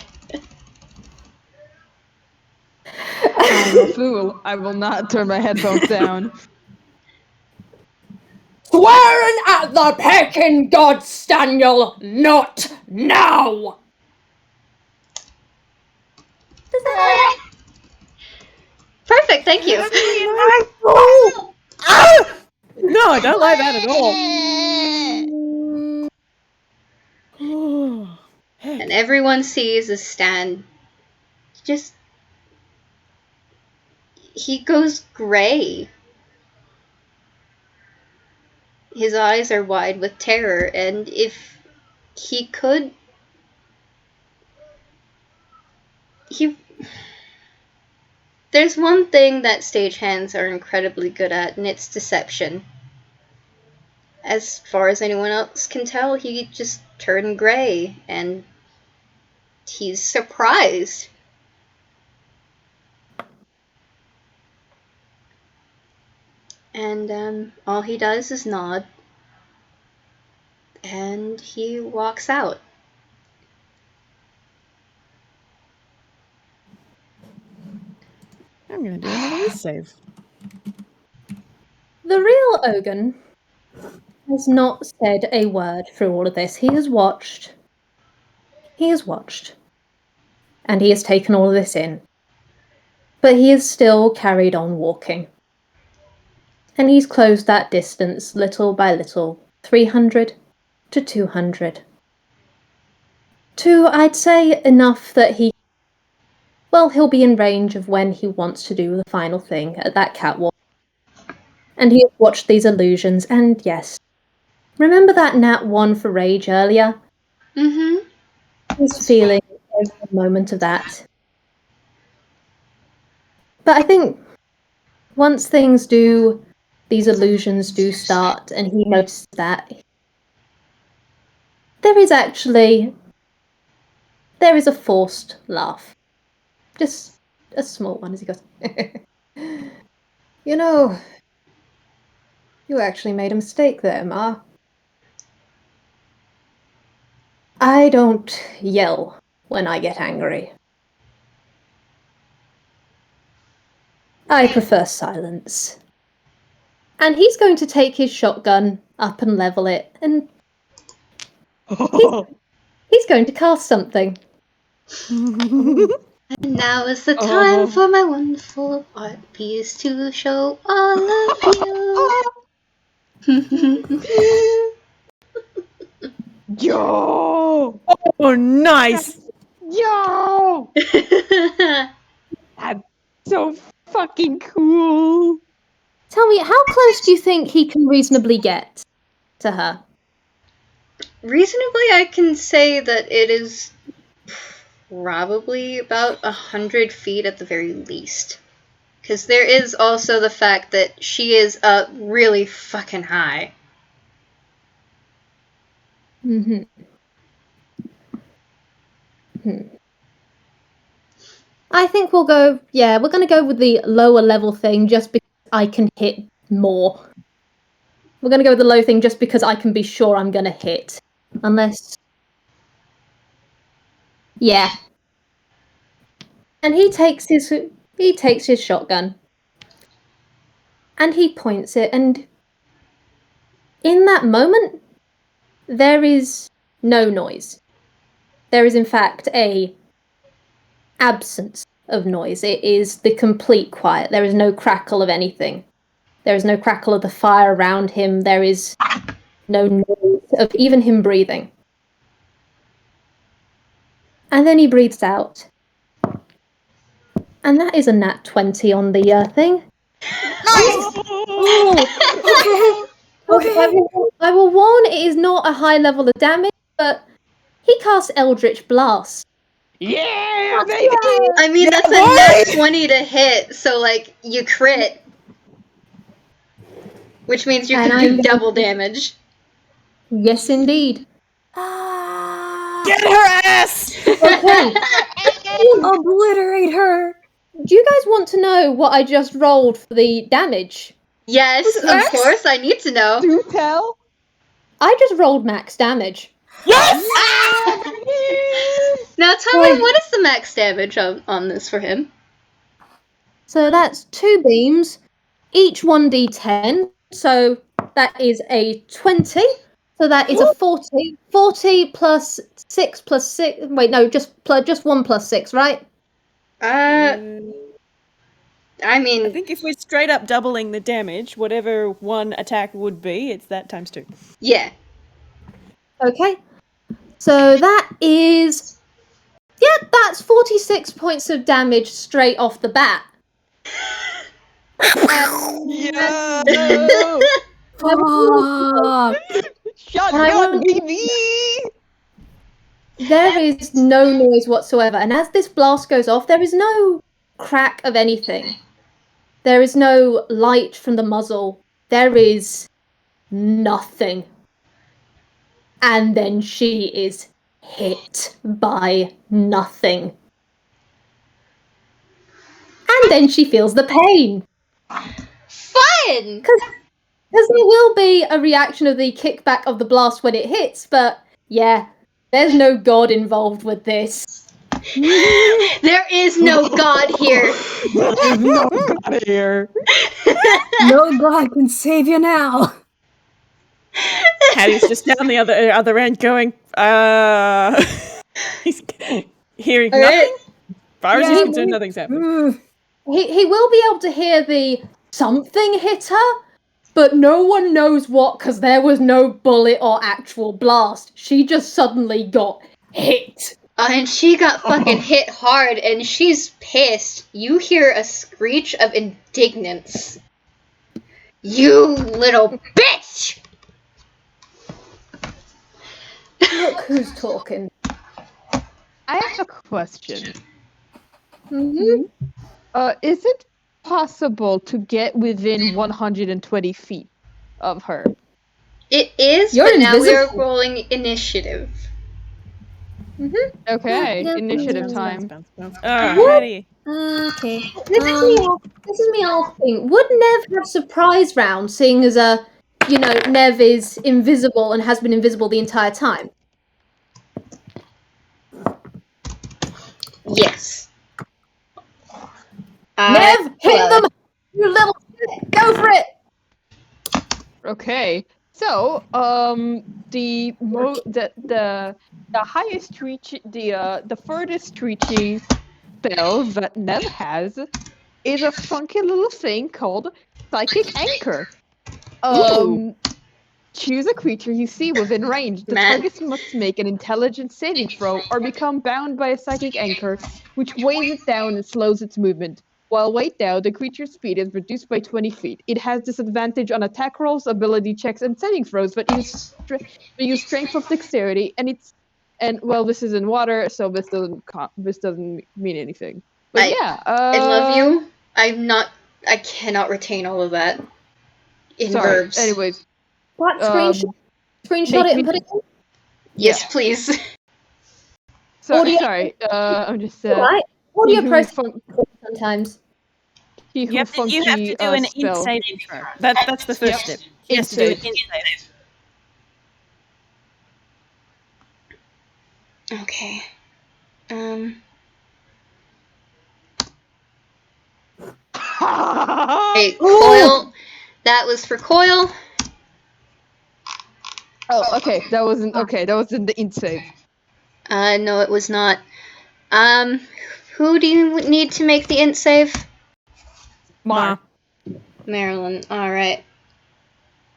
I'm a fool. I will not turn my headphones down. Swearing at the pecking gods, Daniel, not now! Perfect, thank you. No, I don't like that at all. Oh, heck. And everyone sees is Stan. He goes gray. His eyes are wide with terror, and if he could... There's one thing that stagehands are incredibly good at, and it's deception. As far as anyone else can tell, he just turned gray, and he's surprised. And all he does is nod, and he walks out. I'm gonna do another Whis save. The real Ogan has not said a word through all of this. He has watched. And he has taken all of this in. But he has still carried on walking. And he's closed that distance little by little, 300 to 200. To, I'd say, enough that he'll be in range of when he wants to do the final thing at that catwalk. And he has watched these illusions, and yes. Remember that nat 1 for rage earlier? Mm-hmm. He's feeling every moment of that. But I think once these illusions do start, and he notices that, there is a forced laugh. Just a small one as he goes, You know, you actually made a mistake there, Ma. I don't yell when I get angry. I prefer silence. And he's going to take his shotgun up and level it, and he's going to cast something. And now is the time for my wonderful art piece to show all of you. Yo! Oh, nice! Yo! That's so fucking cool. Tell me, how close do you think he can reasonably get to her? Reasonably, I can say that it is probably about 100 feet at the very least. Because there is also the fact that she is up really fucking high. Mm-hmm. I think we're going to go with the lower level thing just because I can hit more. We're going to go with the low thing just because I can be sure I'm going to hit. Unless... Yeah. And he takes his shotgun. And he points it, and in that moment, there is no noise. There is, in fact, a absence of noise. It is the complete quiet. There is no crackle of anything. There is no crackle of the fire around him. There is no noise of even him breathing. And then he breathes out. And that is a nat 20 on the thing. Nice! Okay. I will warn, it is not a high level of damage, but he casts Eldritch Blast. Yeah, baby! I mean, that's a nat 20 to hit, so, like, you crit. Which means you And can I'm do double damage. Yes, indeed. Get her ass! Okay. Obliterate her! Do you guys want to know what I just rolled for the damage? Yes, Was it of max? course, I need to know. Do tell. I just rolled max damage. Yes! Now tell me, what is the max damage on this for him? So that's 2 beams, each 1d10. So that is a 20. So that is a 40. 40 plus 6 plus 6. Wait, no, just 1 plus 6, right? I I mean, think if we're straight up doubling the damage, whatever one attack would be, it's that times 2. yeah. Okay. So that is. Yeah, that's 46 points of damage straight off the bat. Yeah. Fuck. Shotgun, baby. There is no noise whatsoever, and as this blast goes off, there is no crack of anything. There is no light from the muzzle. There is nothing. And then she is hit by nothing. And then she feels the pain. Fun! Because there will be a reaction of the kickback of the blast when it hits, but yeah, there's no god involved with this. There is no god here. There's no god here. No god can save you now. Haddy's just down the other end going, he's hearing Alright. nothing. As far as he's concerned, nothing's happening. Mm. He will be able to hear the something hit her, but no one knows what because there was no bullet or actual blast. She just suddenly got hit. And she got fucking hit hard, and she's pissed. You hear a screech of indignance. You little bitch! Look who's talking. I have a question. Mm-hmm. Is it possible to get within 120 feet of her? It is, You're but now we're invisible. rolling initiative. Mm-hmm. Okay, Yeah, initiative bounce, time. Haddy. Okay. This is me asking, would Nev have surprise round, seeing as Nev is invisible and has been invisible the entire time? Yes. Nev, hit them! You little shit! Go for it! Okay, so the highest reach, the furthest reaching spell that Nev has is a funky little thing called Psychic Anchor. Choose a creature you see within range. The target must make an intelligence saving throw or become bound by a psychic anchor, which weighs it down and slows its movement. While weighed down, the creature's speed is reduced by 20 feet. It has disadvantage on attack rolls, ability checks, and saving throws, but use strength of dexterity, and well, this is in water, so this doesn't mean anything. But I love you. I cannot retain all of that in verbs. Anyways. What? Screenshot it and put it in? Yes, please. Audio- Sorry, I'm just Alright. Audio who process fun- sometimes. You have to do an int saving throw. That's the first step. You have to do an int save. Okay. Hey, Coil. That was for Coil. Oh, okay. That wasn't the int save. No, it was not. Who do you need to make the int save? Mar. Marilyn. Alright.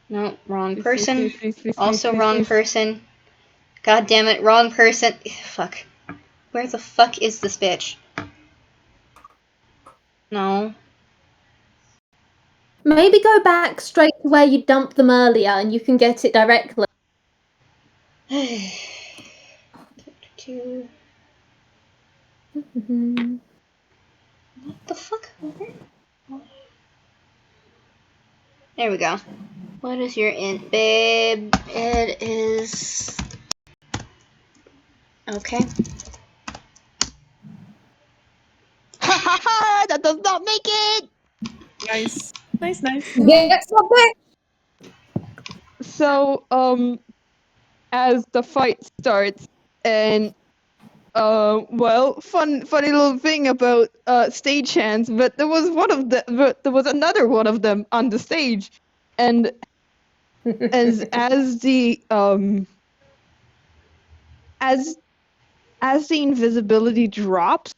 No, wrong person. Also wrong person. God damn it, wrong person. Fuck. Where the fuck is this bitch? No. Maybe go back straight to where you dumped them earlier and you can get it directly. What the fuck? There we go. What is your int, babe? It is... Okay. Ha ha ha! That does not make it! Nice. Nice. Get some bitch! So, as the fight starts, and funny little thing about stagehands, but there was another one of them on the stage, and as the invisibility drops,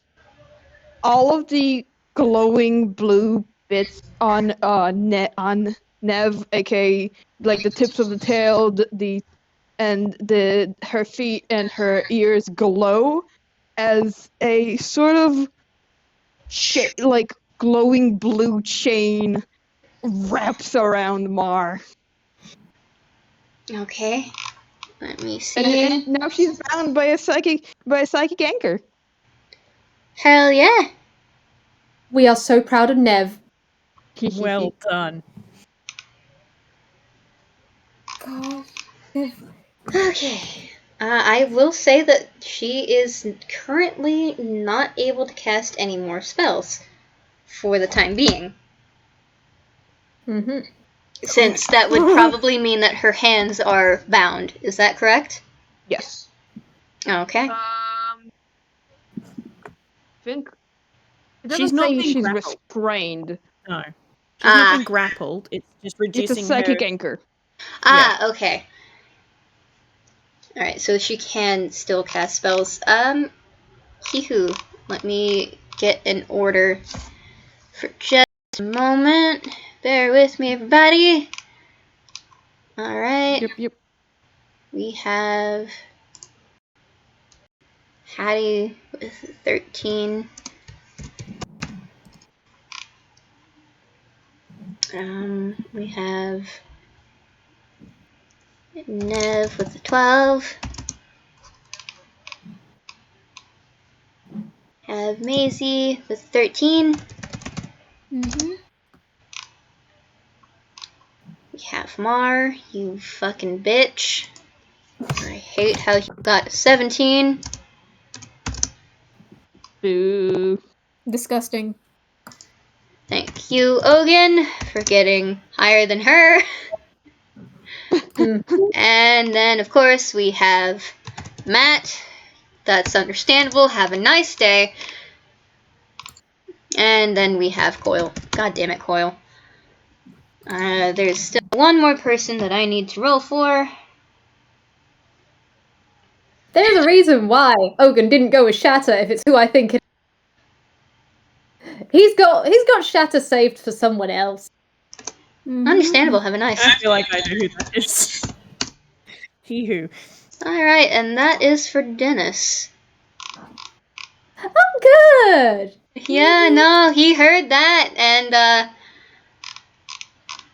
all of the glowing blue bits on Nev, aka like the tips of the tail, her feet and her ears glow as a sort of like glowing blue chain wraps around Mar. Okay. Let me see. And now she's bound by a psychic anchor. Hell yeah. We are so proud of Nev. Well done. God. Okay. I will say that she is currently not able to cast any more spells for the time being. Mm-hmm. Since that would probably mean that her hands are bound. Is that correct? Yes. Okay. Think She's not being she's grappled. restrained. No. She's not being grappled. It's just reducing It's a psychic her... anchor. Okay. Alright, so she can still cast spells. Hee-hoo. Let me get an order for just a moment. Bear with me, everybody. Alright. Yep. We have Haddy with 13. We have Nev with 12. Have Maisie with 13. Mm-hmm. We have Mar, you fucking bitch. I hate how you got 17. Boo. Disgusting. Thank you, Ogan, for getting higher than her. And then, of course, we have Matt. That's understandable. Have a nice day. And then we have Coil. God damn it, Coil. There's still one more person that I need to roll for. There's a reason why Ogan didn't go with Shatter if it's who I think it is. He's got Shatter saved for someone else. Mm-hmm. Understandable. Have a nice. I feel like I know who that is. Hee-hoo. Alright, and that is for Dennis. Oh, good! Yeah, no, he heard that, and,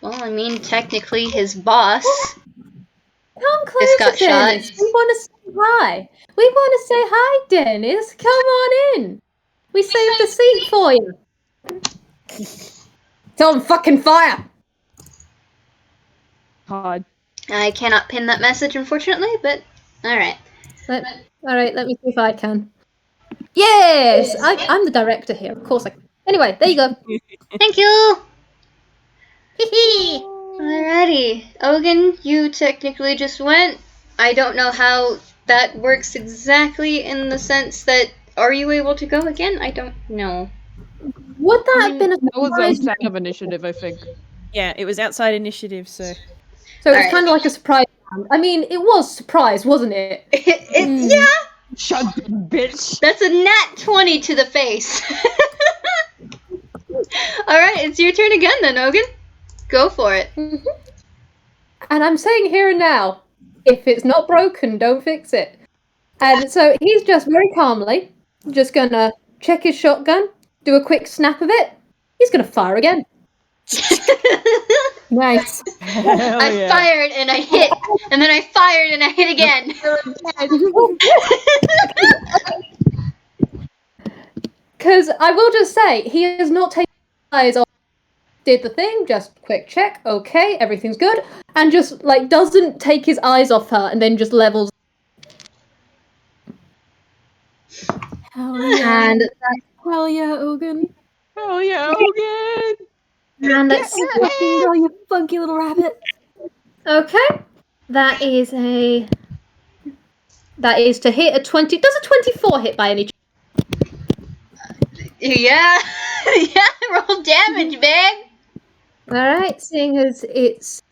well, I mean, technically his boss Come just got closer, Dennis. shot. We want to say hi. We want to say hi, Dennis. Come on in. We saved a seat for you. It's on fucking fire. God. I cannot pin that message, unfortunately, but alright. Alright, let me see if I can. Yes! I'm the director here, of course I can. Anyway, there you go. Thank you! Hee Alrighty. Ogan, you technically just went. I don't know how that works exactly in the sense that, are you able to go again? I don't know. Would that have been a That was surprise? outside of initiative, I think. Yeah, it was outside initiative, so... So it was Alright. kind of like a surprise round. I mean, it was surprise, wasn't it? Yeah! Shut up, bitch! That's a nat 20 to the face. Alright, it's your turn again then, Ogan. Go for it. Mhm. And I'm saying here and now, if it's not broken, don't fix it. And so he's just very calmly just gonna check his shotgun, do a quick snap of it. He's gonna fire again. Nice. I fired and I hit, and then I fired and I hit again. Because I will just say, he has not taken his eyes off. Did the thing, just quick check, okay, everything's good, and just like doesn't take his eyes off her and then just levels. Hell yeah. And Hell yeah, Ogan. Hell yeah, Ogan! And let's see. Go, you funky little rabbit. Okay. That is to hit a 20. Does a 24 hit by any chance? Yeah. Yeah, roll damage, man. Alright, seeing as it's...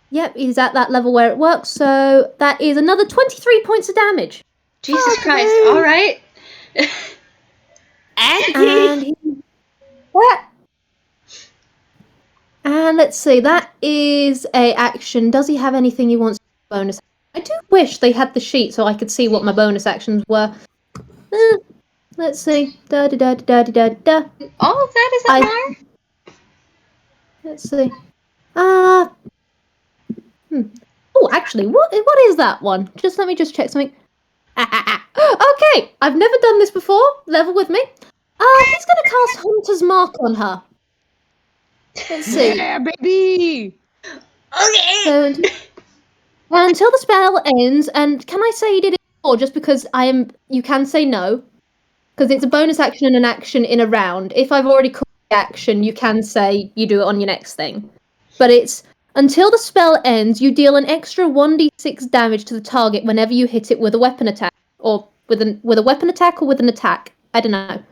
Yep, he's at that level where it works, so that is another 23 points of damage. Jesus Christ. Alright. And he... What? And let's see, that is a action. Does he have anything he wants to bonus? I do wish they had the sheet so I could see what my bonus actions were. Let's see. Da da da da da da da. All of that is a bar? Let's see. Oh, actually, what is that one? Let me check something. Okay, I've never done this before. Level with me. He's gonna cast Hunter's Mark on her. Let's see. Yeah, baby! Okay. So until the spell ends, and can I say you did it before? Just because you can say no, because it's a bonus action and an action in a round. If I've already called the action, you can say you do it on your next thing. But it's until the spell ends, you deal an extra 1d6 damage to the target whenever you hit it with a weapon attack, or with a weapon attack, or with an attack. I don't know.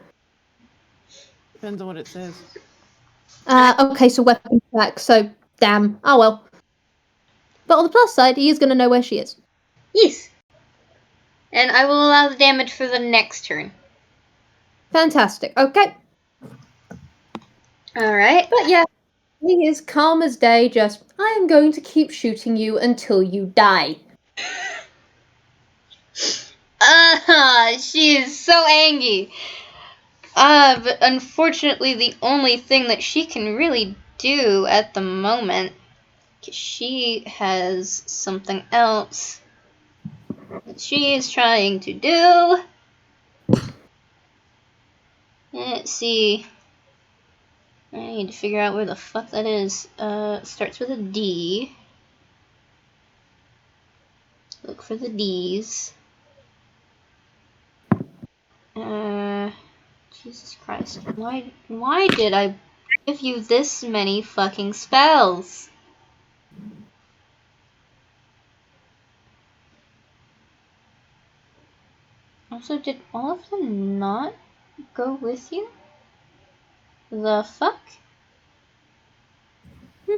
Depends on what it says. Okay, so weapon attack. So damn. Oh well. But on the plus side, he is going to know where she is. Yes. And I will allow the damage for the next turn. Fantastic. Okay. Alright. But yeah, he is calm as day, just, I am going to keep shooting you until you die. She is so angry. But unfortunately, the only thing that she can really do at the moment, 'cause she has something else that she is trying to do. Let's see. I need to figure out where the fuck that is. Starts with a D. Look for the D's. Jesus Christ. Why did I give you this many fucking spells? Also, did all of them not go with you? The fuck? I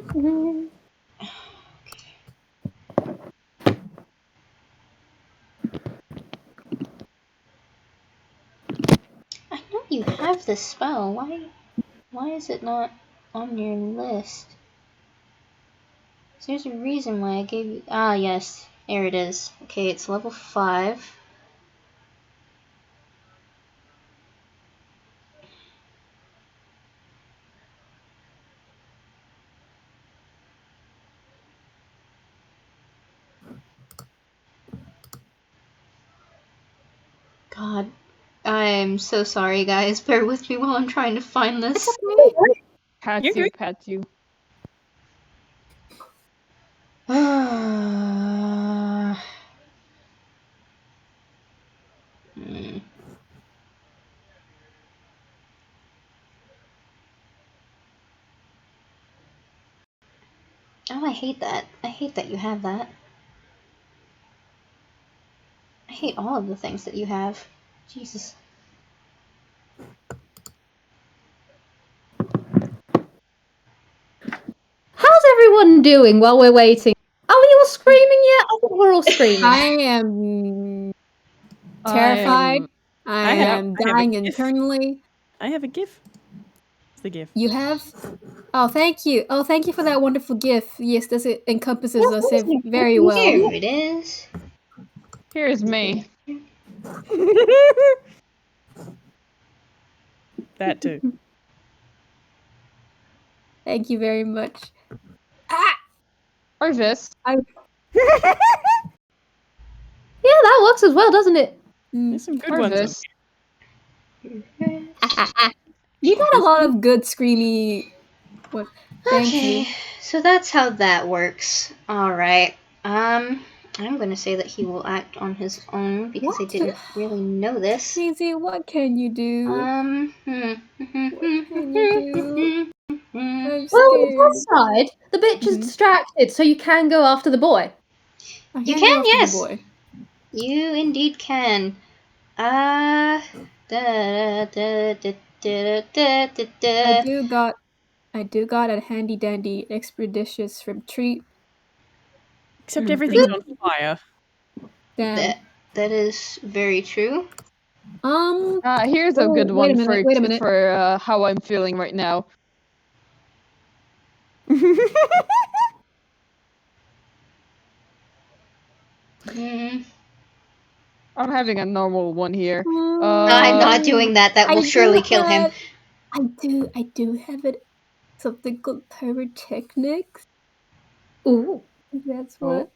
know you have this spell. Why is it not on your list? So there's a reason why I gave you. Ah, yes. There it is. Okay, it's level 5. God, I'm so sorry, guys. Bear with me while I'm trying to find this. Pat You're you, good. pat you. Oh, I hate that. I hate that you have that. I hate all of the things that you have. Jesus. How's everyone doing while we're waiting? Are we all screaming yet? I think we're all screaming. I am terrified. I am dying internally. I have a GIF. It's the GIF. You have? Oh, thank you. Oh, thank you for that wonderful gift. Yes, this encompasses us very well. Here it is. Here's me. That too. Thank you very much. Or this. Yeah, that works as well, doesn't it? There's some good Or ones. this. You got a lot of good screamy. What? Thank Okay, you. so that's how that works. Alright. I'm gonna say that he will act on his own because I What? didn't really know this. Easy, what can you do? What can you do? Mm, I'm Well, on the scared. plus side, the bitch is Mhm. distracted, so you can go after the boy. I You can go can, after yes. the boy. You indeed can. Da, da, da, da, da, da, da, I da. do got a handy dandy expeditious retreat. Except Mhm. everything's on fire. Damn. That is very true. Here's a good wait a one minute, wait a minute. for how I'm feeling right now. Mm, I'm having a normal one here. I'm not doing that. That will surely kill him. I do have it. Something called pyrotechnics. Ooh. That's Oh.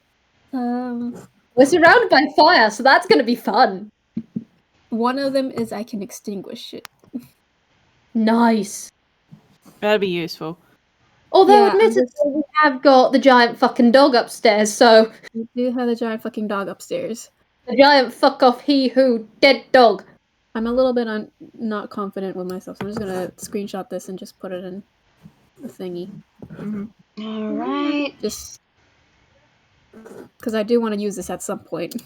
what. We're surrounded by fire, so that's gonna be fun. One of them is I can extinguish it. Nice. That'd be useful. Although, Yeah, I'm admittedly, just- we have got the giant fucking dog upstairs, so We do have a giant fucking dog upstairs. the giant fuck off he who dead dog. I'm a little bit not confident with myself, so I'm just gonna screenshot this and just put it in the thingy. All right. Just because I do want to use this at some point.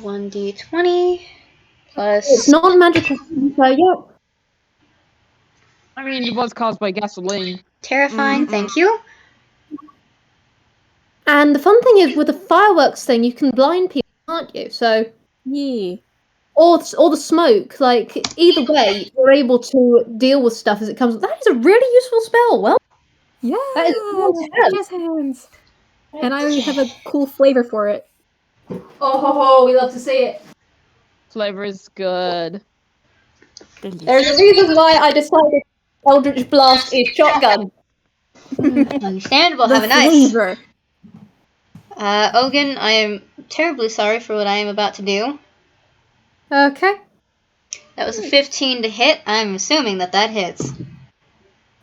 1d20 plus. It's non-magical, so yeah. I mean, it was caused by gasoline. Terrifying. Thank you. And the fun thing is, with the fireworks thing, you can blind people, can't you? So, Yeah. or the smoke. Like either way, you're able to deal with stuff as it comes. That is a really useful spell. Well, Yeah. that is cool as hell. Jazz hands. And I have a cool flavor for it. Oh ho ho! We love to see it. Flavor is good. There's a reason why I decided Eldritch Blast is shotgun. Understandable. The Have a nice. flavor. Ogan, I am terribly sorry for what I am about to do. Okay. That was a 15 to hit. I'm assuming that hits.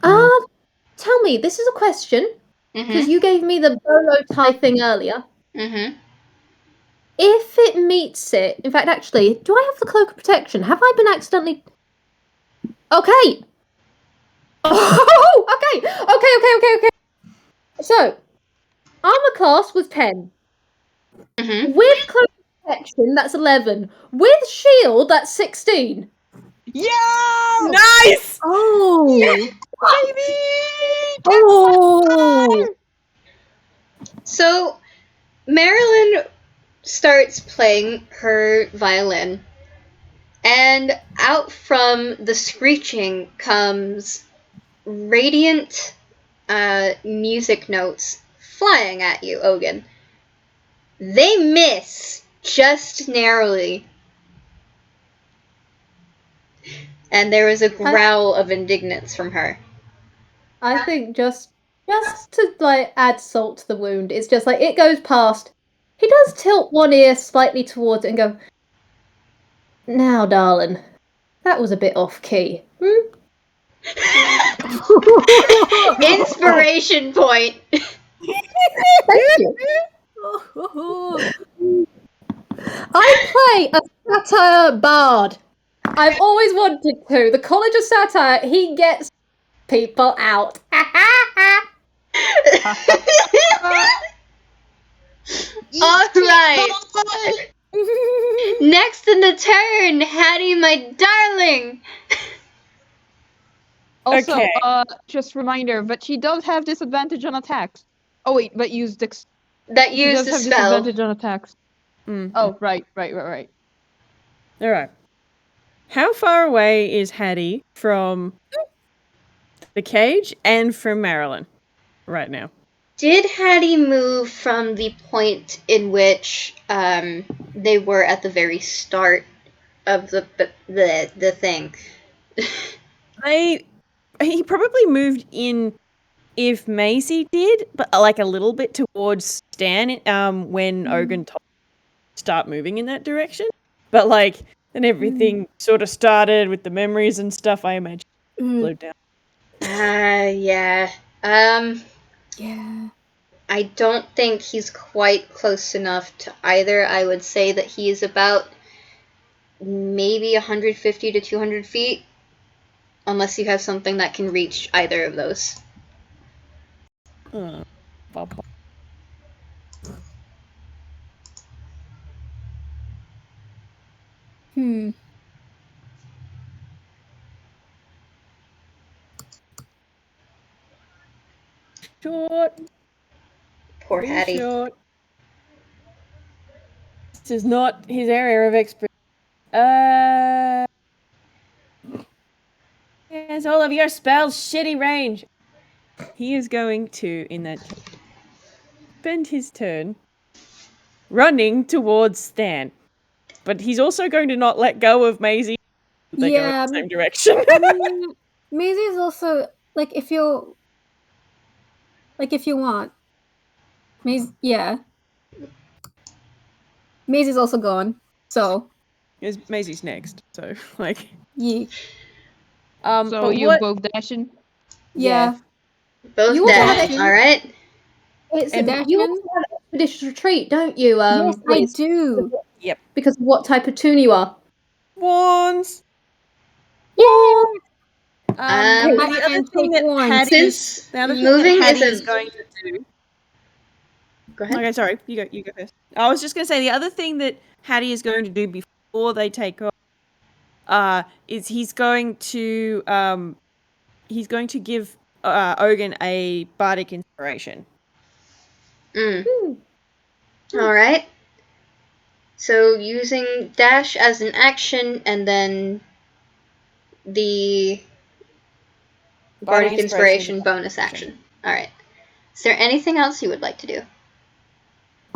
Tell me, this is a question because Mm-hmm. you gave me the bolo tie thing earlier. Mm-hmm. If it meets it, in fact, actually, do I have the cloak of protection? Have I been accidentally? Okay. Oh, okay. So, armor class was 10. Mm-hmm. With cloak of protection, that's 11. With shield, that's 16. Yeah! Nice! Oh. Baby! Oh. So, Marilyn starts playing her violin, and out from the screeching comes radiant music notes flying at you, Ogan. They miss just narrowly. And there is a growl of indignance from her. I think just to like add salt to the wound, it's just like it goes past. He does tilt one ear slightly towards it and go, "Now, darling, that was a bit off key." Inspiration point. Thank you. I play a satire bard. I've always wanted to. The College of Satire, he gets people out. Alright. Next in the turn, Hattie, my darling. Also, Okay. just reminder, but she does have disadvantage on attacks. Oh wait, but use Dex. That She used does the have spell. disadvantage on attacks. Oh, right. All right. How far away is Hattie from the cage and from Marilyn right now? Did Hattie move from the point in which they were at the very start of the thing? He probably moved in if Maisie did, but like a little bit towards Stan when Ogan told him to start moving in that direction. But like then everything sort of started with the memories and stuff, I imagine slowed down. Yeah. Yeah. I don't think he's quite close enough to either. I would say that he is about maybe 150 to 200 feet unless you have something that can reach either of those. Babble. Short. Poor Be Haddy. short. This is not his area of expertise. Yes, all of your spells shitty range. He is going to, in that case, spend his turn running towards Stan. But he's also going to not let go of Maisie. They go in Yeah, the same direction. I mean, Maisie is also if you want. Maisie, yeah. Maisie's also gone. So Maisie's next, so yeah. So but you what? both dashing? Yeah. Both You also dash. have- Alright. It's And you Dashin? also have expedition retreat, don't you? Yes, I Whis? do. Yep. Because of what type of toon you are. Wands. Yeah. The I other can thing take that wands. Haddy is Since the other thing moving that Haddy is isn't... going to do. Go ahead. Okay, sorry. You go first. I was just going to say the other thing that Haddy is going to do before they take off is he's going to give Ogan a bardic inspiration. Alright. So using dash as an action and then the bardic inspiration bonus action. Alright. Is there anything else you would like to do?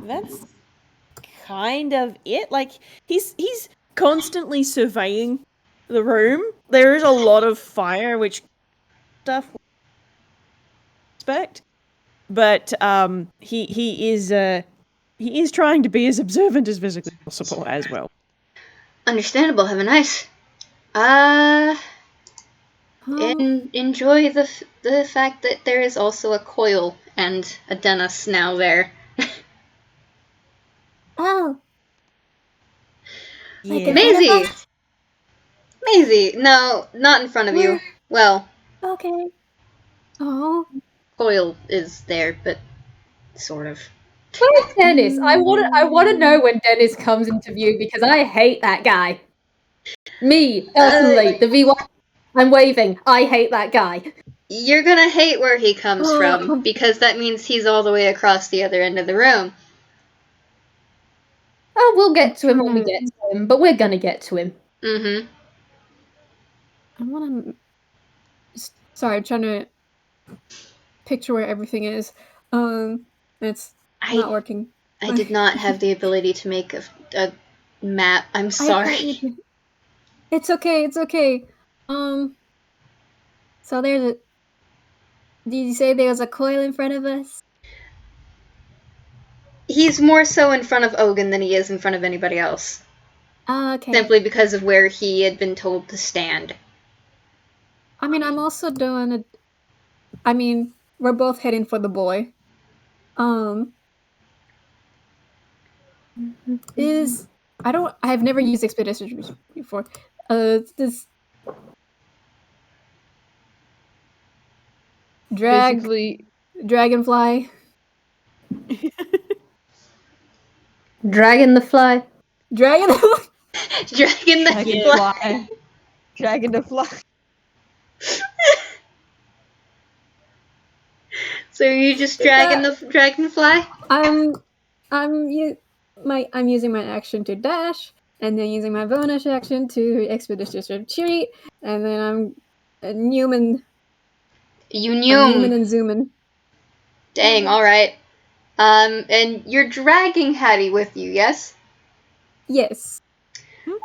That's kind of it. Like he's constantly surveying the room. There is a lot of fire, which stuff expect, but he is trying to be as observant as physically possible as well. Understandable. Have a nice. Enjoy the fact that there is also a coil and a Dennis now there. Oh. Yeah. Maisie! Maisie! No, not in front of you. Well, Okay. Oh. coil is there, but sort of. Where's Dennis? I want to know when Dennis comes into view because I hate that guy. Me, personally, the Vwild. I'm waving. I hate that guy. You're gonna hate where he comes from, because that means he's all the way across the other end of the room. Oh, we'll get to him when we get to him, but we're gonna get to him. Mm-hmm. I want to. Sorry, I'm trying to picture where everything is. It's not working. I did not have the ability to make a map. I'm sorry. It's okay. It's okay. So there's a. Did you say there's a coil in front of us? He's more so in front of Ogan than he is in front of anybody else. Okay. Simply because of where he had been told to stand. I mean, I'm also doing it. I mean, we're both heading for the boy. I've never used expedition before. This Basically, dragonfly. Dragon the fly. Dragon. Dragon the fly. Dragon the fly. So are you just dragging the dragonfly? I'm using my action to dash, and then using my bonus action to expeditious retreat, and then I'm Newman. Newman and zooming. Dang, alright. And you're dragging Haddy with you, yes? Yes.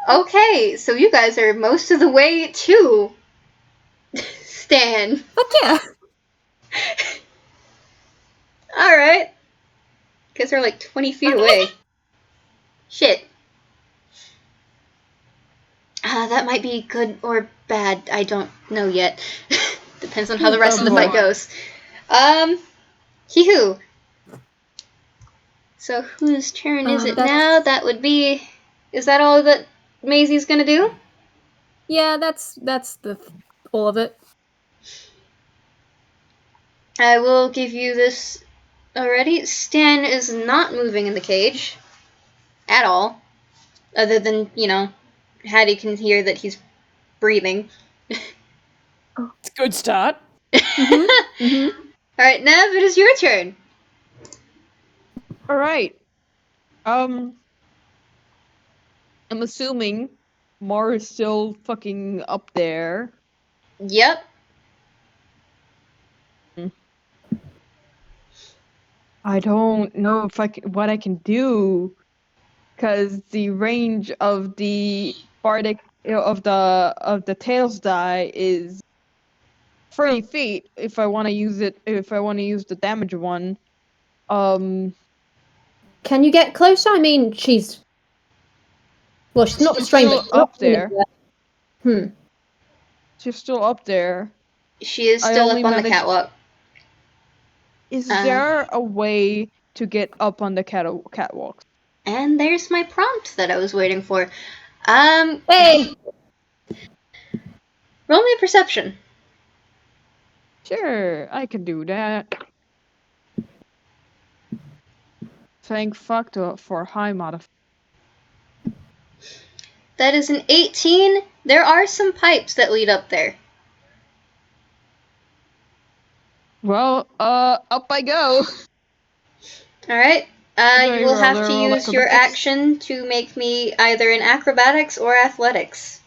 Okay, so you guys are most of the way to Stan. Fuck yeah. Alright. Because they're like 20 feet away. Shit. That might be good or bad. I don't know yet. Depends on how the rest of the fight goes. Hee-hoo. So whose turn is it now? That would be... Is that all that Maisie's gonna do? Yeah, that's all of it. I will give you this already. Stan is not moving in the cage at all, other than, Hattie can hear that he's breathing. It's a good start. Mm-hmm. Alright, Nev, it is your turn. Alright. I'm assuming Mar is still fucking up there. Yep. I don't know if what I can do, because the range of the bardic of the tails die is 30 feet. If I want to use the damage one, Can you get closer? I mean, she's not She's restrained, still but she's not up there. anywhere. She's still up there. She is I still only up on the managed- catwalk. Is there a way to get up on the catwalk? And there's my prompt that I was waiting for. Hey! Roll me a perception. Sure, I can do that. Thank fuck for high modification. That is an 18. There are some pipes that lead up there. Well, up I go. Alright. Okay, You will have roll to roll use your acrobatics. action to make me either an acrobatics or athletics.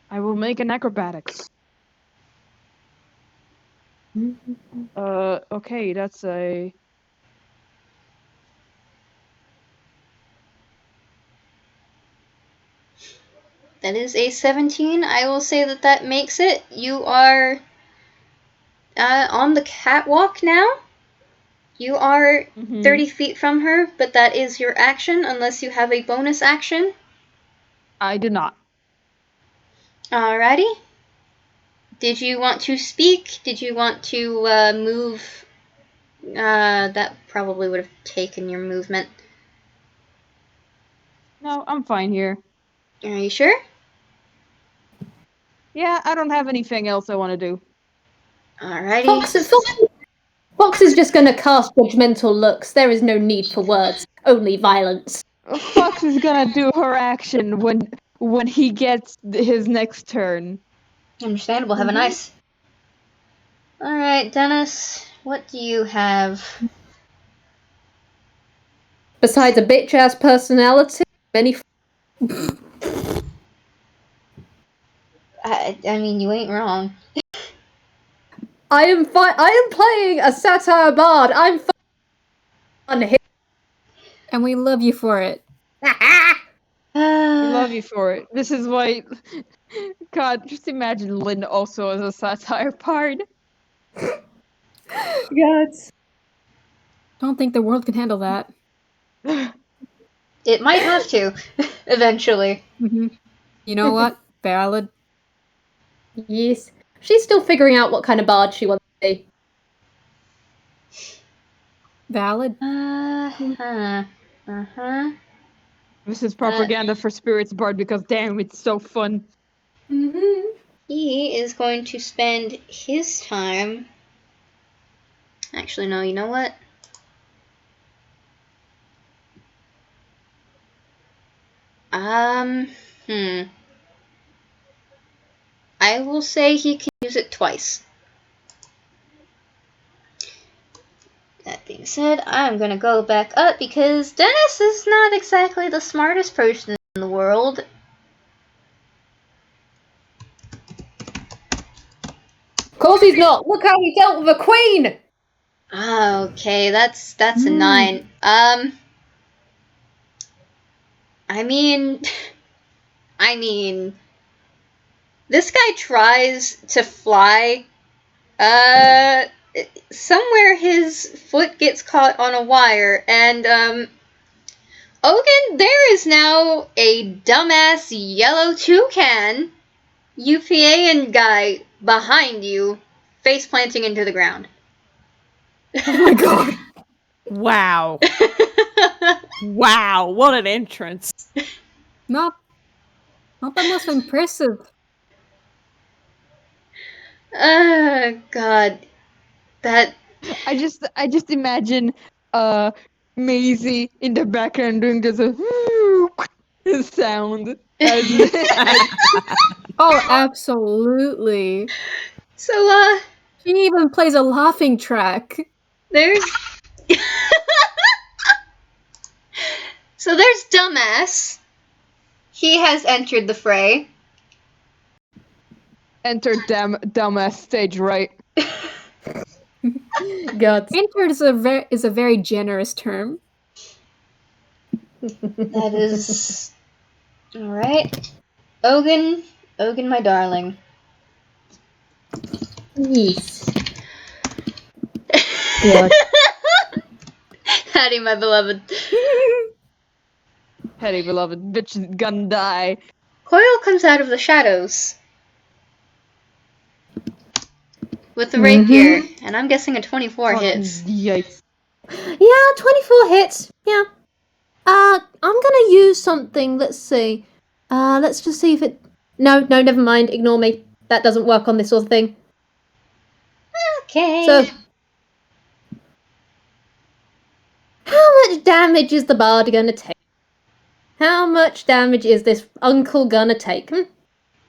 I will make an acrobatics. Okay, that's a... That is a 17. I will say that makes it. You are on the catwalk now. You are 30 feet from her, but that is your action unless you have a bonus action. I did not. Alrighty. Did you want to speak? Did you want to move? That probably would have taken your movement. No, I'm fine here. Are you sure? Yeah, I don't have anything else I want to do. Alrighty. Fox is just gonna cast judgmental looks. There is no need for words, only violence. Fox is gonna do her action when he gets his next turn. Understandable. Have a nice. Alright, Dennis. What do you have? Besides a bitch-ass personality, many... I mean, you ain't wrong. I am playing a satire bard. I'm fun here. And we love you for it. We love you for it. This is why... God, just imagine Lynn also as a satire part. God. Don't think the world can handle that. It might have to, eventually. Mm-hmm. You know what? Valid. Yes. She's still figuring out what kind of bard she wants to be. Valid. This is propaganda for Spirits Bard because damn, it's so fun. He is going to spend his time... Actually, no, you know what? I will say he can use it twice. That being said, I'm gonna go back up because Dennis is not exactly the smartest person in the world. Of course he's not. Look how he dealt with a queen. Okay, that's a 9. I mean, this guy tries to fly. Somewhere his foot gets caught on a wire, and Ogan, there is now a dumbass yellow toucan UPAN guy behind you, face planting into the ground. Oh my god. Wow. Wow, what an entrance. Not the most impressive. God. That. I just imagine Maisie in the background doing this sound. Oh, absolutely. So, She even plays a laughing track. there's. So there's Dumbass. He has entered the fray. Enter dumbass stage right. God. Entered is a very generous term. That is. Alright. Ogan, my darling. Yes. God. Hattie, my beloved. Hetty, beloved, bitch is gonna die. Coil comes out of the shadows. With the rapier, and I'm guessing a 24 hits. Yikes. Yeah, 24 hits. Yeah. I'm gonna use something. Let's see. Let's just see if it. No, never mind. Ignore me. That doesn't work on this sort of thing. Okay. So, how much damage is the bard gonna take? How much damage is this uncle gonna take?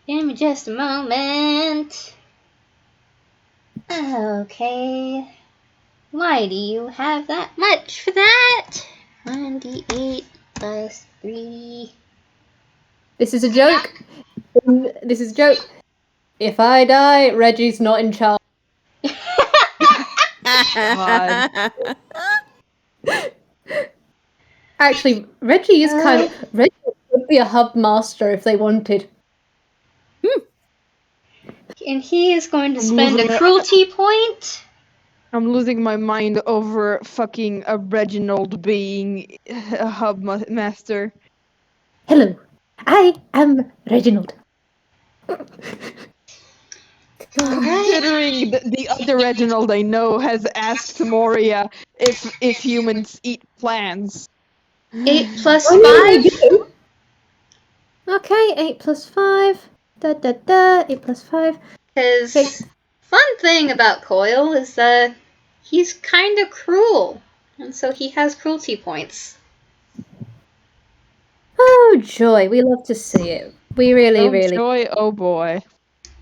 Give me just a moment. Okay. Why do you have that much for that? 1d8 plus 3. This is a joke. This is a joke. If I die, Reggie's not in charge. God. Actually, Reggie is Reggie would be a hub master if they wanted. And he is going to spend a cruelty point. I'm losing my mind over fucking a Reginald being a hub master. Hello, I am Reginald. Considering the other Reginald I know has asked Moria if humans eat plants. 8 plus 5. Okay, 8 plus 5. 8 plus 5. Because fun thing about Coil is that he's kind of cruel. And so he has cruelty points. Oh, joy. We love to see it. We really, really. Joy, oh boy.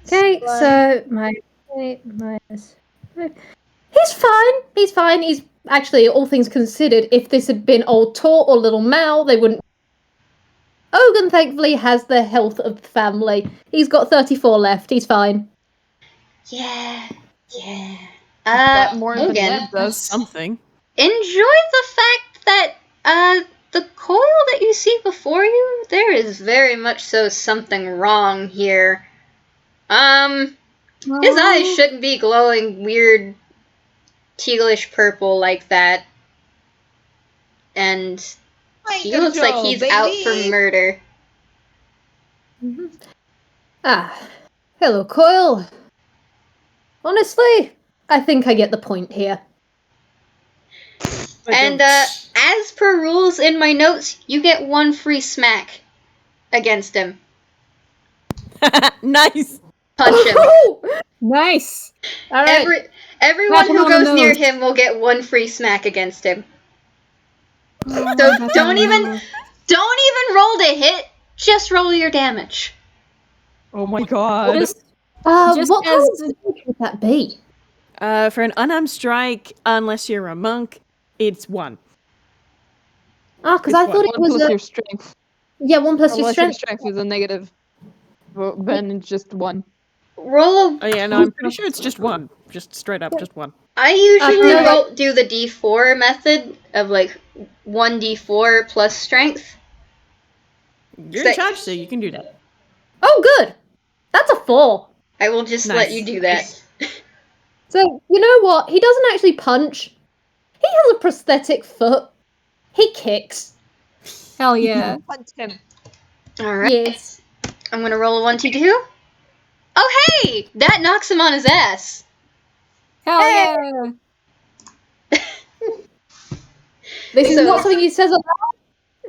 Okay, so my 8 minus 5. He's fine. He's fine. He's actually, all things considered, if this had been old Tor or little Mal, they wouldn't. Ogan thankfully has the health of the family. He's got 34 left. He's fine. Yeah. Got more than Ogan, Nev does. Something. enjoy the fact that, the Coil that you see before you, there is very much so something wrong here. His eyes shouldn't be glowing weird tealish purple like that. And he looks like he's out for murder. Hello, Coil. Honestly, I think I get the point here. And, as per rules in my notes, you get 1 free smack against him. Nice. Punch him. Nice. All right. Everyone Clap who him on the goes near nose. him will get 1 free smack against him. Oh, So that's don't even amazing. roll to hit. Just roll your damage. Oh my god. Just What as- kind of damage would that be? For an unarmed strike, unless you're a monk, it's 1. Ah, because I thought it 1 was plus a... your strength. Yeah, 1 plus your Unless your strength. strength is a negative. Well, then it's just 1. Roll a. Oh yeah, no, I'm pretty sure it's just 1. Just straight up, just 1. I usually no, do the D4 method of like 1d4 plus strength. You're in charge, so you can do that. Oh, good. That's a 4. I will just let you do that. So, you know what? He doesn't actually punch. He has a prosthetic foot. He kicks. Hell yeah. Punch him. Alright. Yes. I'm gonna roll a 1d2. Oh hey! That knocks him on his ass. Hell yeah. This is So- not something he says aloud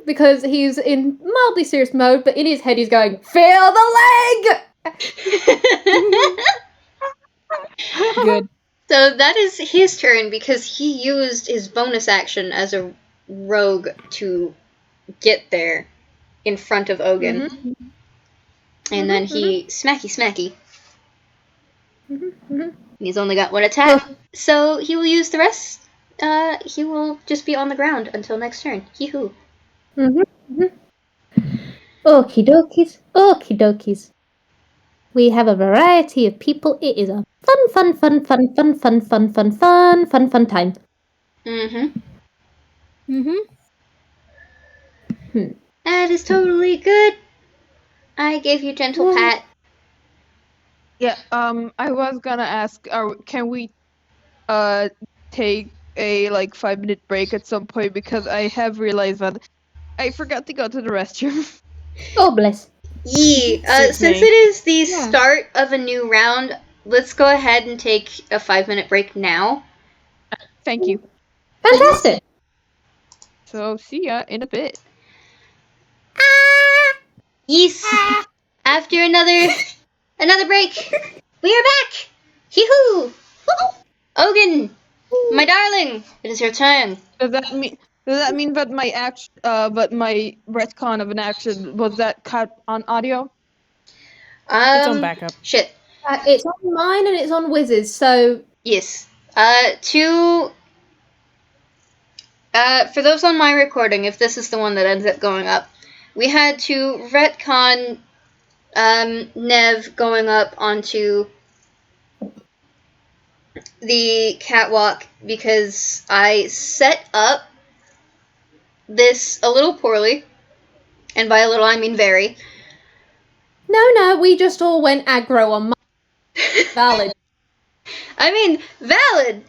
because he's in mildly serious mode, but in his head he's going, "Feel the leg!" Good. So that is his turn because he used his bonus action as a rogue to get there in front of Ogan. And then he smacky. He's only got one attack, so he will use the rest. He will just be on the ground until next turn. Hee-hoo. Okie dokies. We have a variety of people. It is a fun time. That is totally good. I gave you gentle pat. Yeah, I was gonna ask, can we take a 5-minute break at some point, because I have realized that I forgot to go to the restroom. Oh, bless. Since it is the start of a new round, let's go ahead and take a 5-minute break now. Thank you. Fantastic. So, see ya in a bit. Yes. After another break, we are back. Hee-hoo. Ogan, my darling, it is your turn. Does that mean that my my retcon of an action was that cut on audio? It's on backup. Shit. It's on mine and it's on Whiz's, so... Yes. For those on my recording, if this is the one that ends up going up, we had to retcon Nev going up onto the catwalk because I set up this a little poorly, and by a little I mean very. No, we just all went aggro on mine. Valid. I mean, valid!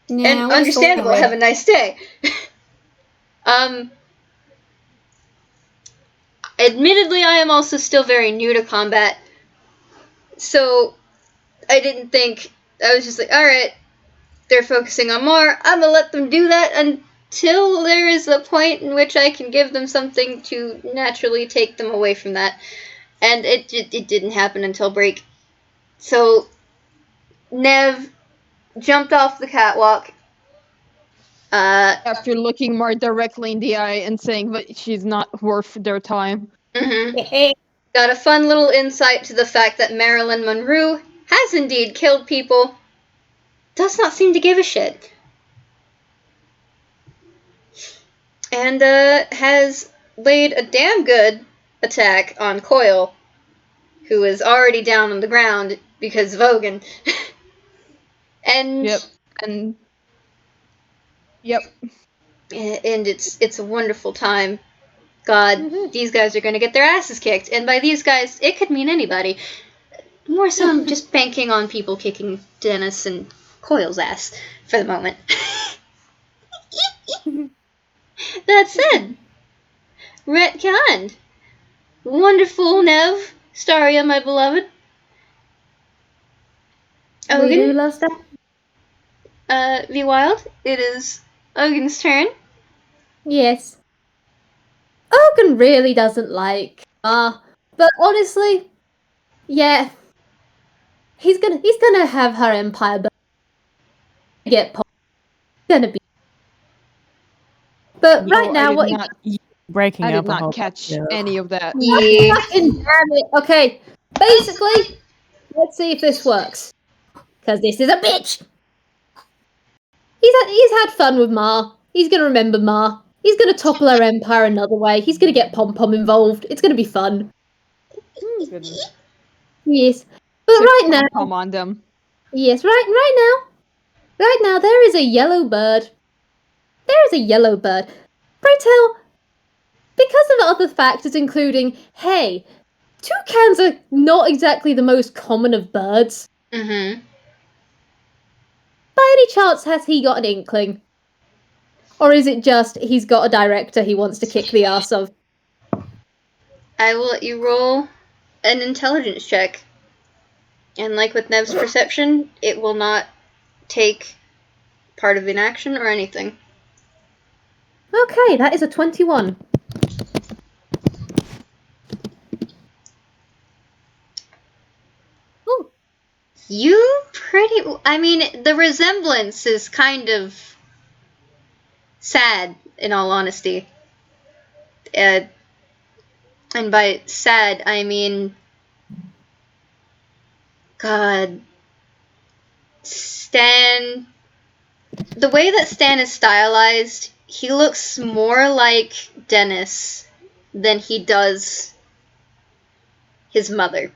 Yeah, And we understandable, saw have a nice day. Admittedly, I am also still very new to combat, so I didn't think, I was just like, alright, they're focusing on more, I'm gonna let them do that until there is a point in which I can give them something to naturally take them away from that. And it didn't happen until break. So, Nev jumped off the catwalk. After looking more directly in the eye and saying that she's not worth their time. Got a fun little insight to the fact that Marilyn Monroe has indeed killed people. Does not seem to give a shit. And has laid a damn good attack on Coil, who is already down on the ground because of Ogan. And it's a wonderful time. God, these guys are gonna get their asses kicked, and by these guys, it could mean anybody. More so, I'm just banking on people kicking Dennis and Coil's ass for the moment. That said, retconned. Wonderful, Nev. Staria, my beloved. We do Ogan. love that. Vwild, it is Ogan's turn. Yes. Ogan really doesn't like but honestly, yeah. He's gonna have her empire get popped. Gonna be. But right now, what? Breaking I up did a whole not catch bunch of- any of that. Yeah. Fucking damn it. Okay, basically, let's see if this works. Because this is a bitch. He's had fun with Ma. He's gonna remember Ma. He's gonna topple her empire another way. He's gonna get Pom Pom involved. It's gonna be fun. Goodness. Yes, but right now, Come on them. yes, right now, there is a yellow bird. There is a yellow bird. Pray tell, because of other factors, including, hey, toucans are not exactly the most common of birds. Mm-hmm. By any chance, has he got an inkling? Or is it just he's got a director he wants to kick the ass of? I will let you roll an intelligence check. And like with Nev's perception, it will not take part of an action or anything. Okay, that is a 21. You pretty... I mean, the resemblance is kind of sad, in all honesty. And by sad, I mean... God... Stan... The way that Stan is stylized, he looks more like Dennis than he does his mother.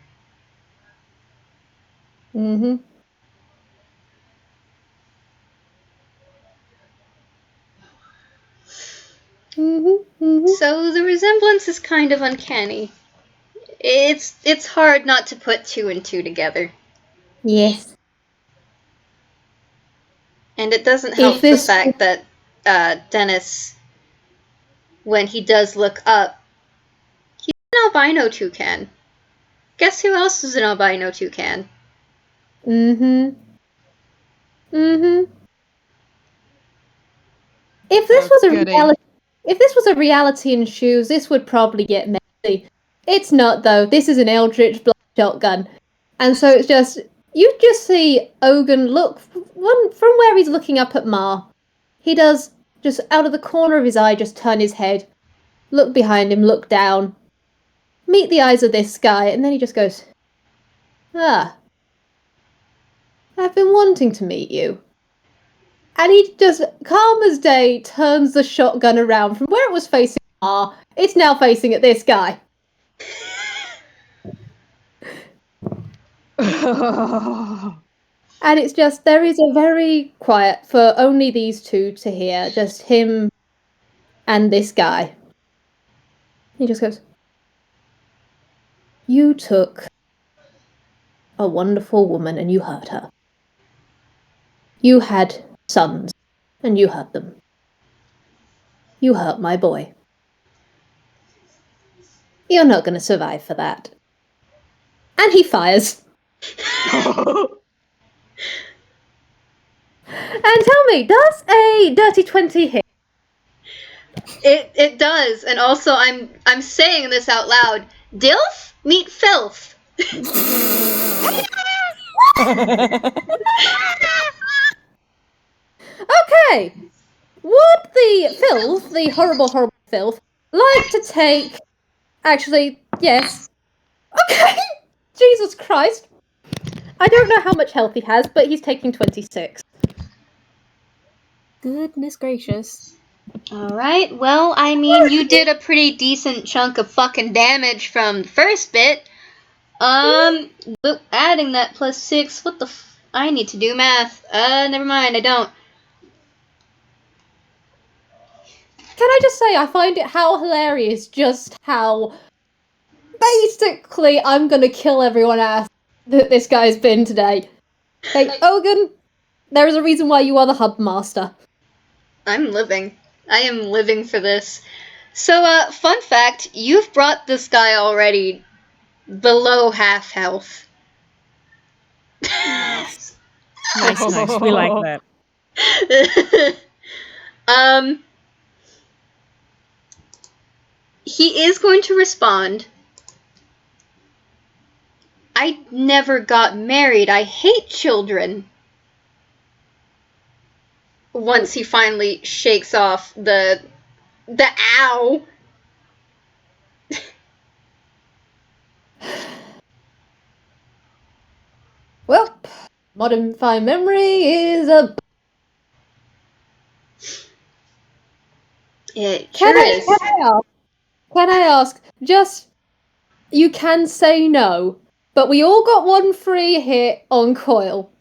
Mm-hmm. Mm-hmm. Mm-hmm. So the resemblance is kind of uncanny. It's hard not to put two and two together. Yes. And it doesn't help the this- fact that Dennis, when he does look up, he's an albino toucan. Guess who else is an albino toucan? Mm-hmm. Mm-hmm. If this was a reality, if this was a reality in shoes, this would probably get messy. It's not though. This is an Eldritch Blast shotgun, and so it's just you just see Ogan look from where he's looking up at Mar. He does just out of the corner of his eye, just turn his head, look behind him, look down, meet the eyes of this guy, and then he just goes, "Ah, I've been wanting to meet you." And he just, calm as day, turns the shotgun around from where it was facing Mar. It's now facing at this guy. And it's just, there is a very quiet for only these two to hear, just him and this guy. He just goes, "You took a wonderful woman and you hurt her. You had sons, and you hurt them. You hurt my boy. You're not going to survive for that." And he fires. And tell me, does a dirty 20 hit? It does, and also I'm saying this out loud. Dilf meet filth. Okay. Would the filth, the horrible, horrible filth, like to take... Actually, yes. Okay. Jesus Christ. I don't know how much health he has, but he's taking 26. Goodness gracious. Alright, well, I mean, you did a pretty decent chunk of fucking damage from the first bit. But adding that plus 6, what the I need to do math. Never mind, I don't. Can I just say, I find it how hilarious just how basically I'm gonna kill everyone ass that this guy's been today. Hey, Ogan, there is a reason why you are the hub master. I'm living. I am living for this. So, fun fact, you've brought this guy already below half health. Nice. We like that. He is going to respond. "I never got married. I hate children." Once he finally shakes off the ow. Well, modify memory is a... It sure is. Can I ask, just, you can say no, but we all got one free hit on Coil.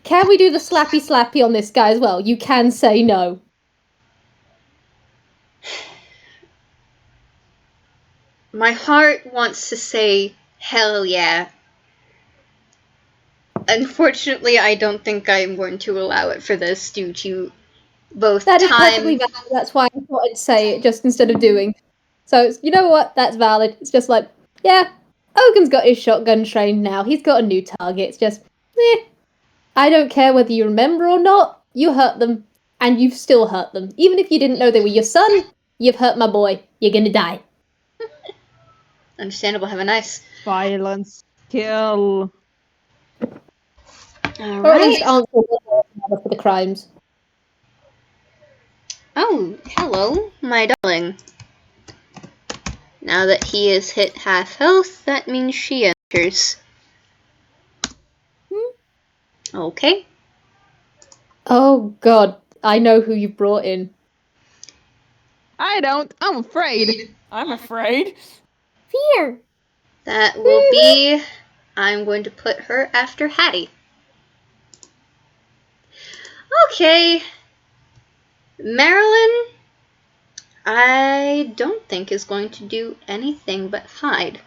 Can we do the slappy slappy on this guy as well? You can say no. My heart wants to say hell yeah. Unfortunately, I don't think I'm going to allow it for this due to both That is time. perfectly valid. That's why I thought I'd say it just instead of doing. So, you know what? That's valid. It's just like, yeah, Ogan's got his shotgun trained now. He's got a new target. It's just, I don't care whether you remember or not. You hurt them, and you've still hurt them. Even if you didn't know they were your son, you've hurt my boy. You're gonna die. Understandable. Have a nice. Violence. Kill. All Or at least right. answer for the crimes. Oh, hello, my darling. Now that he is hit half health, that means she enters. Okay. Oh god, I know who you brought in. I don't. I'm afraid. I'm afraid. Fear. That will be... I'm going to put her after Hattie. Okay. Marilyn, I don't think is going to do anything but hide.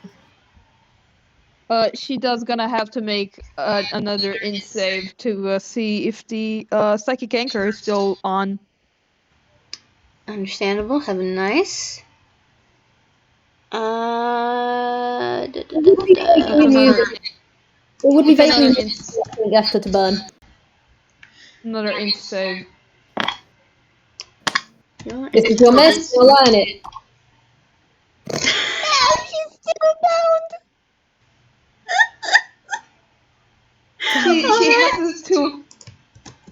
She does gonna have to make another int save to see if the psychic anchor is still on. Understandable. Have a nice. It would be vaguely Another asking after to burn. Another int save. You know what? This is your mess, you'll learn it. She's still bound. She has to.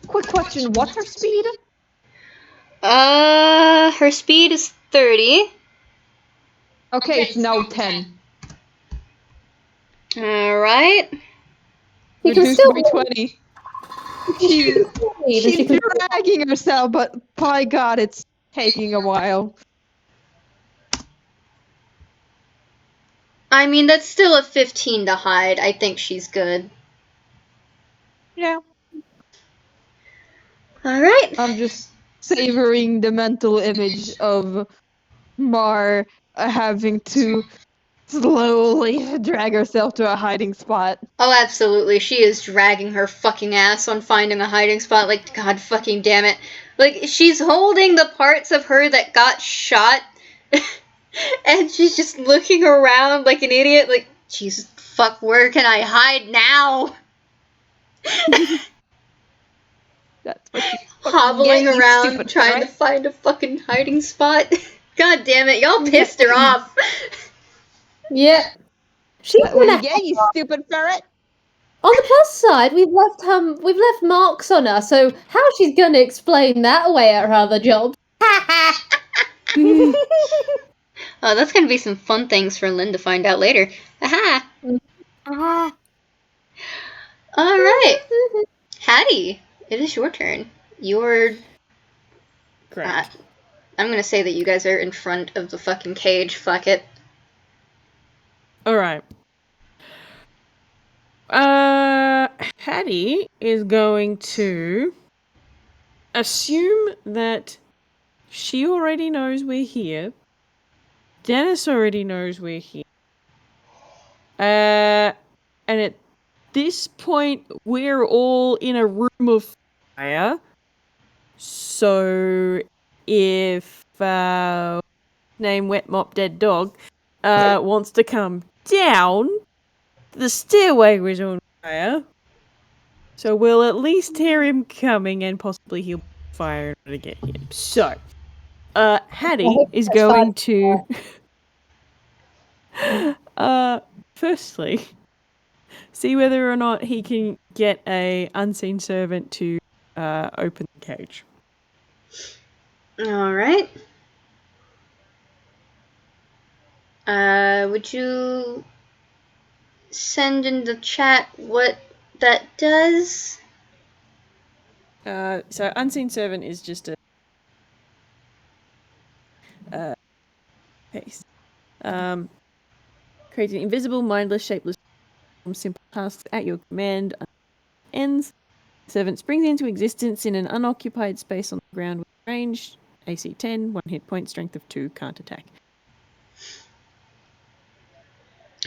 Quick question: what's her speed? Her speed is 30. Okay, it's now 10. Alright. She can Reduced still by 20. She's dragging herself, but by God, it's taking a while. I mean, that's still a 15 to hide. I think she's good. Yeah. Alright. I'm just savoring the mental image of Mar having to slowly drag herself to a hiding spot. Oh, absolutely. She is dragging her fucking ass on finding a hiding spot. Like, god fucking damn it. Like, she's holding the parts of her that got shot. And she's just looking around like an idiot. Like, Jesus fuck, where can I hide now? That's what you Hobbling get, you around stupid trying to ferret. find a fucking hiding spot. God damn it, y'all pissed her off. Yep. She's That's what gonna. you get, you stupid ferret. On the plus side, we've left marks on her, so how she's gonna explain that away at her other job? Oh, that's gonna be some fun things for Lynn to find out later. Aha! Ah. Alright. Hattie, it is your turn. You're... Great. I'm gonna say that you guys are in front of the fucking cage. Fuck it. Alright. Hattie is going to assume that she already knows we're here. Dennis already knows we're here. And at this point, we're all in a room of fire. So if name Wet Mop Dead Dog wants to come down, the stairway was on fire. So we'll at least hear him coming and possibly he'll fire in order to get him. So Hattie is going to firstly see whether or not he can get a unseen servant to open the cage. Alright. Would you send in the chat what that does? So unseen servant is just a paste. Creates an invisible, mindless, shapeless from simple tasks at your command. Ends. Servant springs into existence in an unoccupied space on the ground with range. AC 10, 1 hit point, strength of 2, can't attack.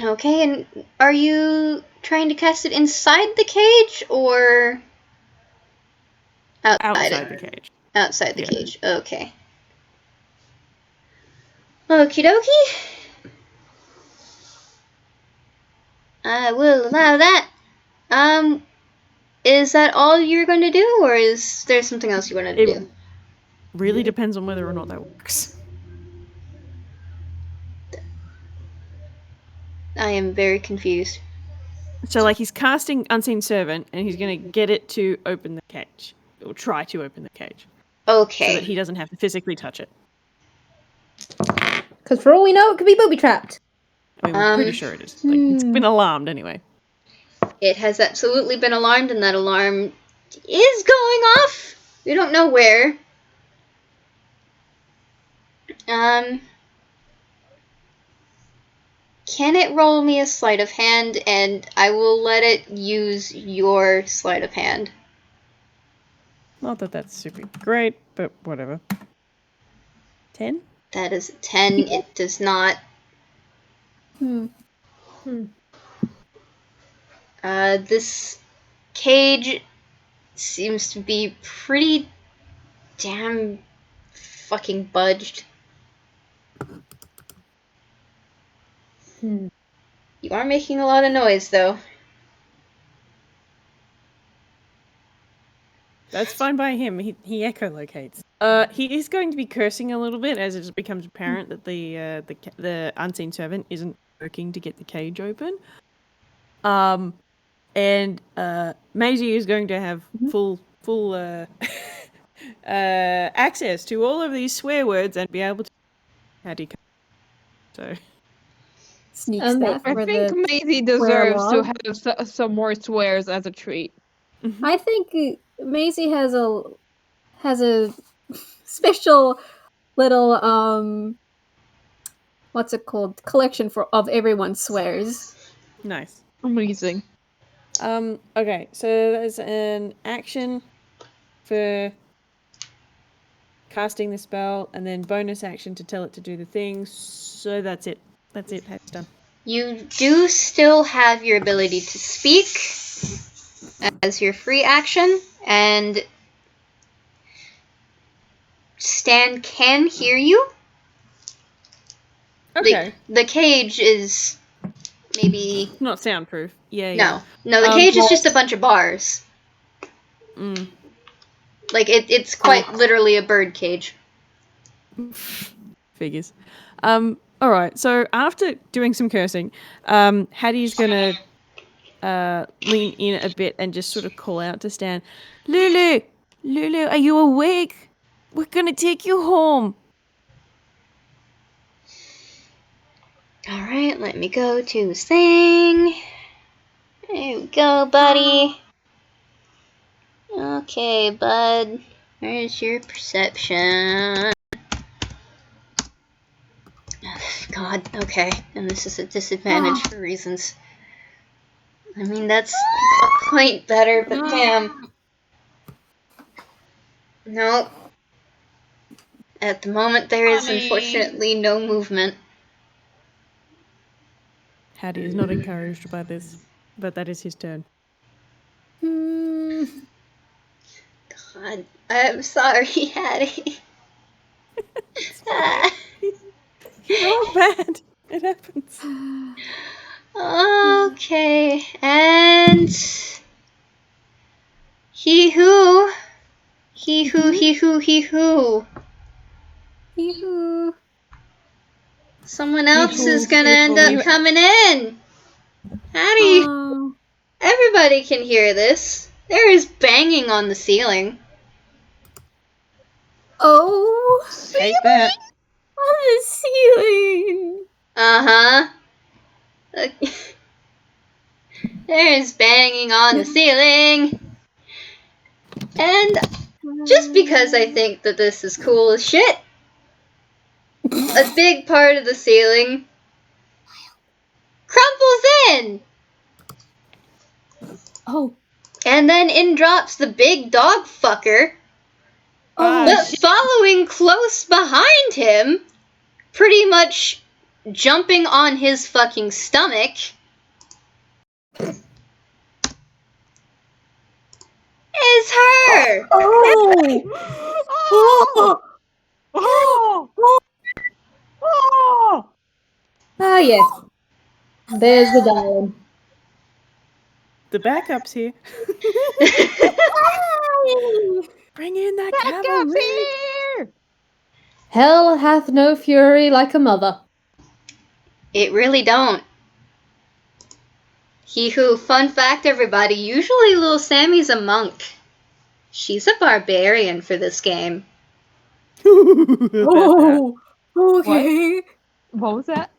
Okay, and are you trying to cast it inside the cage or outside the cage. Outside the Yeah. cage. Okay. Okie dokie. I will allow that. Is that all you're going to do, or is there something else you wanted to do? Really depends on whether or not that works. I am very confused. So, like, he's casting Unseen Servant, and he's going to get it to open the cage. Or try to open the cage. Okay. So that he doesn't have to physically touch it. Because for all we know, it could be booby trapped. I mean, we're pretty sure it is. Like, it's been alarmed anyway. It has absolutely been alarmed, and that alarm is going off. We don't know where. Can it roll me a sleight of hand, and I will let it use your sleight of hand. Not that that's super great, but whatever. 10? That is a 10. It does not. This cage seems to be pretty damn fucking budged. You are making a lot of noise, though. That's fine by him. He echolocates. He is going to be cursing a little bit as it becomes apparent that the Unseen Servant isn't working to get the cage open. And Maisie is going to have full access to all of these swear words and be able to. Haddy. So. Sneak And staff I for think the Maisie swear deserves to log. have some more swears as a treat. I think Maisie has a special little what's it called? Collection of everyone's swears. Nice. Amazing. Okay, so there's an action for casting the spell, and then bonus action to tell it to do the thing. So that's it. That's it. It's done. You do still have your ability to speak as your free action, and Stan can hear you. Okay. The cage is maybe... Not soundproof. Yeah. No, the cage is just a bunch of bars. Mm. Like, it's quite literally a bird cage. Figures. Alright, so after doing some cursing, Hattie's gonna lean in a bit and just sort of call out to Stan, Lulu, are you awake? We're gonna take you home. Alright, let me go to his thing. There we go, buddy. Okay, bud. Where's your perception? God, okay. And this is a disadvantage for reasons. I mean, that's a point better, but damn. No. At the moment, there is unfortunately no movement. Hattie is not encouraged by this, but that is his turn. God, I'm sorry, Hattie. You're all bad. It happens. Okay, and he who. Someone else is gonna end up coming in. Hattie, everybody can hear this. There is banging on the ceiling. Oh, Hate that. on the ceiling. Uh-huh. There is banging on the ceiling. And just because I think that this is cool as shit, a big part of the ceiling crumples in. Oh. And then in drops the big dog fucker. But following close behind him, pretty much jumping on his fucking stomach, is her! Ah, yes. There's the dial. The backup's here. Bring in that cavalry. Hell hath no fury like a mother. It really don't. He who, fun fact everybody, usually little Sammy's a monk. She's a barbarian for this game. Oh, okay. What was that?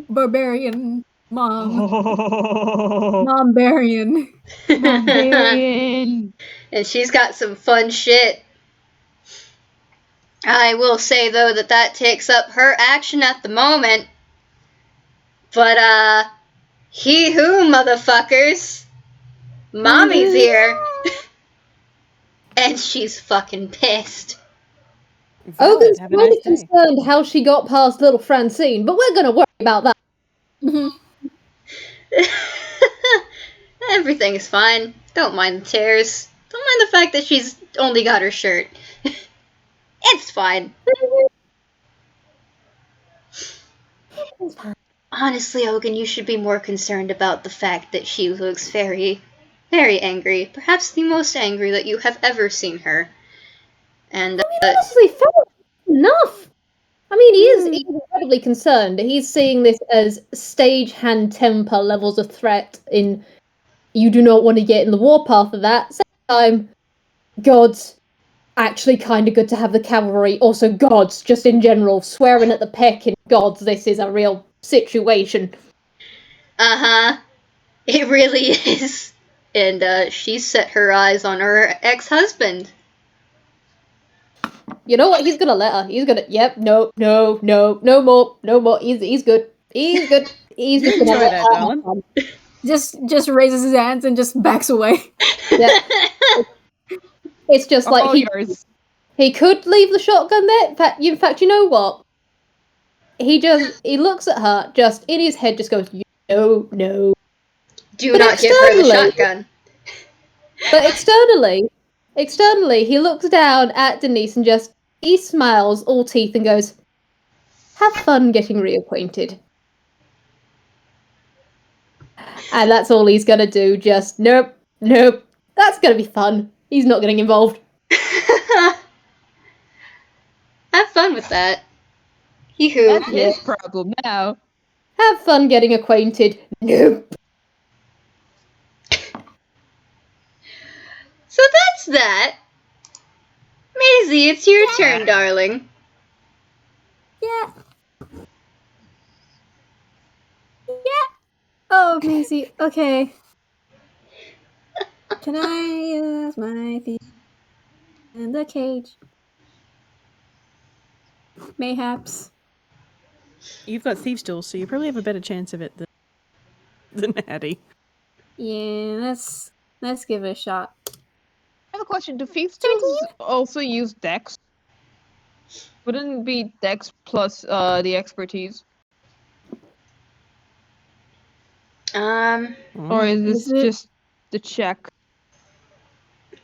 Barbarian mom. Oh, Mombarian. barbarian. And she's got some fun shit. I will say, though, that takes up her action at the moment. But, he who, motherfuckers. Mommy's here. And she's fucking pissed. Ogan's Have a really nice day. concerned how she got past little Francine, but we're gonna worry about that. Everything's fine. Don't mind the tears. Don't mind the fact that she's only got her shirt. It's fine. Honestly, Ogan, you should be more concerned about the fact that she looks very, very angry. Perhaps the most angry that you have ever seen her. And, Honestly, fair enough. I mean, he's incredibly concerned. He's seeing this as stagehand temper levels of threat in you do not want to get in the warpath of that. Same time, gods, actually kind of good to have the cavalry. Also, gods, just in general, swearing at the peck in gods, this is a real situation. uh-huh. It really is. And, she set her eyes on her ex-husband. You know what? He's gonna let her. He's gonna. Yep. No more. He's good. He's good. He's just gonna Enjoy let that, her darling. have fun. Just raises his hands and just backs away. Yeah. It's just like All yours. he could leave the shotgun there. In fact, you know what? He looks at her, just in his head, just goes, no. Do But not give her the externally- shotgun. But externally, he looks down at Denise and he smiles all teeth and goes, have fun getting reacquainted. And that's all he's gonna do, just, nope, that's gonna be fun. He's not getting involved. Have fun with that. Hee-hoo. That's his problem now. Have fun getting acquainted. Nope. So that's that. Maisie, it's your turn, darling. Yeah. Oh, Maisie. Okay. Can I use my feet in the cage? Mayhaps. You've got thieves' tools, so you probably have a better chance of it than Haddy. Yeah, let's give it a shot. I have a question. Do thieves tools also use Dex? Wouldn't it be Dex plus the expertise? Or is this Is it- just the check?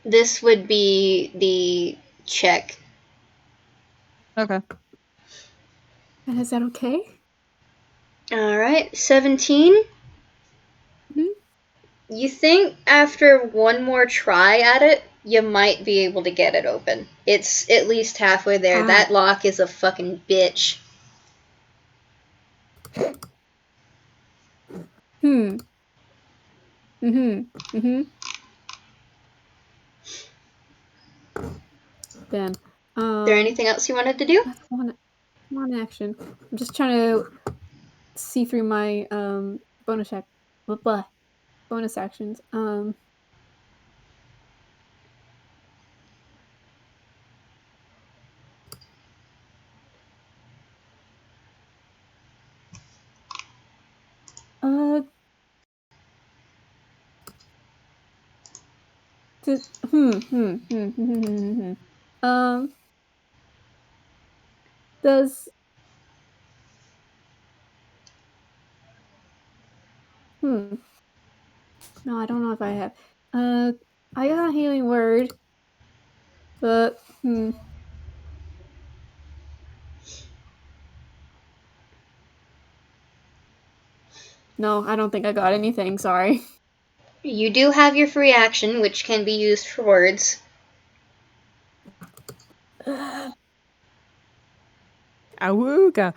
This would be the check. Okay. And is that okay? Alright, 17. Mhm. You think after one more try at it, you might be able to get it open. It's at least halfway there. Ah. That lock is a fucking bitch. Then, Is there anything else you wanted to do? that's one action. I'm just trying to see through my bonus bonus actions. Does No, I don't know if I have. I got a healing word, but no, I don't think I got anything. Sorry. You do have your free action, which can be used for words. Awooga.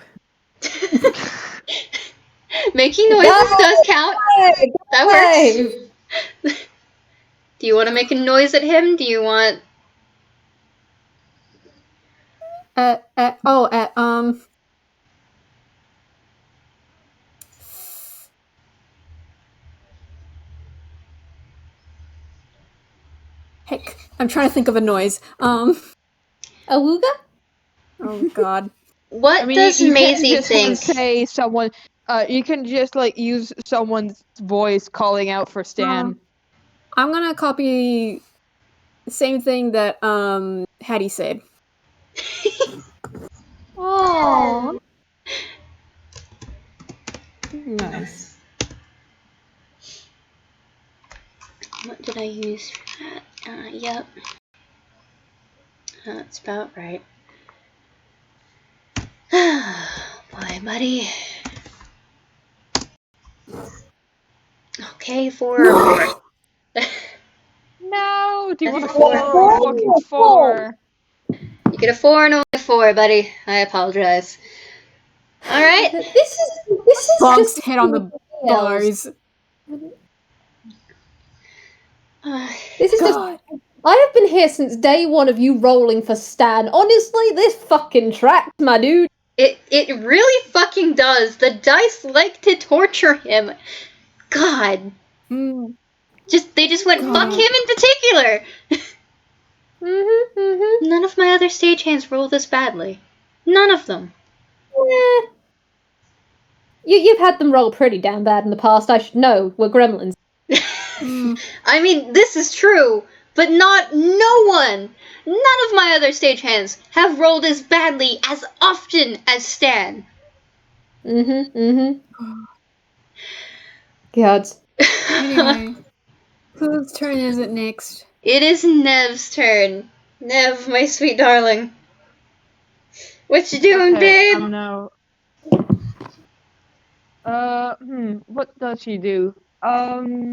Making noises does count. That works. Five. Do you want to make a noise at him? Do you want... Heck, I'm trying to think of a noise. Awooga? Oh god. What I mean, does you Maisie can't just think? say someone. You can just like use someone's voice calling out for Stan. I'm gonna copy the same thing that Haddy said. Oh. Nice. What did I use for that? Yep. That's about right. Boy, buddy. Okay, 4 or 4. No, do you want a That's 4 or a fucking 4? You get a 4 and only a 4, buddy. I apologize. Alright. This is Bonks just head on the bars. This is just. God. I have been here since day one of you rolling for Stan. Honestly, this fucking tracks, my dude. It really fucking does. The dice like to torture him. God. Mm. They just went God. fuck him in particular. None of my other stagehands roll this badly. None of them. You've had them roll pretty damn bad in the past. I should know. We're gremlins. I mean, this is true, but no one. None of my other stagehands have rolled as badly as often as Stan. God. Anyway, whose turn is it next? It is Nev's turn. Nev, my sweet darling. What you doing, I babe? don't know. What does she do?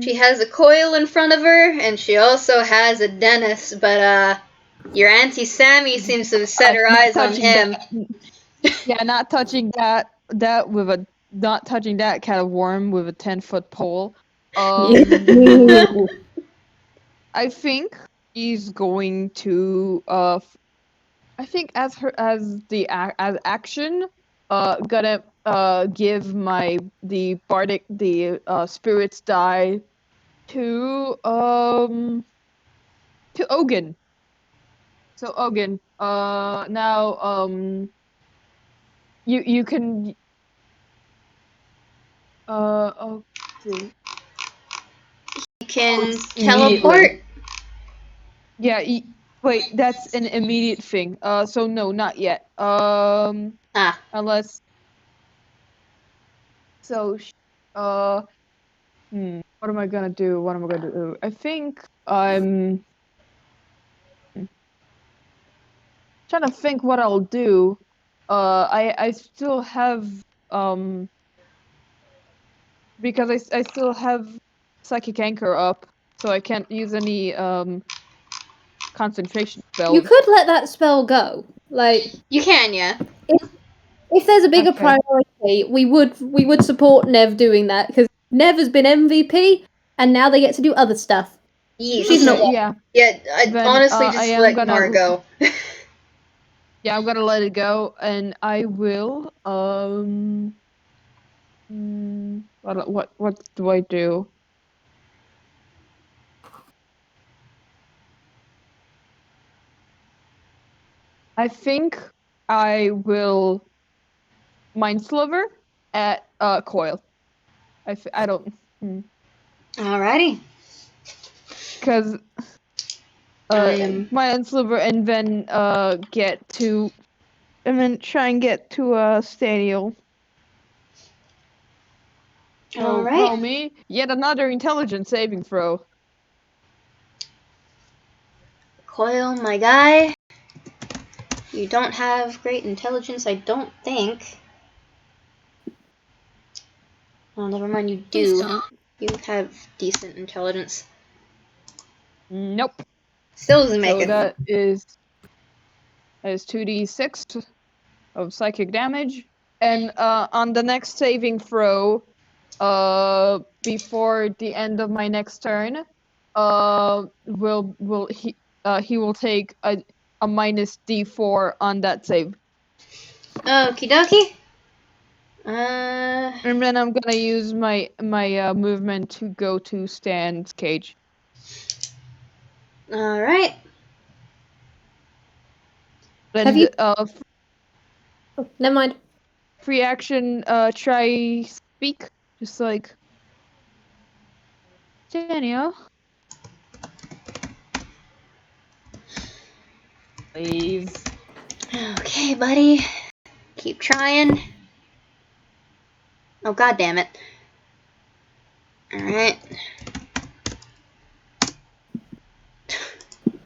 She has a coil in front of her, and she also has a dentist, but, your Auntie Sammy seems to have set her Not eyes on touching him. Yeah, not touching that not touching that kind of worm with a 10-foot pole. I think he's going to I think as action gonna give the spirits die to Ogan. So Ogan, now you can okay. You can Immediately. teleport. Yeah, wait, that's an immediate thing. So no, not yet. Unless. So, what am I gonna do? What am I gonna do? I think I'm trying to think what I'll do. I still have because I still have Psychic Anchor up, so I can't use any concentration spells. You could let that spell go. Like, You can, yeah. if there's a bigger Okay. priority, we would support Nev doing that, because Nev has been MVP, and now they get to do other stuff. She's not. Yeah. Yeah, I Then, honestly I just am let gonna- Mar go. Yeah, I'm gonna let it go, and I will. What do I do? I think I will Mind Sliver at Coil. I don't Alrighty. because Mind Sliver and then try and get to Stadial. Alright. Roll me yet another intelligence saving throw. Coil, my guy. You don't have great intelligence, I don't think. Oh, never mind, you Please do. don't. You have decent intelligence. Nope. Still doesn't make So it. that is 2d6 of psychic damage, and on the next saving throw, before the end of my next turn, he will take a minus D4 on that save. Okie dokie. And then I'm gonna use my movement to go to Stan's cage. Alright. Then Have you- oh, Never mind. free action, try speak, just like Daniel. Please. Okay, buddy. Keep trying. Oh, god damn it. Alright.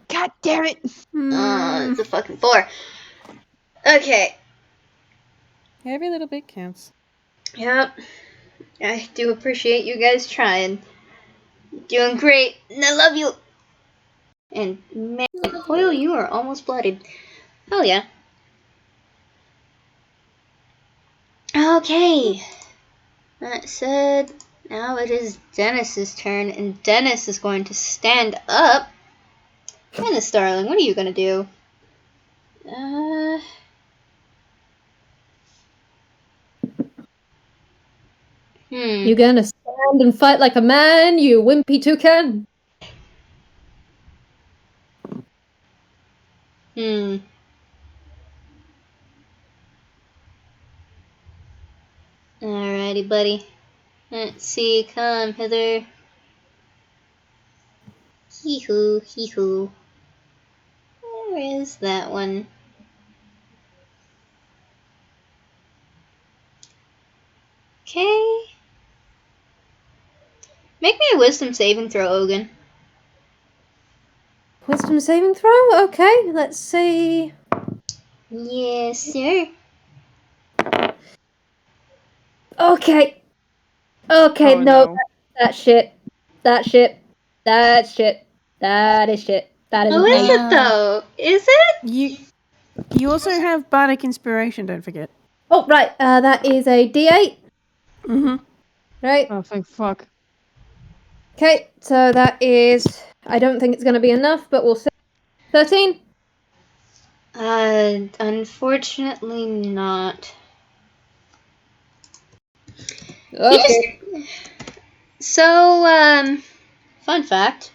God damn it! Oh, it's a fucking 4. Okay. Every little bit counts. Yep. I do appreciate you guys trying. Doing great, and I love you. And man, Coil, you are almost bloodied. Hell yeah. Okay. That said, now it is Dennis's turn, and Dennis is going to stand up. Dennis, darling, what are you gonna do? You gonna stand and fight like a man, you wimpy toucan? Alrighty, buddy. Let's see, come hither. Hee-hoo, hee-hoo. Where is that one? Okay. Make me a wisdom saving throw, Ogan. Wisdom saving throw? Okay, let's see. Yes, sir. Okay, Oh, no, no. that shit. That is shit. That is Oh, an is 8. it though? Is it? You also have bardic inspiration. Don't forget. Oh, right, that is a D8, Mm-hmm. right? Oh, thank fuck. Okay, so that is, I don't think it's gonna be enough, but we'll see. 13? Unfortunately not. Okay. So, fun fact.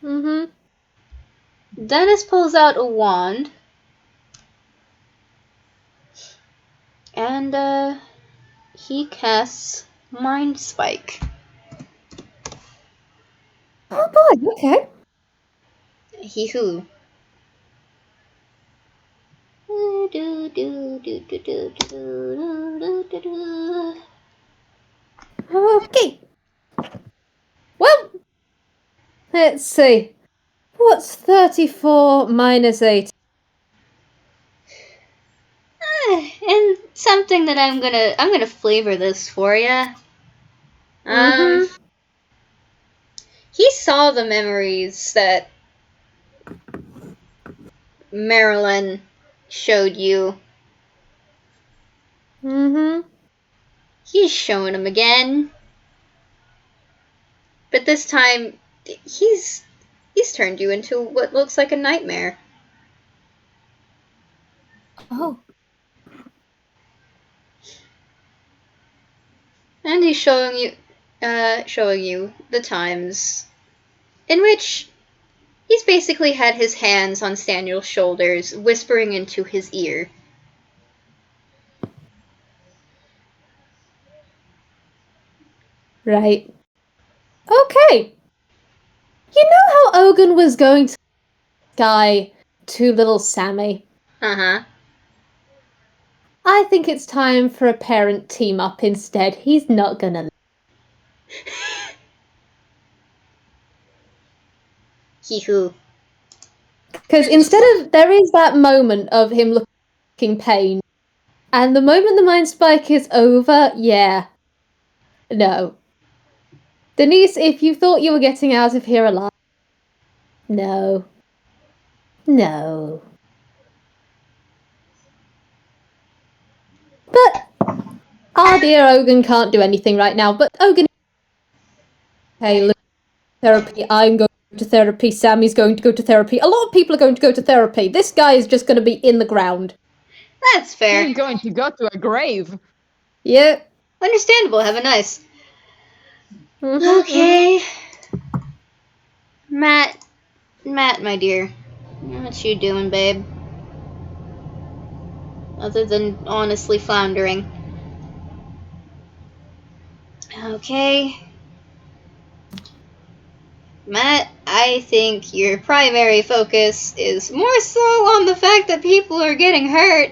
Mm-hmm. Dennis pulls out a wand. And, he casts Mind Spike. Oh boy, okay. Hee-hoo. Okay. Well, let's see. What's 34 minus 8? And something that I'm gonna flavor this for you. He saw the memories that Marilyn showed you. He's showing them again. But this time, he's turned you into what looks like a nightmare. Oh. And he's showing you the times in which he's basically had his hands on Daniel's shoulders, whispering into his ear. Right. Okay. You know how Ogan was going to sky to little Sammy? Uh-huh. I think it's time for a parent team up instead. He's not gonna. Hee-hoo. Because instead of, there is that moment of him looking pain, and the moment the mind spike is over, yeah. No. Denise, if you thought you were getting out of here alive, no. No. But Ah, dear, Ogan can't do anything right now, but Ogan... Hey, look, therapy, I'm going to therapy, Sammy's going to go to therapy, a lot of people are going to go to therapy. This guy is just going to be in the ground. That's fair. He's going to go to a grave. Yep. Understandable. Have a nice. Mhm, Okay. Matt, my dear. What you doing, babe? Other than honestly floundering. Okay. Matt, I think your primary focus is more so on the fact that people are getting hurt.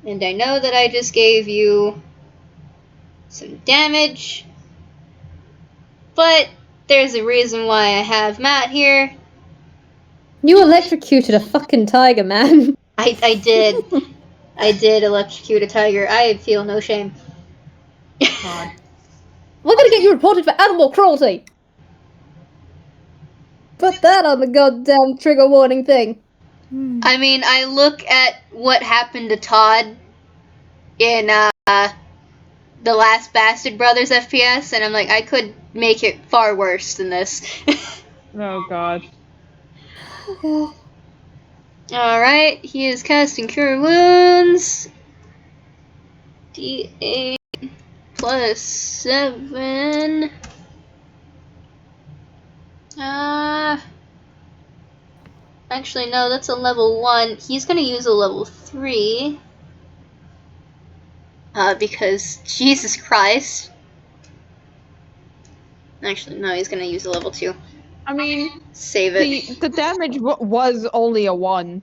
And I know that I just gave you some damage. But there's a reason why I have Matt here. You electrocuted a fucking tiger, man. I did. I did electrocute a tiger. I feel no shame. God. We're gonna get you reported for animal cruelty. Put that on the goddamn trigger warning thing. I mean, I look at what happened to Todd in the last Bastard Brothers FPS, and I'm like, I could make it far worse than this. Oh god. Alright, he is casting Cure Wounds. D8 plus 7. Actually, no, that's a level 1. He's gonna use a level 3. Because, Jesus Christ. Actually, no, he's gonna use a level 2. I mean, Save it. the damage was only a 1.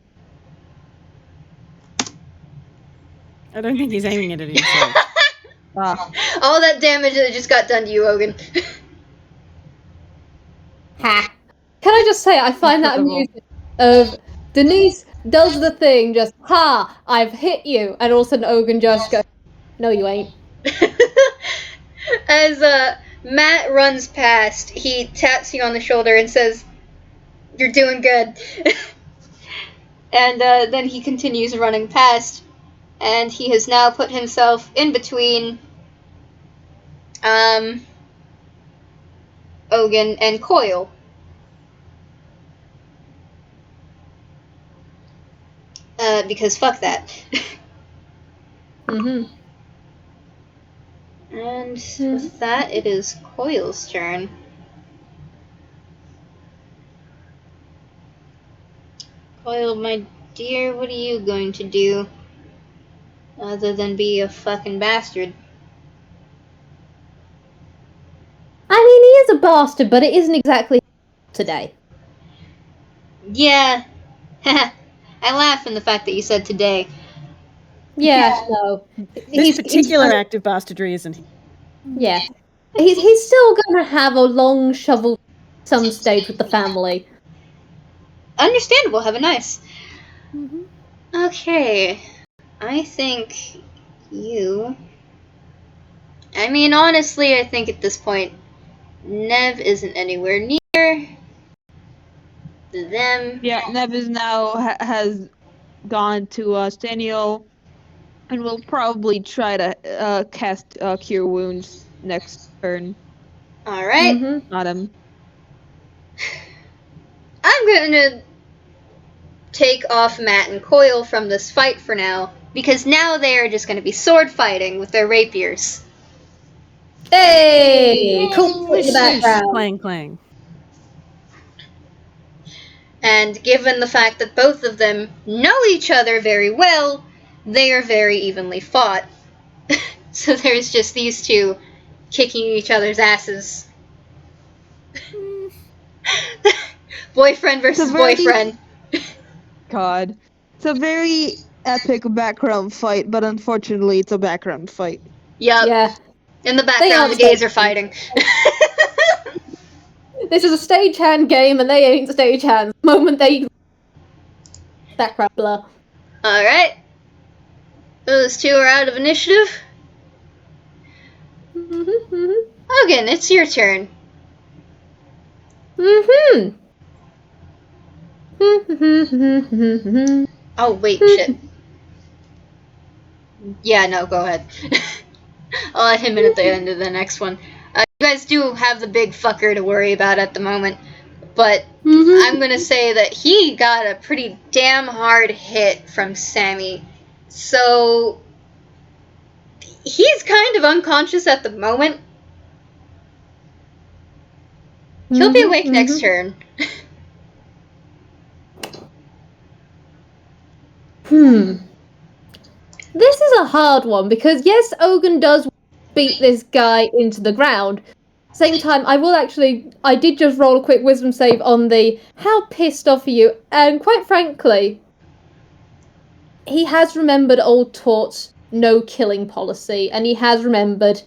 I don't think he's aiming it at himself. All that damage that just got done to you, Ogan. Ha. Can I just say, I find that Incredible. amusing. Of Denise does the thing, just, ha, I've hit you, and all of a sudden Ogan just goes, no you ain't. As Matt runs past, he taps you on the shoulder and says, "You're doing good." And then he continues running past, and he has now put himself in between Ogan and Coil. Because fuck that. Mm-hmm. And with that, it is Coil's turn. Coil, my dear, what are you going to do? Other than be a fucking bastard. I mean, he is a bastard, but it isn't exactly today. Yeah. I laugh in the fact that you said today. Yeah, no. This particular act of bastardry isn't he? Yeah. He's still gonna have a long shovel some stage with the family. Understandable, have a nice. Mm-hmm. Okay. I think you... I mean, honestly, I think at this point, Nev isn't anywhere near them. Yeah, Nev is now has gone to Staniel, and will probably try to cast Cure Wounds next turn Alright. Mm-hmm. on him. I'm gonna take off Matt and Coil from this fight for now, because now they are just gonna be sword fighting with their rapiers. Hey! Cool in the background. Clang, clang. And given the fact that both of them know each other very well, they are very evenly fought. So there's just these two kicking each other's asses. Boyfriend versus boyfriend. God. It's a very epic background fight, but unfortunately it's a background fight. Yup. Yeah. In the They background, are the gays are fighting. This is a stagehand game and they ain't stagehands. The moment they... Background blur. Alright. Those two are out of initiative. Mm-hmm. Ogan, it's your turn. Mm-hmm. Mm-hmm. Oh, wait, shit. Yeah, no, go ahead. I'll let him in at the end of the next one. You guys do have the big fucker to worry about at the moment, but I'm gonna say that he got a pretty damn hard hit from Sammy. So he's kind of unconscious at the moment. He'll be awake next turn. This is a hard one because yes, Ogan does beat this guy into the ground. Same time, I did just roll a quick wisdom save on the how pissed off are you, and quite frankly, he has remembered old Tort's no killing policy, and he has remembered,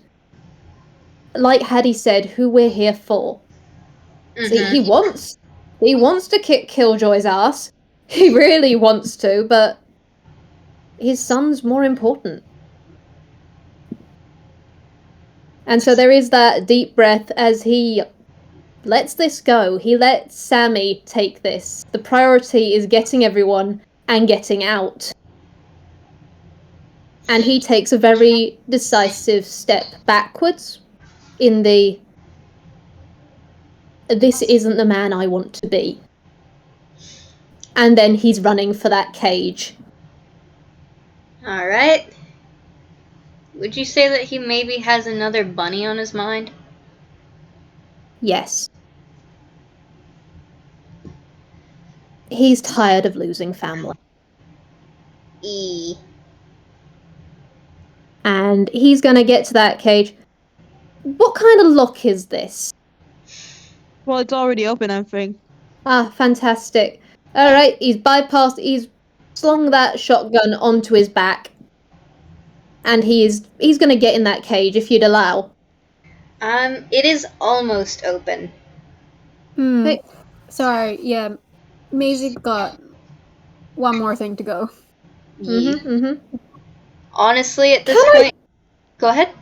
like Haddy said, who we're here for. See, he wants to kick Killjoy's ass. He really wants to, but his son's more important. And so there is that deep breath as he lets this go. He lets Sammy take this. The priority is getting everyone and getting out. And he takes a very decisive step backwards in the this isn't the man I want to be. And then he's running for that cage. Alright. Would you say that he maybe has another bunny on his mind? Yes. He's tired of losing family. And he's gonna get to that cage. What kind of lock is this? Well, it's already open, I think. Ah, fantastic. Alright, he's slung that shotgun onto his back. And he's gonna get in that cage if you'd allow. It is almost open. Hey. Sorry, yeah. Maisie got one more thing to go. Honestly, at this point... Go ahead.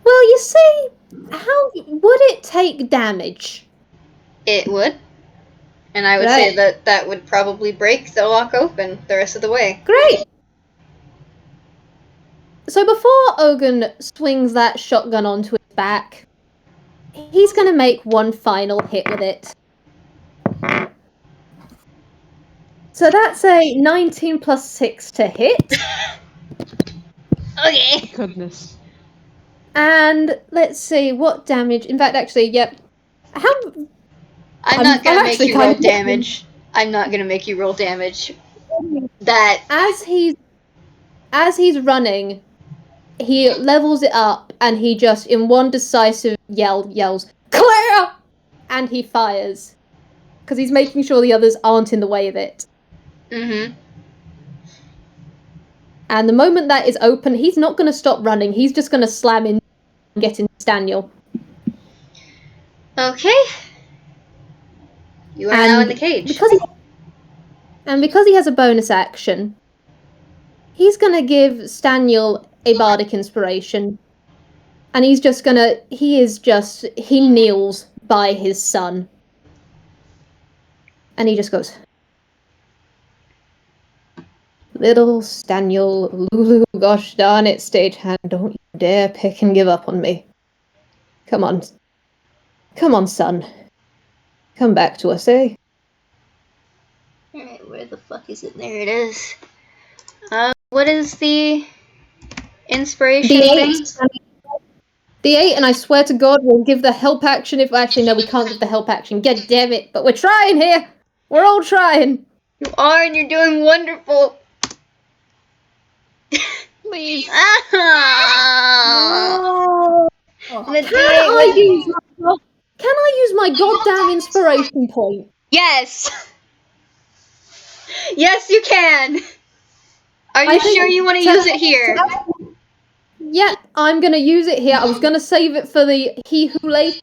Well, you see, how would it take damage? It would. And I would say that would probably break the lock open the rest of the way. Great! So before Ogan swings that shotgun onto his back, he's gonna make one final hit with it. So that's a 19 plus 6 to hit. Okay. Goodness. And let's see, what damage... In fact, actually, yep. I'm not gonna make you roll damage. I'm not gonna make you roll damage. That... As he's running, he levels it up, and he just, in one decisive yells, "Clear!" And he fires. Because he's making sure the others aren't in the way of it. And the moment that is open, he's not going to stop running. He's just going to slam in and get into Daniel. Okay. You are now in the cage. Because he has a bonus action, he's going to give Staniel a bardic inspiration. And he kneels by his son. And he just goes, "Little Staniel, Lulu, gosh darn it, stagehand, don't you dare pick and give up on me. Come on, son. Come back to us, eh?" Alright, where the fuck is it? There it is. What is the inspiration thing? D8, and I swear to God, we'll give the help action if... Actually, no, we can't give the help action. God damn it, but we're trying here! We're all trying! You are, and you're doing wonderful! Please. Can I use my goddamn inspiration point? Yes! Yes, you can! Are you sure you want to use it here? Yeah, I'm gonna use it here. I was gonna save it for the he who lay.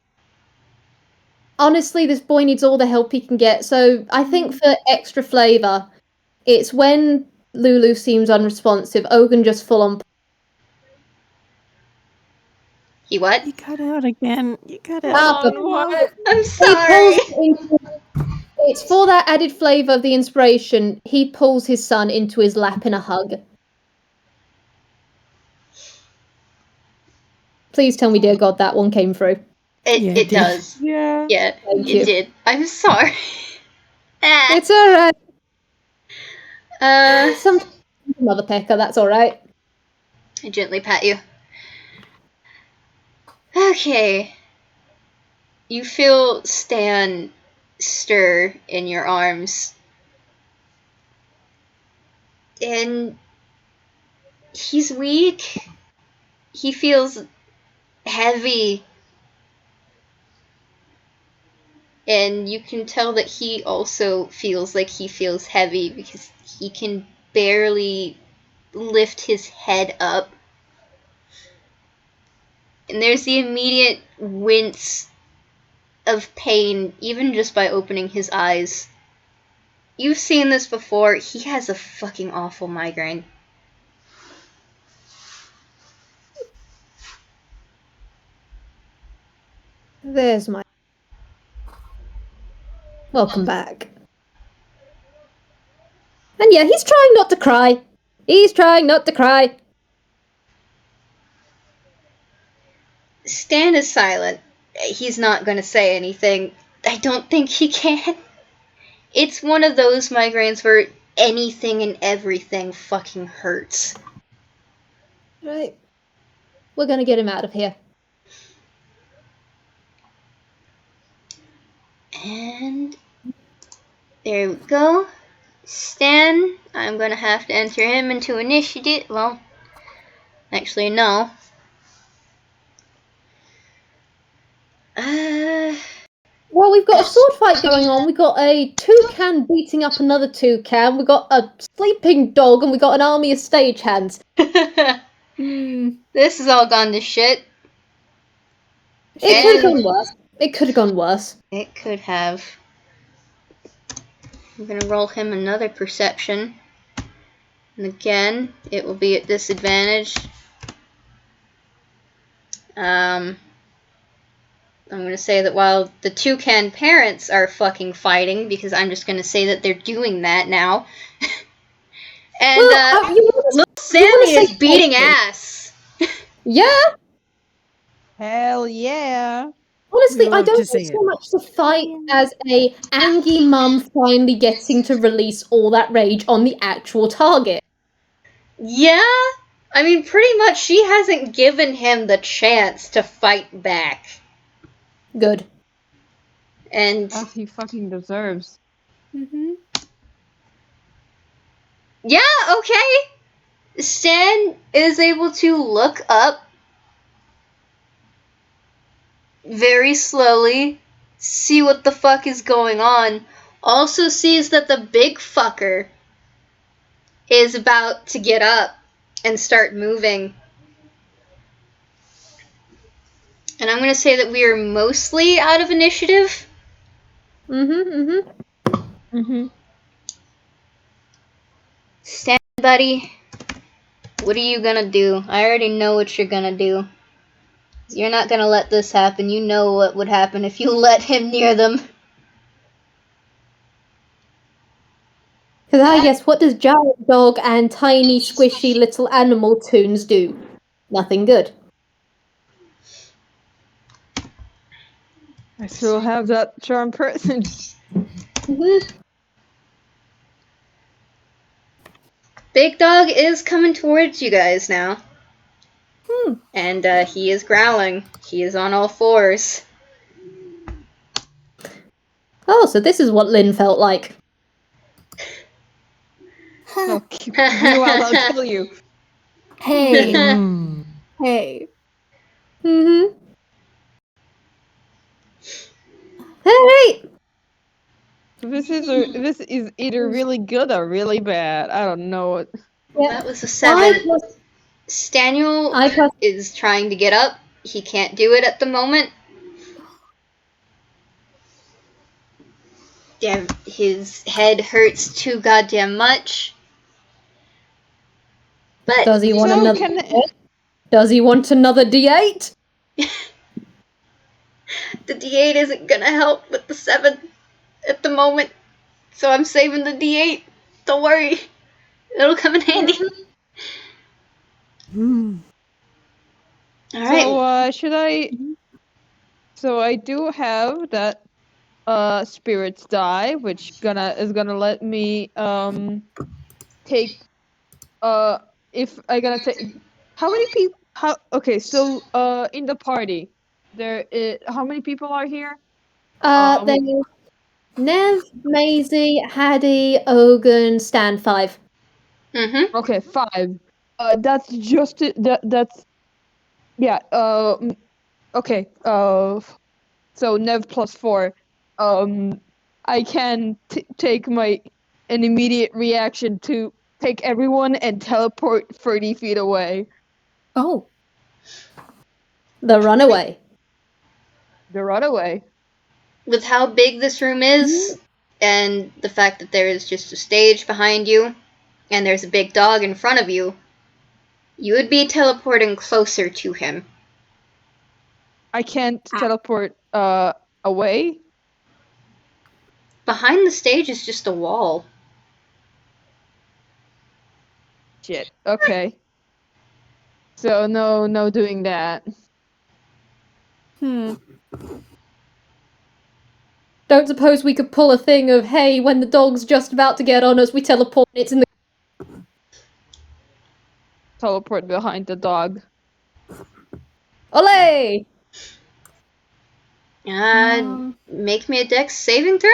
Honestly, this boy needs all the help he can get, so I think for extra flavour, it's when Lulu seems unresponsive, Ogan just full on... He what? You cut out again. You cut out. I'm sorry. It's for that added flavour of the inspiration. He pulls his son into his lap in a hug. Please tell me, dear God, that one came through. Yeah, It does. Yeah. Yeah, Thank it you. did. I'm sorry. It's alright. I Some mother pecker, that's alright. gently pat you. Okay. You feel Stan stir in your arms. And he's weak. He feels heavy. And you can tell that he also feels like he feels heavy because he can barely lift his head up. And there's the immediate wince of pain, even just by opening his eyes. You've seen this before. He has a fucking awful migraine. There's my... Welcome back. And yeah, he's trying not to cry. He's trying not to cry. Stan is silent. He's not going to say anything. I don't think he can. It's one of those migraines where anything and everything fucking hurts. Right. We're gonna get him out of here. And there we go. Stan, I'm going to have to enter him into initiative. Well, actually, no. Well, we've got a sword fight going on. We've got a toucan beating up another toucan. We've got a sleeping dog, and we've got an army of stagehands. This has all gone to shit. It could have gone worse. It could have gone worse. It could have. I'm gonna roll him another perception. And again, it will be at disadvantage. I'm gonna say that while the toucan parents are fucking fighting, because I'm just gonna say that they're doing that now. And little Sammy is beating ass. Yeah. Hell yeah. Honestly, We I love don't to think see so much the fight as a angry mum finally getting to release all that rage on the actual target. Yeah? I mean, pretty much she hasn't given him the chance to fight back. Good. And As he fucking deserves. yeah, okay. Stan is able to look up very slowly, see what the fuck is going on, also sees that the big fucker is about to get up and start moving. And I'm gonna say that we are mostly out of initiative. Stan, buddy, what are you gonna do? I already know what you're gonna do. You're not gonna let this happen. You know what would happen if you let him near them. Because I guess, what does giant dog and tiny squishy little animal toons do? Nothing good. I still have that charm person. Big Dog is coming towards you guys now. And he is growling. He is on all fours. Oh, so this is what Lynn felt like. Vwild, I'll kill you. Hey, hey. Alright. This is either really good or really bad. I don't know what. That was a 7. Staniel I is trying to get up. He can't do it at the moment. Damn, his head hurts too goddamn much. But Does he want So another? can- Does he want another D8? the D8 isn't gonna help with the 7 at the moment. So I'm saving the D8. Don't worry. It'll come in handy. All right. So, should I... So I do have that spirits die, which is gonna let me take if I gonna take how many people in the party how many people are here? There's Nev, Maisie, Haddy, Ogan, Stan 5. Mm-hmm. Okay, 5. That's just that's yeah. Okay. So Nev plus 4. I can take an immediate reaction to take everyone and teleport 30 feet away. Oh. The runaway. The runaway. With how big this room is, and the fact that there is just a stage behind you, and there's a big dog in front of you, you would be teleporting closer to him. I can't teleport away. Behind the stage is just a wall. Shit. Okay. So no doing that. Don't suppose we could pull a thing of, hey, when the dog's just about to get on us, we teleport, it's in the... Teleport behind the dog. Olé! Make me a dex saving throw?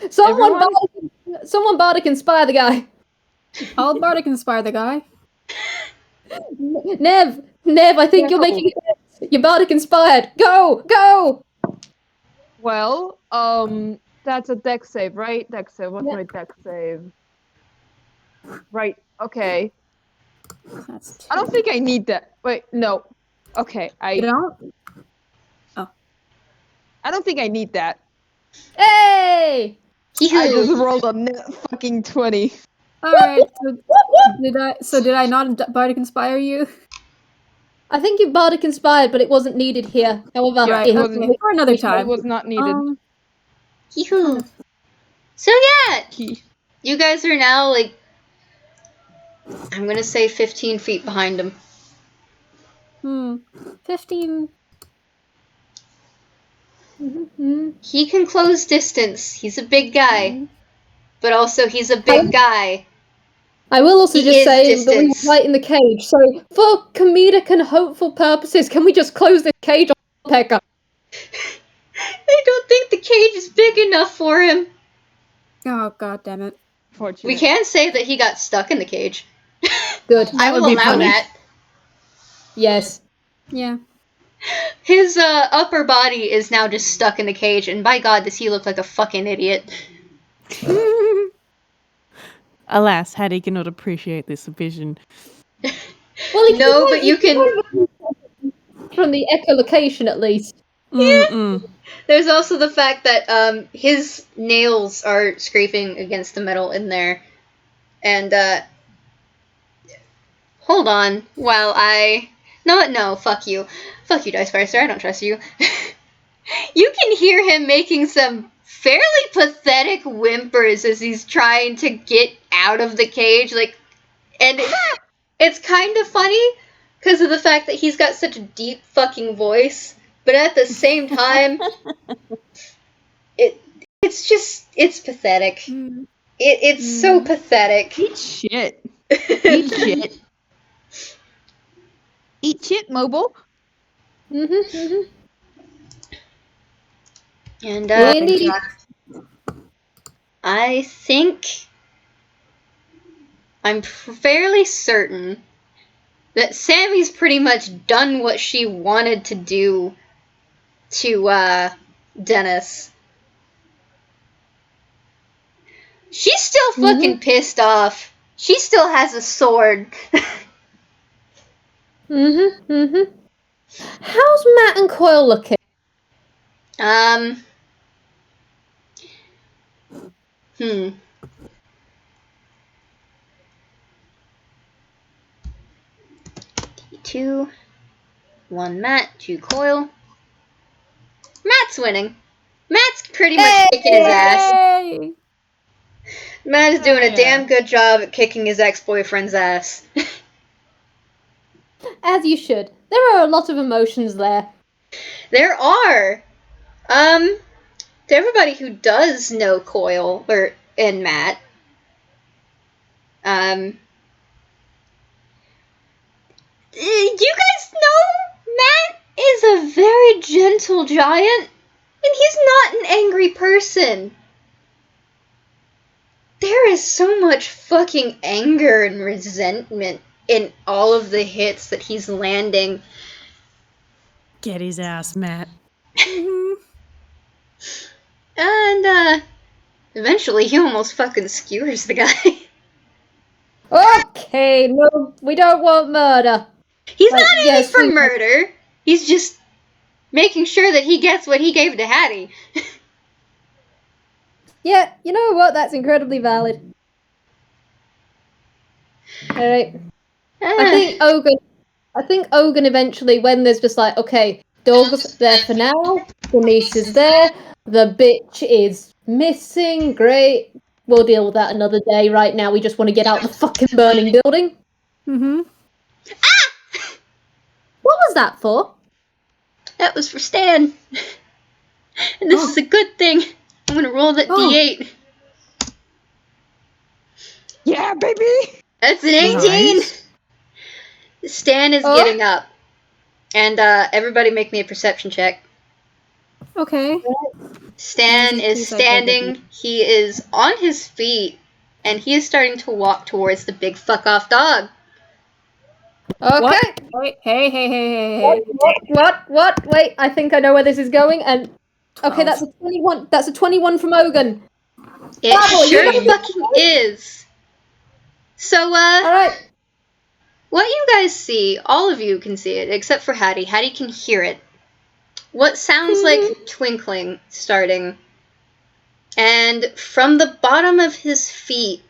Someone Bardic inspire the guy. I'll Bardic inspire the guy. Nev, I think you're making it. You're Bardic inspired. Go! Well, that's a dex save, right? Dex save. What's my dex save? Right. Okay. That's I don't think I need that. Wait, no. Okay, You don't? I don't think I need that. Hey! I just rolled a net fucking 20. Alright, so did I not Bardic inspire you? I think you Bardic inspired, but it wasn't needed here. However, Right, it okay, for another time. It was not needed. Yee-hoo. So yeah, you guys are now like, I'm gonna say 15 feet behind him. 15. He can close distance. He's a big guy. But also he's a big guy. I will also He just is say that distance. we're right in the cage, so for comedic and hopeful purposes, can we just close this cage on Pekka? I don't think the cage is big enough for him. Oh, god damn it. We can say that he got stuck in the cage. Good. I will allow that. Yes. Yeah. His upper body is now just stuck in the cage, and by God, does he look like a fucking idiot. Alas, Haddy cannot appreciate this vision. Well, no, but you can... From the echolocation, at least. Yeah. There's also the fact that his nails are scraping against the metal in there. And, hold on while I... No, fuck you. Fuck you, Dice Spicer, I don't trust you. You can hear him making some fairly pathetic whimpers as he's trying to get out of the cage, like, and it's kind of funny because of the fact that he's got such a deep fucking voice, but at the same time, it's pathetic. It's so pathetic. Eat shit. Eat shit. Eat shit, Mobile. And Indeed. I think I'm fairly certain that Sammy's pretty much done what she wanted to do to Dennis. She's still fucking pissed off. She still has a sword. How's Matt and Coil looking? Two, 1 Matt, 2 Coil. Matt's winning. Matt's pretty much kicking his ass. Matt is doing a damn good job at kicking his ex-boyfriend's ass. As you should. There are a lot of emotions there. There are. To everybody who does know Coil and Matt, you guys know Matt is a very gentle giant, and he's not an angry person. There is so much fucking anger and resentment in all of the hits that he's landing. Get his ass, Matt. And, eventually he almost fucking skewers the guy. Okay, no, we don't want murder. He's not aiming yes, for we- murder. He's just making sure that he gets what he gave to Haddy. Yeah, you know what? That's incredibly valid. Alright. I think Ogan eventually, when there's just like, okay, dog's there for now, the niece is there, the bitch is missing, great. We'll deal with that another day. Right now, we just want to get out the fucking burning building. Mm-hmm. What was that for? That was for Stan. And this is a good thing. I'm gonna roll that D8. Yeah, baby! That's an 18! Nice. Stan is getting up. And, everybody make me a perception check. Okay. Stan is standing, he is on his feet, and he is starting to walk towards the big fuck-off dog. Okay. What? Hey. What? Wait, I think I know where this is going, and... Okay, 12. that's a 21. That's a 21 from Ogan. It Babble, sure you fucking is. So, Alright. what you guys see, all of you can see it, except for Haddy. Haddy can hear it. What sounds like twinkling starting. And from the bottom of his feet,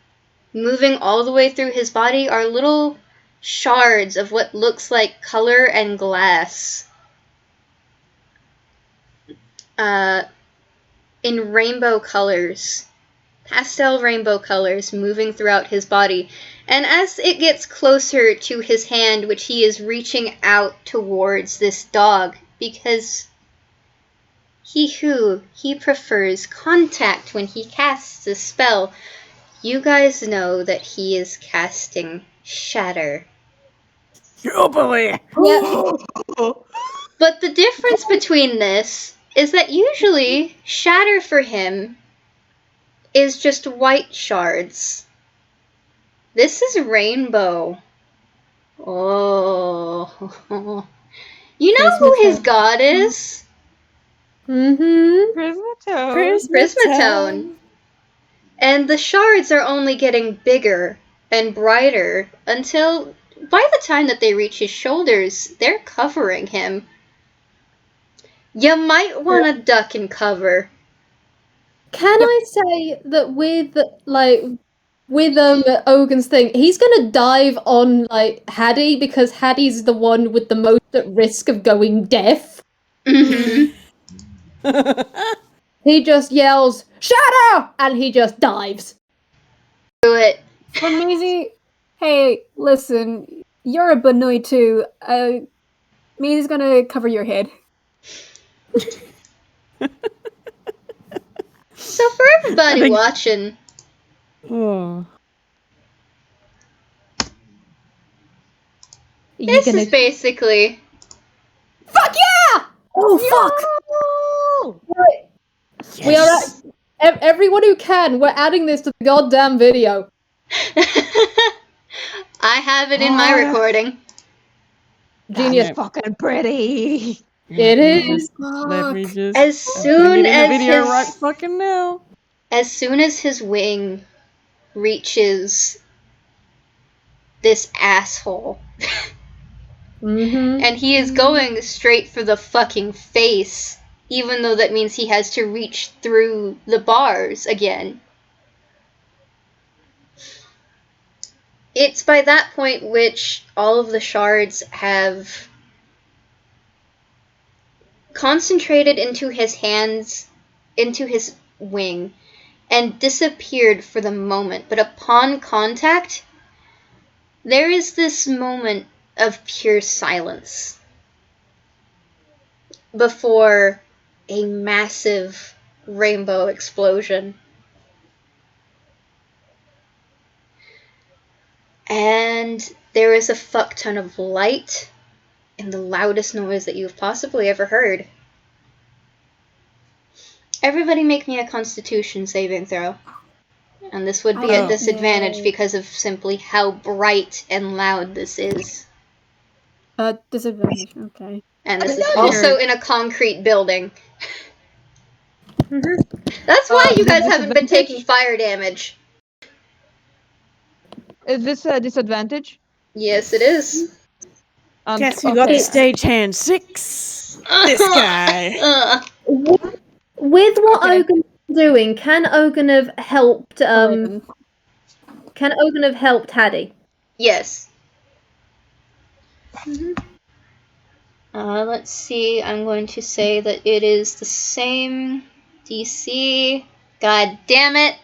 moving all the way through his body, are little shards of what looks like color and glass. In rainbow colors. Pastel rainbow colors moving throughout his body. And as it gets closer to his hand, which he is reaching out towards this dog, because he prefers contact when he casts a spell, you guys know that he is casting Shatter. Oh boy. Yeah. But the difference between this is that usually Shatter for him is just white shards. This is rainbow. Oh. You know who his god is? Mm-hmm. Prismatone. Prismatone. And the shards are only getting bigger and brighter until, by the time that they reach his shoulders, they're covering him. You might want to duck and cover. Can I say that with Ogan's thing, he's gonna dive on Haddy because Haddy's the one with the most at risk of going deaf. Mm-hmm. He just yells, "Shadow!" and he just dives. Do it. But Maisie, hey, listen, you're a Banui too. Maisie's gonna cover your head. So for everybody watching, Oh. this is basically... Fuck yeah! Oh fuck! Yes. We are everyone who can. We're adding this to the goddamn video. I have it in my recording. Genius. That's fucking pretty. It is. Let me just. As soon bring it in as the video his- right fucking now. As soon as his wing reaches this asshole, Mm-hmm. and he is going straight for the fucking face, even though that means he has to reach through the bars again. It's by that point which all of the shards have concentrated into his hands, into his wing, and disappeared for the moment. But upon contact, there is this moment of pure silence before a massive rainbow explosion. And there is a fuck ton of light and the loudest noise that you've possibly ever heard. Everybody make me a Constitution saving throw. And this would be at disadvantage because of simply how bright and loud this is. Disadvantage. Okay. And this is also in a concrete building. That's why you guys haven't been taking fire damage. Is this a disadvantage? Yes, it is. Guess who got stagehand 6? This guy. With what Ogan is doing, can Ogan have helped? Can Ogan have helped Haddy? Yes. Let's see. I'm going to say that it is the same DC. God damn it.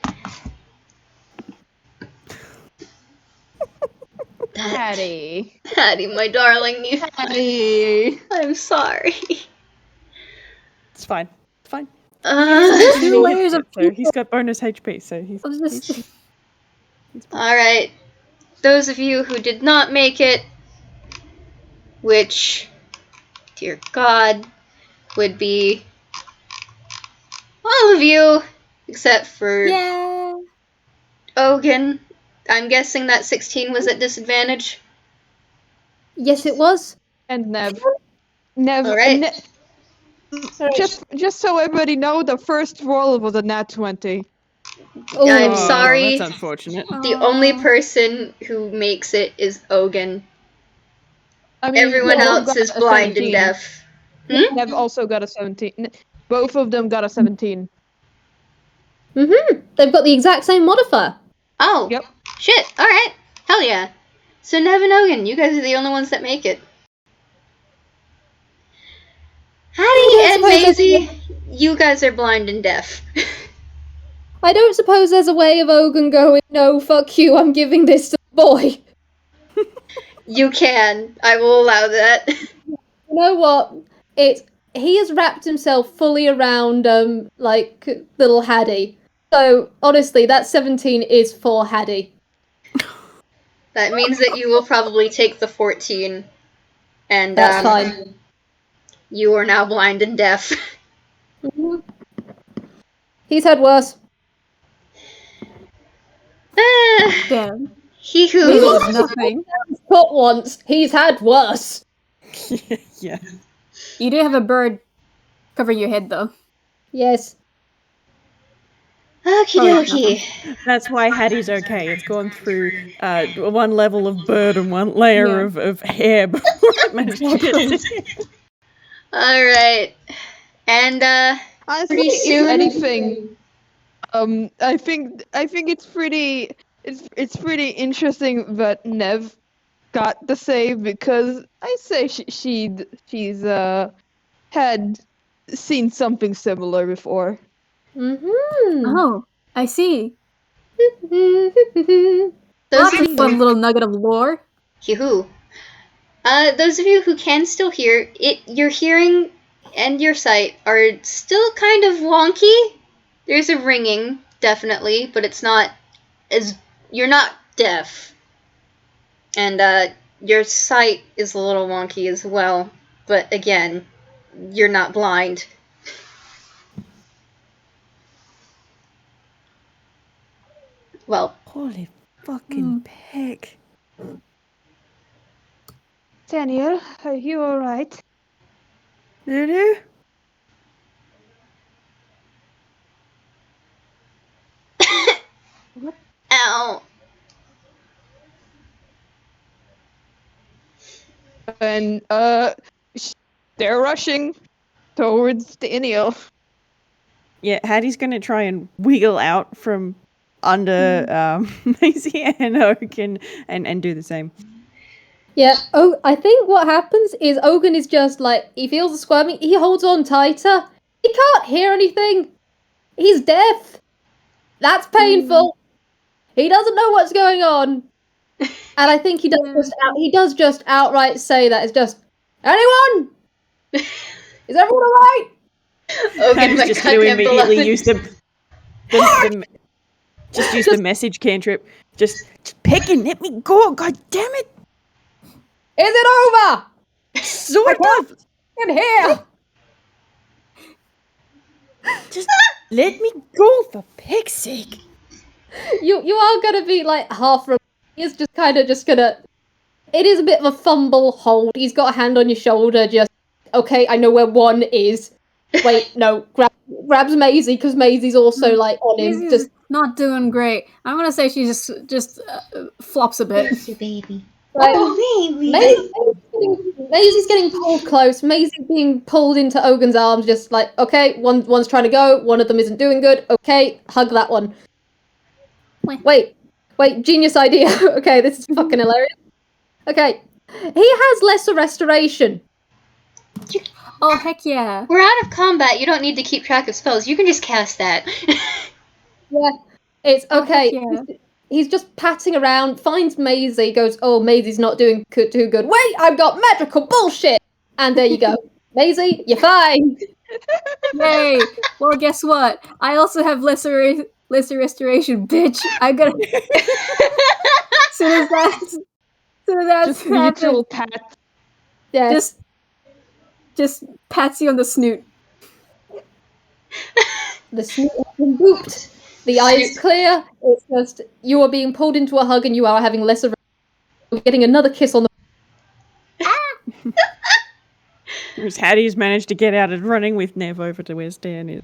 Haddy. Haddy, my darling. Haddy. I'm sorry. It's fine. It's fine. 2 layers of So he's got bonus HP, so he's Alright. Those of you who did not make it, which, dear God, would be all of you, except for Ogan. I'm guessing that 16 was at disadvantage. Yes, it was. And Nev. Nev. Alright. Just so everybody know, the first roll was a nat 20. I'm sorry. That's unfortunate. The only person who makes it is Ogan. I mean, Everyone Nev else got is a blind 17. and deaf. Nev also got a 17. Both of them got a 17. They've got the exact same modifier. Oh. Yep. Shit. Alright. Hell yeah. So Nev and Ogan, you guys are the only ones that make it. Haddy and Maisie, you guys are blind and deaf. I don't suppose there's a way of Ogan going, no, fuck you, I'm giving this to the boy. You can. I will allow that. You know what? He has wrapped himself fully around, like, little Haddy. So, honestly, that 17 is for Haddy. That means that you will probably take the 14. And, That's fine. You are now blind and deaf. He's had worse. Damn. He who... Maybe it's nothing. Caught once. He's had worse. Yeah. You do have a bird covering your head, though. Yes. Okie dokie. That's why Hattie's okay. It's gone through one level of bird and one layer of hair before it managed to get Alright. And, Honestly, pretty soon... if anything, I think it's pretty interesting that Nev got the save, because I say she's had seen something similar before. Oh, I see. Those That's of a fun little nugget of lore. Yoo-hoo. Those of you who can still hear, your hearing and your sight are still kind of wonky. There's a ringing, definitely, but it's not as... You're not deaf. And, your sight is a little wonky as well. But, again, you're not blind. Well... Holy fucking peck. Daniel, are you alright? Lulu? Ow. And, they're rushing towards Daniel. Yeah, Hattie's gonna try and wiggle out from under Maisie and Ogan and do the same. Yeah, I think what happens is Ogan is just like, he feels the squirming, he holds on tighter. He can't hear anything. He's deaf. That's painful. He doesn't know what's going on. And I think he does just outright say that. It's just, anyone? Is everyone alright? Ogan, He's my just going to goddamn immediately beloved. use the message cantrip. Just picking, let me go. God damn it! Is it over? Sort of. In here. Just let me go for pig's sake. You are gonna be like half. He's just kind of just gonna. It is a bit of a fumble hold. He's got a hand on your shoulder. Just okay. I know where one is. Wait, no. Grabs Maisie because Maisie's also like on him. Maisie's Just not doing great. I'm gonna say she just flops a bit. Bless you, baby. like, Oh, baby. Maisie's getting pulled close. Maisie's being pulled into Ogan's arms. Just like okay, one's trying to go. One of them isn't doing good. Okay, hug that one. Wait, genius idea. Okay, this is fucking hilarious. Okay, he has lesser restoration. Oh heck yeah! We're out of combat. You don't need to keep track of spells. You can just cast that. Yeah, it's okay. Yeah. He's just patting around, finds Maisie, goes, oh, Maisie's not doing too good. Wait, I've got magical bullshit! And there you go. Maisie, you're fine. Yay! Well, guess what? I also have lesser restoration, bitch. I'm gonna. soon as that's Just mutual pat. Yeah. Just pats you on the snoot. The snoot has been booped. The eyes clear. It's just, you are being pulled into a hug and you are having lesser. You're getting another kiss on the. Whereas Haddy's managed to get out and running with Nev over to where Stan is.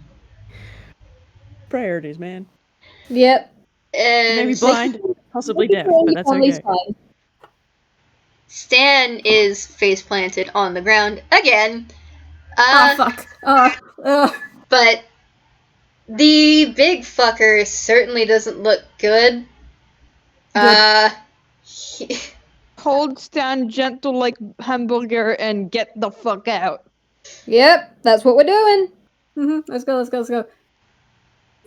Priorities, man. Yep. Maybe And blind, possibly deaf, but that's Family's okay. fine. Stan is face planted on the ground again. Oh fuck. But the big fucker certainly doesn't look good. He- Hold Stan gentle like hamburger and get the fuck out. Yep, that's what we're doing. Let's go.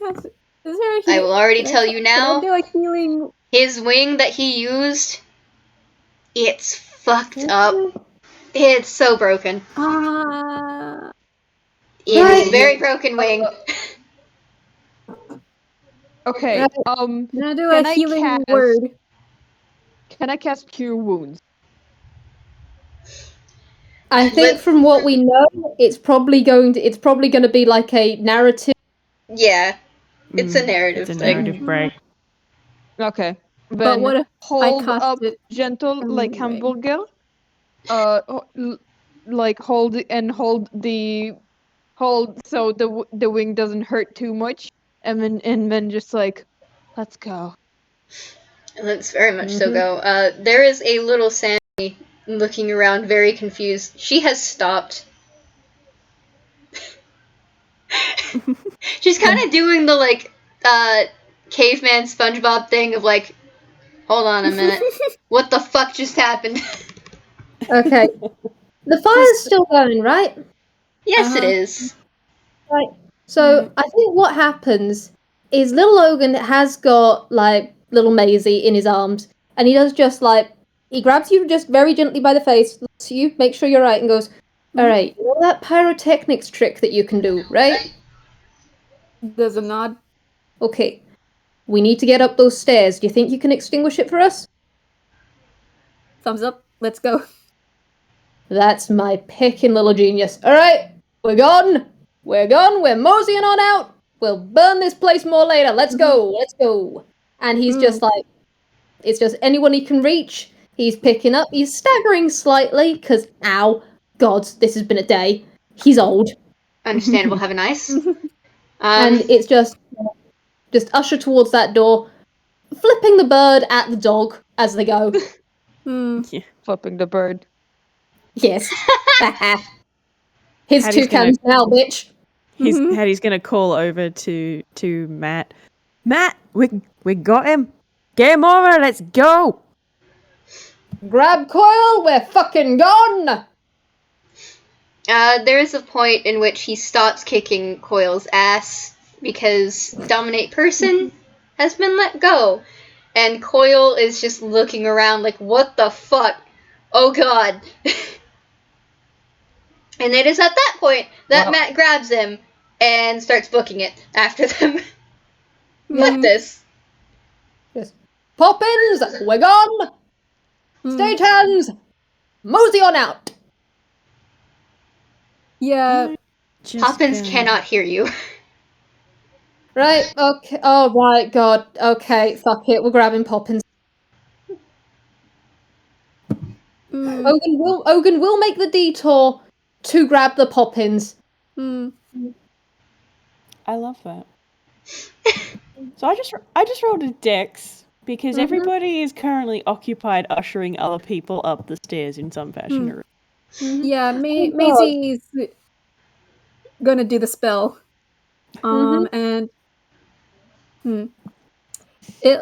Yes. Is there a I will already tell you Can now, I do a healing? his wing that he used, it's fucked up. It's so broken. It is a very broken wing. Okay, Right. Can I do Can a I healing cast- word? can I cast Cure Wounds? I think Let- from what we know, it's probably going to be like a narrative. Yeah, it's a narrative It's a thing. narrative break. Okay. But Then what if hold cast up it gentle like anyway? hamburger. Like hold so the wing doesn't hurt too much, and then just like, let's go. Let's very much so go. There is a little Sandy looking around, very confused. She has stopped. She's kind of doing the like caveman SpongeBob thing of like, hold on a minute, what the fuck just happened? Okay. The fire's still going, right? Yes, it is. Right. So I think what happens is Lil Ogan has got like little Maisie in his arms, and he does just like he grabs you just very gently by the face, looks at you, makes sure you're right, and goes, "All right, you know that pyrotechnics trick that you can do, right? There's a nod. Okay, we need to get up those stairs. Do you think you can extinguish it for us?" Thumbs up. Let's go. That's my picking little genius. All right, we're gone. We're moseying on out. We'll burn this place more later. Let's go. And he's just like, it's just anyone he can reach. He's picking up. He's staggering slightly because, ow, God, this has been a day. He's old. Understandable. Have a nice. And it's just usher towards that door, flipping the bird at the dog as they go. Flipping the bird. Yes. His Hattie's toucans now, bitch. Haddy's gonna call over to Matt. Matt, we got him. Game over. Let's go. Grab coil, we're fucking gone! There is a point in which he stops kicking Coil's ass because Dominate Person has been let go. and Coil is just looking around like, what the fuck? Oh god. And it is at that point that Wow. Matt grabs him and starts booking it after them. Fuck Mm. this. Just Poppins, we're gone. Mm. Stagehands, mosey on out. Yeah. Just Poppins gonna- cannot hear you. Right, okay. Oh, right, God. Okay, fuck it. We're grabbing Poppins. Mm. Ogan will make the detour to grab the Poppins. Mm. I love that. So I just rolled a dex because Mhm. everybody is currently occupied ushering other people up the stairs in some fashion. or Yeah, God. Maisie's gonna do the spell. And it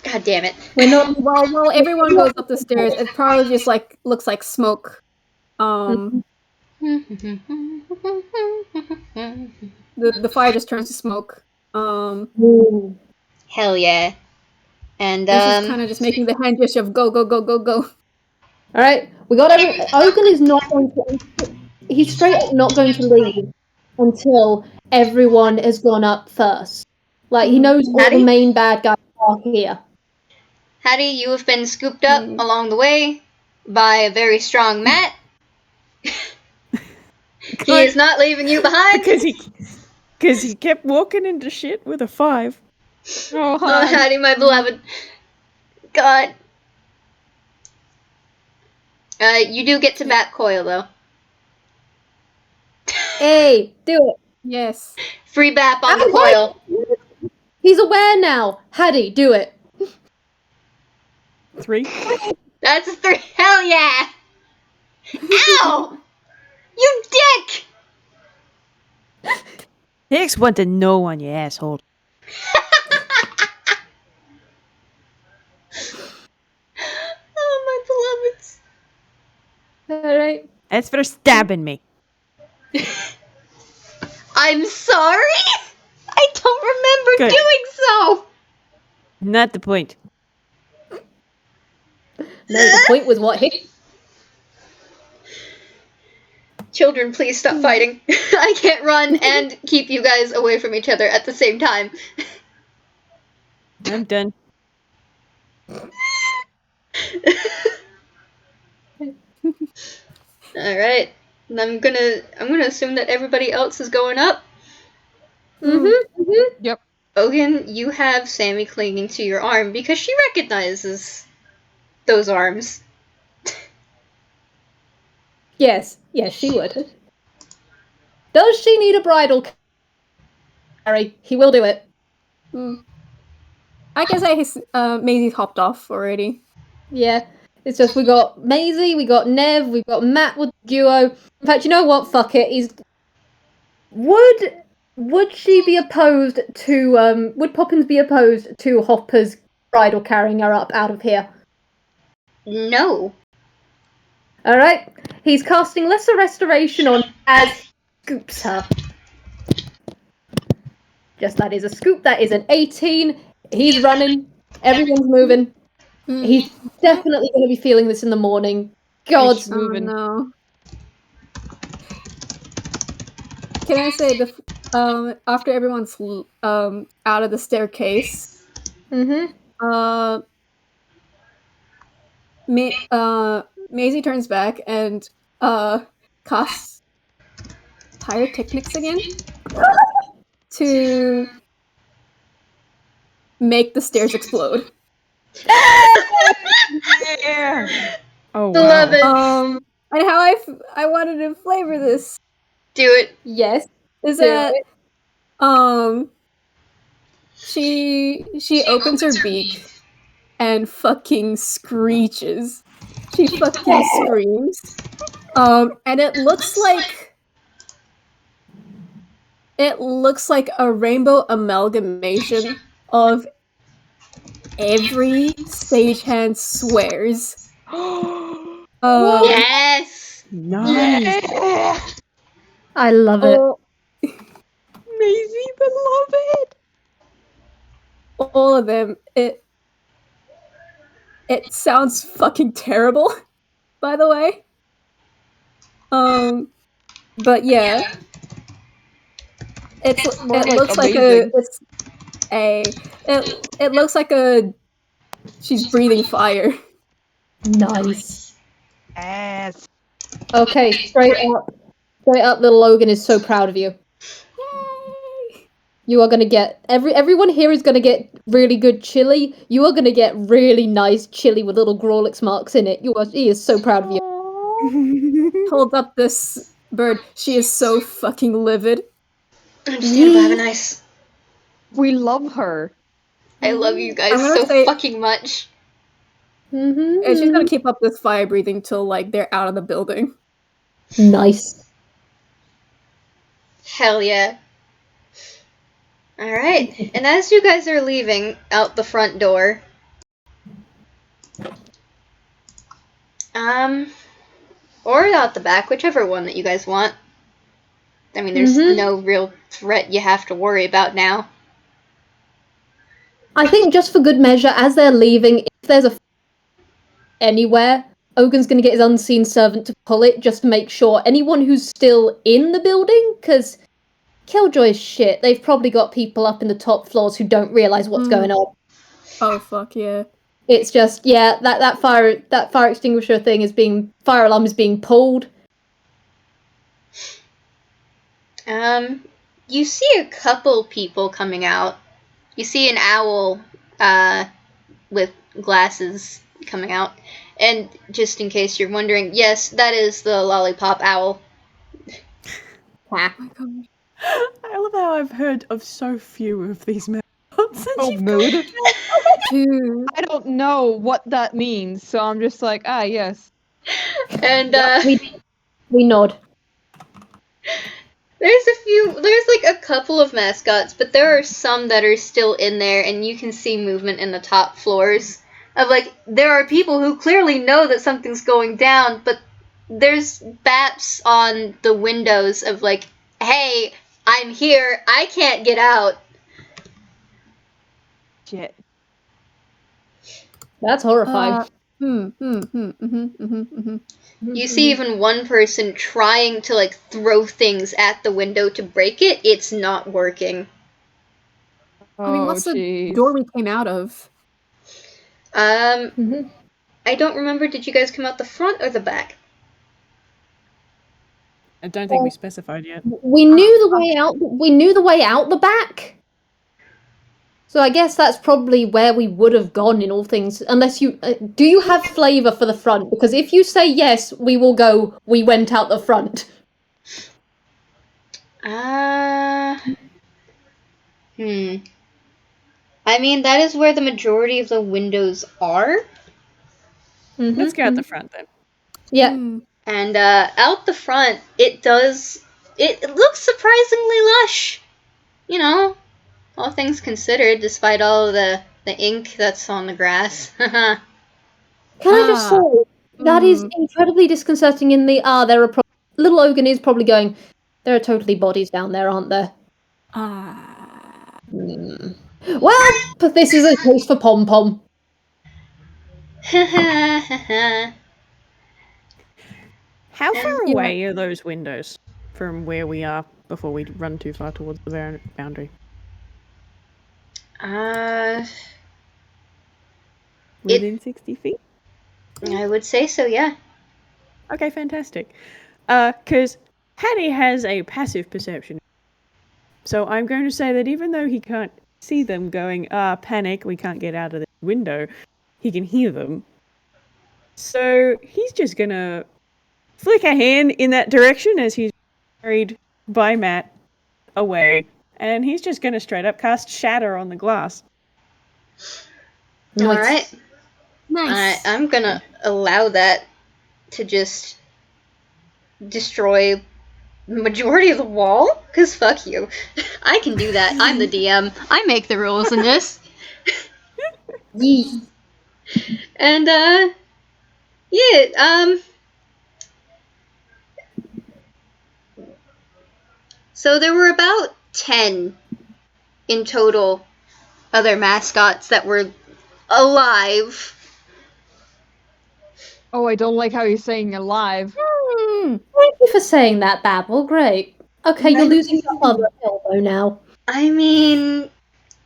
God damn it. We're not. while everyone goes up the stairs, it probably just like looks like smoke. The fire just turns to smoke. Hell yeah. And And she's kind of just making the hand gesture of go, go, go, go, go. All right, we got every. Ogan is not going to. He's straight up not going to leave until everyone has gone up first. Like he knows all the Hattie? main bad guys are here. Hattie, you have been scooped up along the way by a very strong Matt. He is not leaving you behind. because he kept walking into shit with a 5. Oh, Oh, Hattie, my beloved. God. You do get to bat Coil, though. Hey, do it. Yes. Free bap on the Ow, Coil. He's aware now. Hattie, do it. 3. That's a 3. Hell yeah. Ow! You dick! Hicks want to know on you, asshole. Oh, my beloveds. All right. That's for stabbing me. I'm sorry? I don't remember Good. doing so. Not the point. No, the point was what hit. Children, please stop fighting. I can't run and keep you guys away from each other at the same time. I'm done. Alright. I'm gonna assume that everybody else is going up. Yep. Ogan, you have Sammy clinging to your arm because she recognizes those arms. Yes, she would. Does she need a bridal carry? He will do it. I can say Maisie's hopped off already. Yeah. It's just we got Maisie, we got Nev, we've got Matt with duo. In fact, you know what? Fuck it. Would she be opposed to would Poppins be opposed to Hopper's bridal carrying her up out of here? No. Alright. He's casting Lesser Restoration on as he scoops her. Just that is a scoop, that is an 18. He's running. Everyone's moving. He's definitely going to be feeling this in the morning. God's moving. Oh, no. Can I say after everyone's out of the staircase, Maisie turns back and casts pyrotechnics again to make the stairs explode. Yeah. Oh, wow. Love it. And how I wanted to flavor this Do it. Yes. is Do that it. she opens her beak and fucking screeches. She fucking screams. And it looks like a rainbow amalgamation of every stagehand swears. Yes. Nice. Yeah. I love it. Oh, Maisie, beloved. all of them, it sounds fucking terrible, by the way. But yeah. It looks like it looks like she's breathing fire. Nice. Yes. Okay, straight up, little Ogan is so proud of you. Yay! You are gonna get everyone here is gonna get really good chili. You are gonna get really nice chili with little Grawlix marks in it. He is so proud of you. Hold up this bird. She is so fucking livid. Understandable, have a nice. We love her. I love you guys I'm gonna so say- fucking much. Mm-hmm. And she's gonna keep up this fire breathing till like they're out of the building. Nice. Hell yeah. Alright, and as you guys are leaving out the front door, or out the back, whichever one that you guys want. I mean, there's no real threat you have to worry about now. I think just for good measure, as they're leaving, if there's a anywhere, Ogan's gonna get his unseen servant to pull it, just to make sure anyone who's still in the building, because Killjoy's shit. They've probably got people up in the top floors who don't realise what's going on. Oh fuck yeah. It's just, yeah, that fire extinguisher thing fire alarm is being pulled. You see a couple people coming out. You see an owl, with glasses coming out. And just in case you're wondering, yes, that is the lollipop owl. Ah. Oh my god. I love how I've heard of so few of these men. Oh, mood. Dude. I don't know what that means, so I'm just like, yes. And, We nod. there's like a couple of mascots, but there are some that are still in there, and you can see movement in the top floors. Of like, there are people who clearly know that something's going down, but there's baps on the windows of like, hey, I'm here, I can't get out. Shit. That's horrifying. You see even one person trying to like throw things at the window to break it. It's not working. I mean, what's the jeez. door we came out of? I don't remember, did you guys come out the front or the back? I don't think we specified yet. We knew the way out. We knew the way out the back. So I guess that's probably where we would have gone in all things. Unless you do you have flavour for the front? Because if you say yes, we will go. We went out the front. I mean, that is where the majority of the windows are. Let's go out the front then. Yeah. And out the front, it looks surprisingly lush. You know, all things considered, despite all of the ink that's on the grass. Can I just say that is incredibly disconcerting. In the there are little Ogan is probably going. There are totally bodies down there, aren't there? Well, but this is a case for Pom Pom. How far away are those windows from where we are before we run too far towards the boundary? Within 60 feet? I would say so, yeah. Okay, fantastic. Because Haddy has a passive perception. So I'm going to say that even though he can't see them going, panic, we can't get out of the window, he can hear them. So he's just going to flick a hand in that direction as he's carried by Matt away. And he's just going to straight up cast Shatter on the glass. Nice. Alright. Nice. I'm gonna allow that to just destroy the majority of the wall? Because fuck you. I can do that. I'm the DM. I make the rules in this. Yeesh. And, yeah, so there were about 10 in total other mascots that were alive. Oh, I don't like how you're saying alive. Thank you for saying that, Babble. Great. Okay, you're losing your other elbow now. I mean,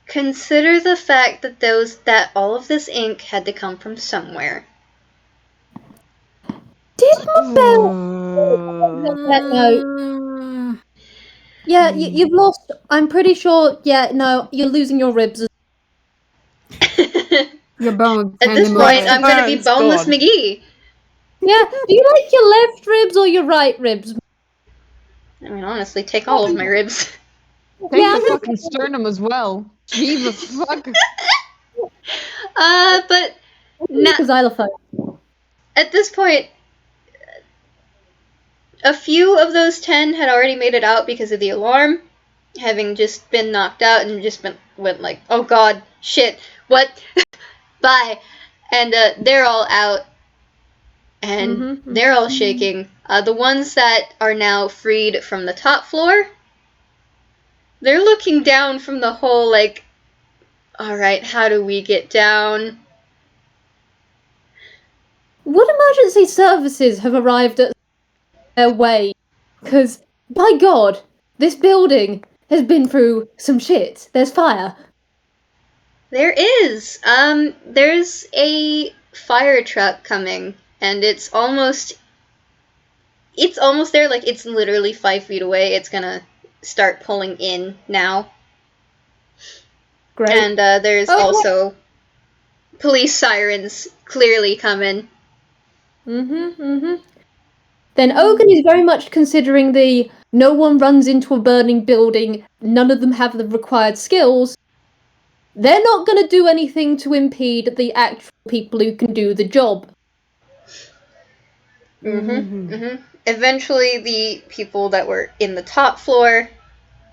consider the fact that all of this ink had to come from somewhere. Did that note? Yeah, you've lost. I'm pretty sure. Yeah, no, you're losing your ribs. Your bones. At hand this them point, over. I'm gonna be Bones boneless gone. McGee. Yeah, do you like your left ribs or your right ribs? I mean, honestly, take all of my ribs. Take Yeah, the fucking sternum as well. Jesus fuck. But the xylophone. at this point, a few of those 10 had already made it out because of the alarm, having just been knocked out and just went like, oh god, shit, what? Bye. And they're all out, and they're all shaking. The ones that are now freed from the top floor, they're looking down from the hole like, alright, how do we get down? Would emergency services have arrived at their way? Because, by God, this building has been through some shit. There's fire. There is. There's a fire truck coming, and it's almost there. Like, it's literally 5 feet away. It's gonna start pulling in now. Great. And there's also police sirens clearly coming. Then Ogan is very much considering the no one runs into a burning building, none of them have the required skills. They're not going to do anything to impede the actual people who can do the job. Eventually, the people that were in the top floor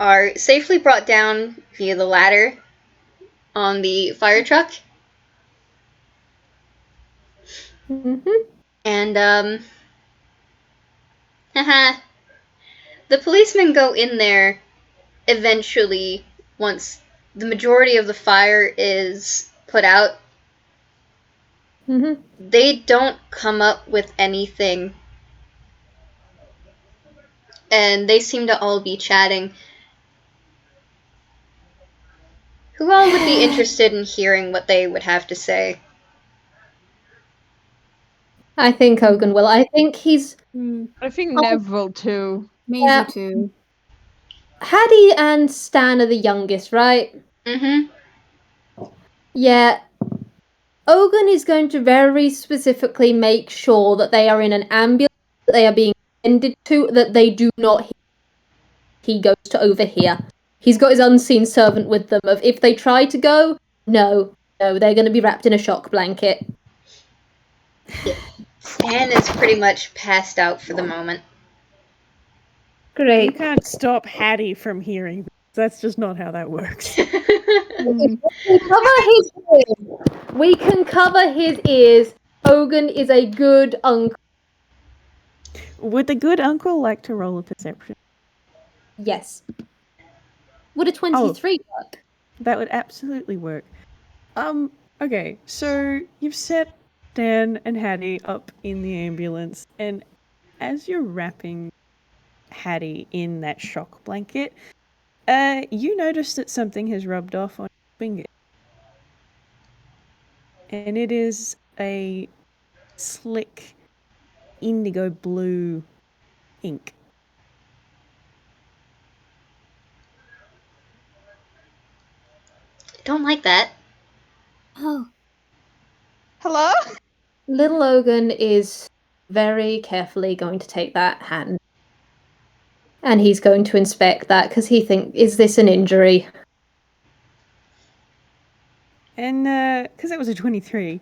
are safely brought down via the ladder on the fire truck. And, the policemen go in there eventually once the majority of the fire is put out. They don't come up with anything. And they seem to all be chatting. Who all would be interested in hearing what they would have to say? I think Ogan will. I think he's... I think Nev will too. Maisie too. Haddy and Stan are the youngest, right? Yeah. Ogan is going to very specifically make sure that they are in an ambulance, that they are being attended to, that they do not hear. He goes to over here. He's got his unseen servant with them of if they try to go, no, they're going to be wrapped in a shock blanket. Stan is pretty much passed out for the moment. You Great. can't stop Haddy from hearing. That's just not how that works. We can cover his ears. Ogan is a good uncle. Would the good uncle like to roll a perception? Yes. Would a 23 work? That would absolutely work. Okay, so you've set Dan and Haddy up in the ambulance, and as you're wrapping Haddy in that shock blanket, you notice that something has rubbed off on your finger. And it is a slick indigo blue ink. Don't like that. Oh. Hello? Little Ogan is very carefully going to take that hand. And he's going to inspect that because he thinks, is this an injury? And, because that was a 23,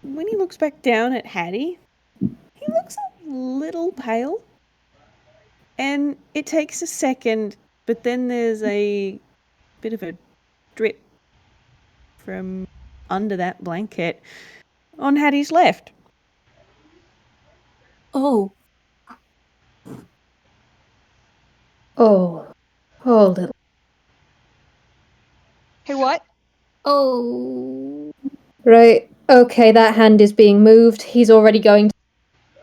when he looks back down at Haddy, he looks a little pale. And it takes a second, but then there's a bit of a drip from under that blanket on Hattie's left. Oh. Oh, little. Hey, what? Oh. Right. Okay, that hand is being moved. He's already going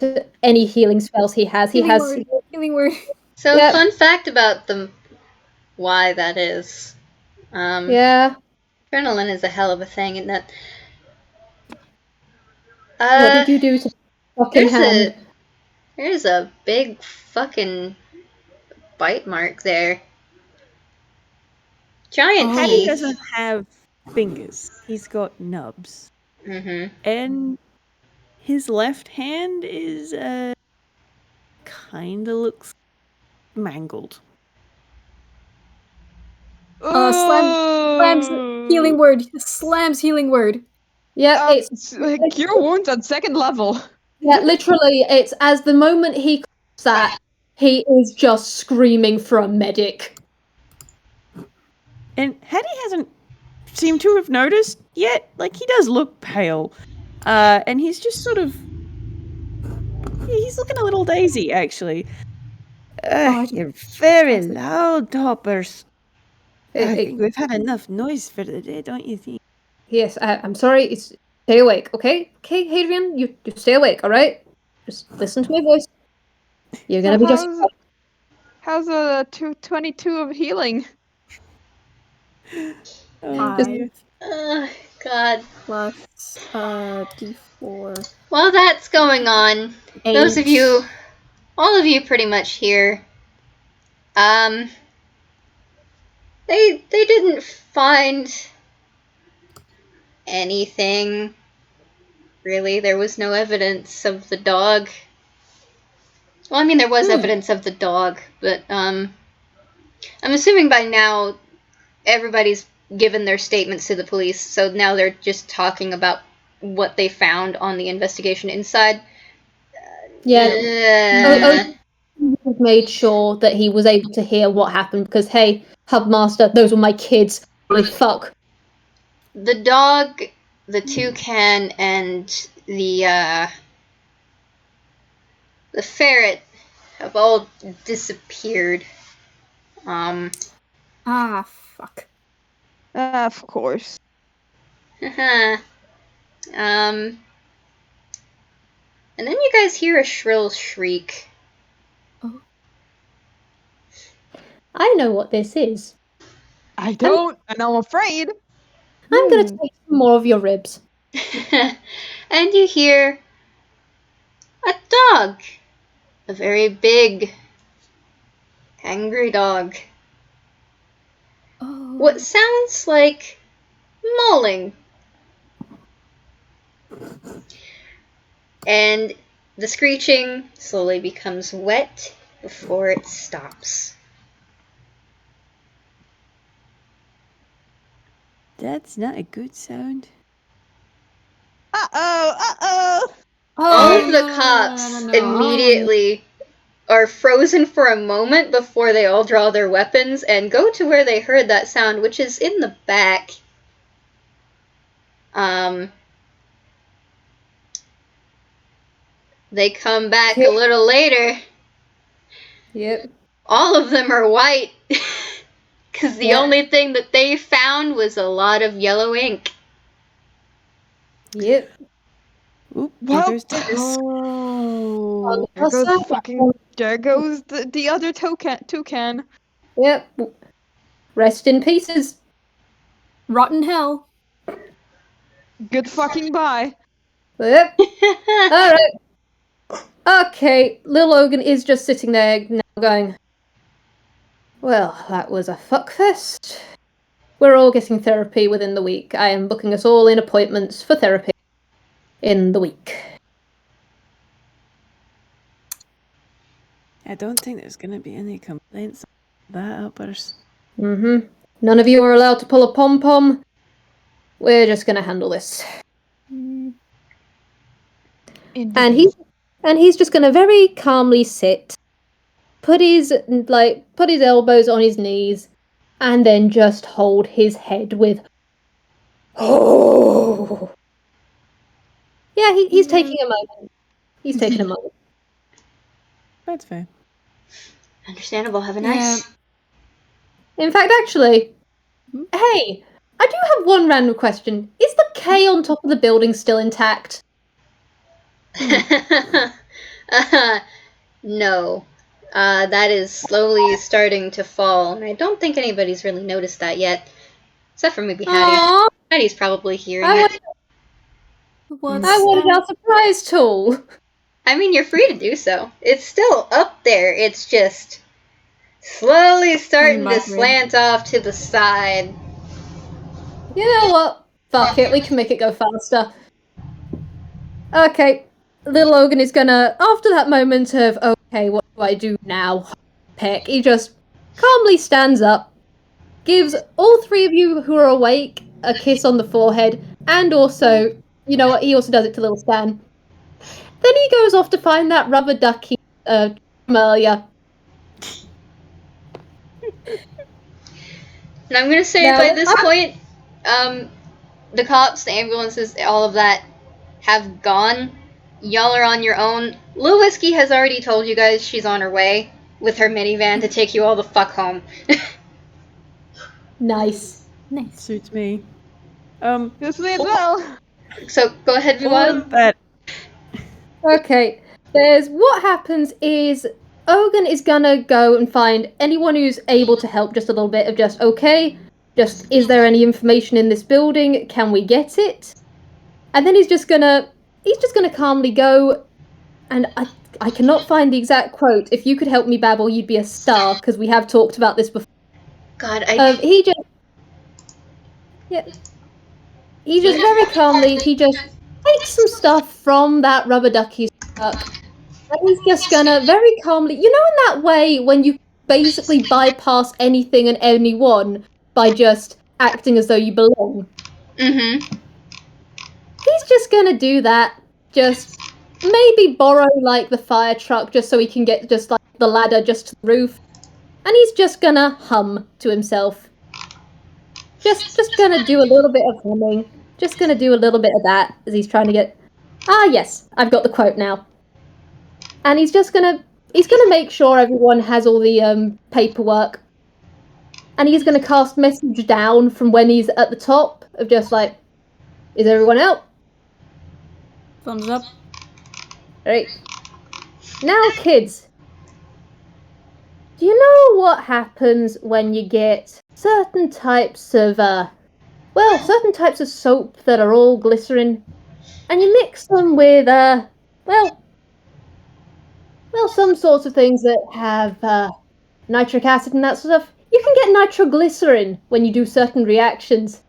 to any healing spells he has. He Healing has. word. Healing word. So, Yep. fun fact about why that is. Yeah. Adrenaline is a hell of a thing, and that. What did you do to the fucking hand? There's a big fucking bite mark there. Giant Haddy teeth. doesn't have fingers. He's got nubs. Mm-hmm. And his left hand is, kinda looks mangled. Slams healing word. Slams healing word. Yeah, it's Cure wounds on 2nd level. yeah, literally. It's as the moment he calls that, he is just screaming for a medic. And Haddy hasn't seemed to have noticed yet. Like, he does look pale. And he's just sort of... He's looking a little daisy, actually. You're very loud, Toppers. I think we've had enough noise for the day, don't you think? Yes, I'm sorry. Stay awake, okay? Okay, Hadrian, you stay awake, all right? Just listen to my voice. You're gonna be just. How's a 222 of healing? Five God. plus d4. While that's going on, those of you, all of you pretty much here, they didn't find anything, really. There was no evidence of the dog. Well, I mean, there was evidence of the dog, but, I'm assuming by now everybody's given their statements to the police, so now they're just talking about what they found on the investigation inside. Yeah. Made sure that he was able to hear what happened because, hey, Hubmaster, those were my kids. Holy fuck. The dog, the toucan, and the ferret have all disappeared. Fuck. Of course. And then you guys hear a shrill shriek. Oh. I know what this is. I don't, and I'm afraid. I'm gonna take some more of your ribs. And you hear a dog. A very big, angry dog. Oh. What sounds like mauling. And the screeching slowly becomes wet before it stops. That's not a good sound. Uh-oh. All of the cops immediately are frozen for a moment before they all draw their weapons and go to where they heard that sound, which is in the back. They come back a little later. Yep. All of them are white. Because the only thing that they found was a lot of yellow ink. Yep. Oop, Well, there goes Dennis. There goes the other toucan. Yep. Rest in pieces. Rotten hell. Good fucking bye. Yep. Alright. Okay, Lil Ogan is just sitting there now going, well, that was a fuckfest. We're all getting therapy within the week. I am booking us all in appointments for therapy in the week. I don't think there's going to be any complaints on that, uppers. Mm-hmm. None of you are allowed to pull a pom-pom. We're just going to handle this. And he's just going to very calmly sit, put his elbows on his knees, and then just hold his head with, oh. Yeah, he's taking a moment. He's taking a moment. That's fair. Understandable. Have a nice. In fact, actually, hey, I do have one random question. Is the K on top of the building still intact? No. That is slowly starting to fall, and I don't think anybody's really noticed that yet. Except for maybe Hattie. Aww, Hattie's probably hearing I it. What's I wanted our surprise tool. I mean, you're free to do so. It's still up there. It's just slowly starting my to brain. slant off to the side. You know what? Fuck it, we can make it go faster. Okay, Lil Ogan is gonna, after that moment of, okay, what do I do now? Peck, he just calmly stands up, gives all three of you who are awake a kiss on the forehead, and also, you know what, he also does it to little Stan. Then he goes off to find that rubber ducky from earlier. And I'm gonna say Now, by this point, the cops, the ambulances, all of that have gone. Y'all are on your own. Lil Whiskey has already told you guys she's on her way with her minivan to take you all the fuck home. Nice. Nice. Suits me. This me as well. So go ahead, all Vwild. of that. Okay, what happens is Ogan is gonna go and find anyone who's able to help just a little bit of just, okay, just, is there any information in this building? Can we get it? And then he's just gonna calmly go, and I cannot find the exact quote. If you could help me, Babble, you'd be a star, because we have talked about this before. God, He just very calmly, he just takes some stuff from that rubber ducky's truck, and he's just gonna very calmly, you know, in that way when you basically bypass anything and anyone by just acting as though you belong. Mm-hmm. He's just gonna do that, just maybe borrow, like, the fire truck just so he can get just, like, the ladder just to the roof, and he's just gonna hum to himself. Just gonna do a little bit of humming. Just gonna do a little bit of that as he's trying to get... Ah, yes, I've got the quote now. And he's gonna make sure everyone has all the paperwork. And he's gonna cast message down from when he's at the top of just like, is everyone out? Thumbs up. Alright. Now, kids. Do you know what happens when you get certain types of, certain types of soap that are all glycerin, and you mix them with, some sorts of things that have, nitric acid and that sort of stuff? You can get nitroglycerin when you do certain reactions.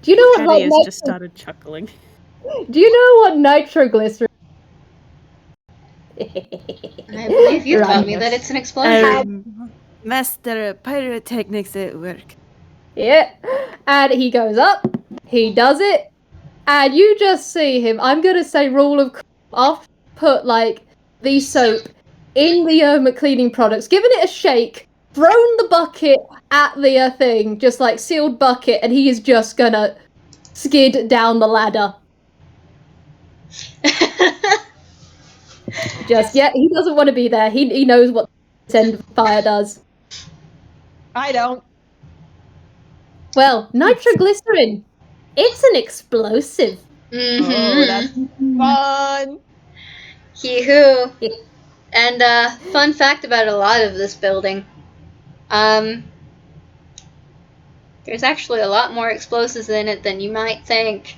Do you know what, Hattie has just started chuckling. Do you know what nitroglycerin? I believe you taught me that it's an explosion. Master pyrotechnics at work. Yeah, and he goes up, he does it, and you just see him. I'm gonna say rule of after put like the soap in the cleaning products, given it a shake, thrown the bucket at the thing, just like sealed bucket, and he is just gonna skid down the ladder. He doesn't want to be there. He knows what send fire does. I don't. Well, nitroglycerin, it's an explosive. Mm-hmm. Oh, that's fun. Hee-hoo. And, fun fact about a lot of this building. There's actually a lot more explosives in it than you might think.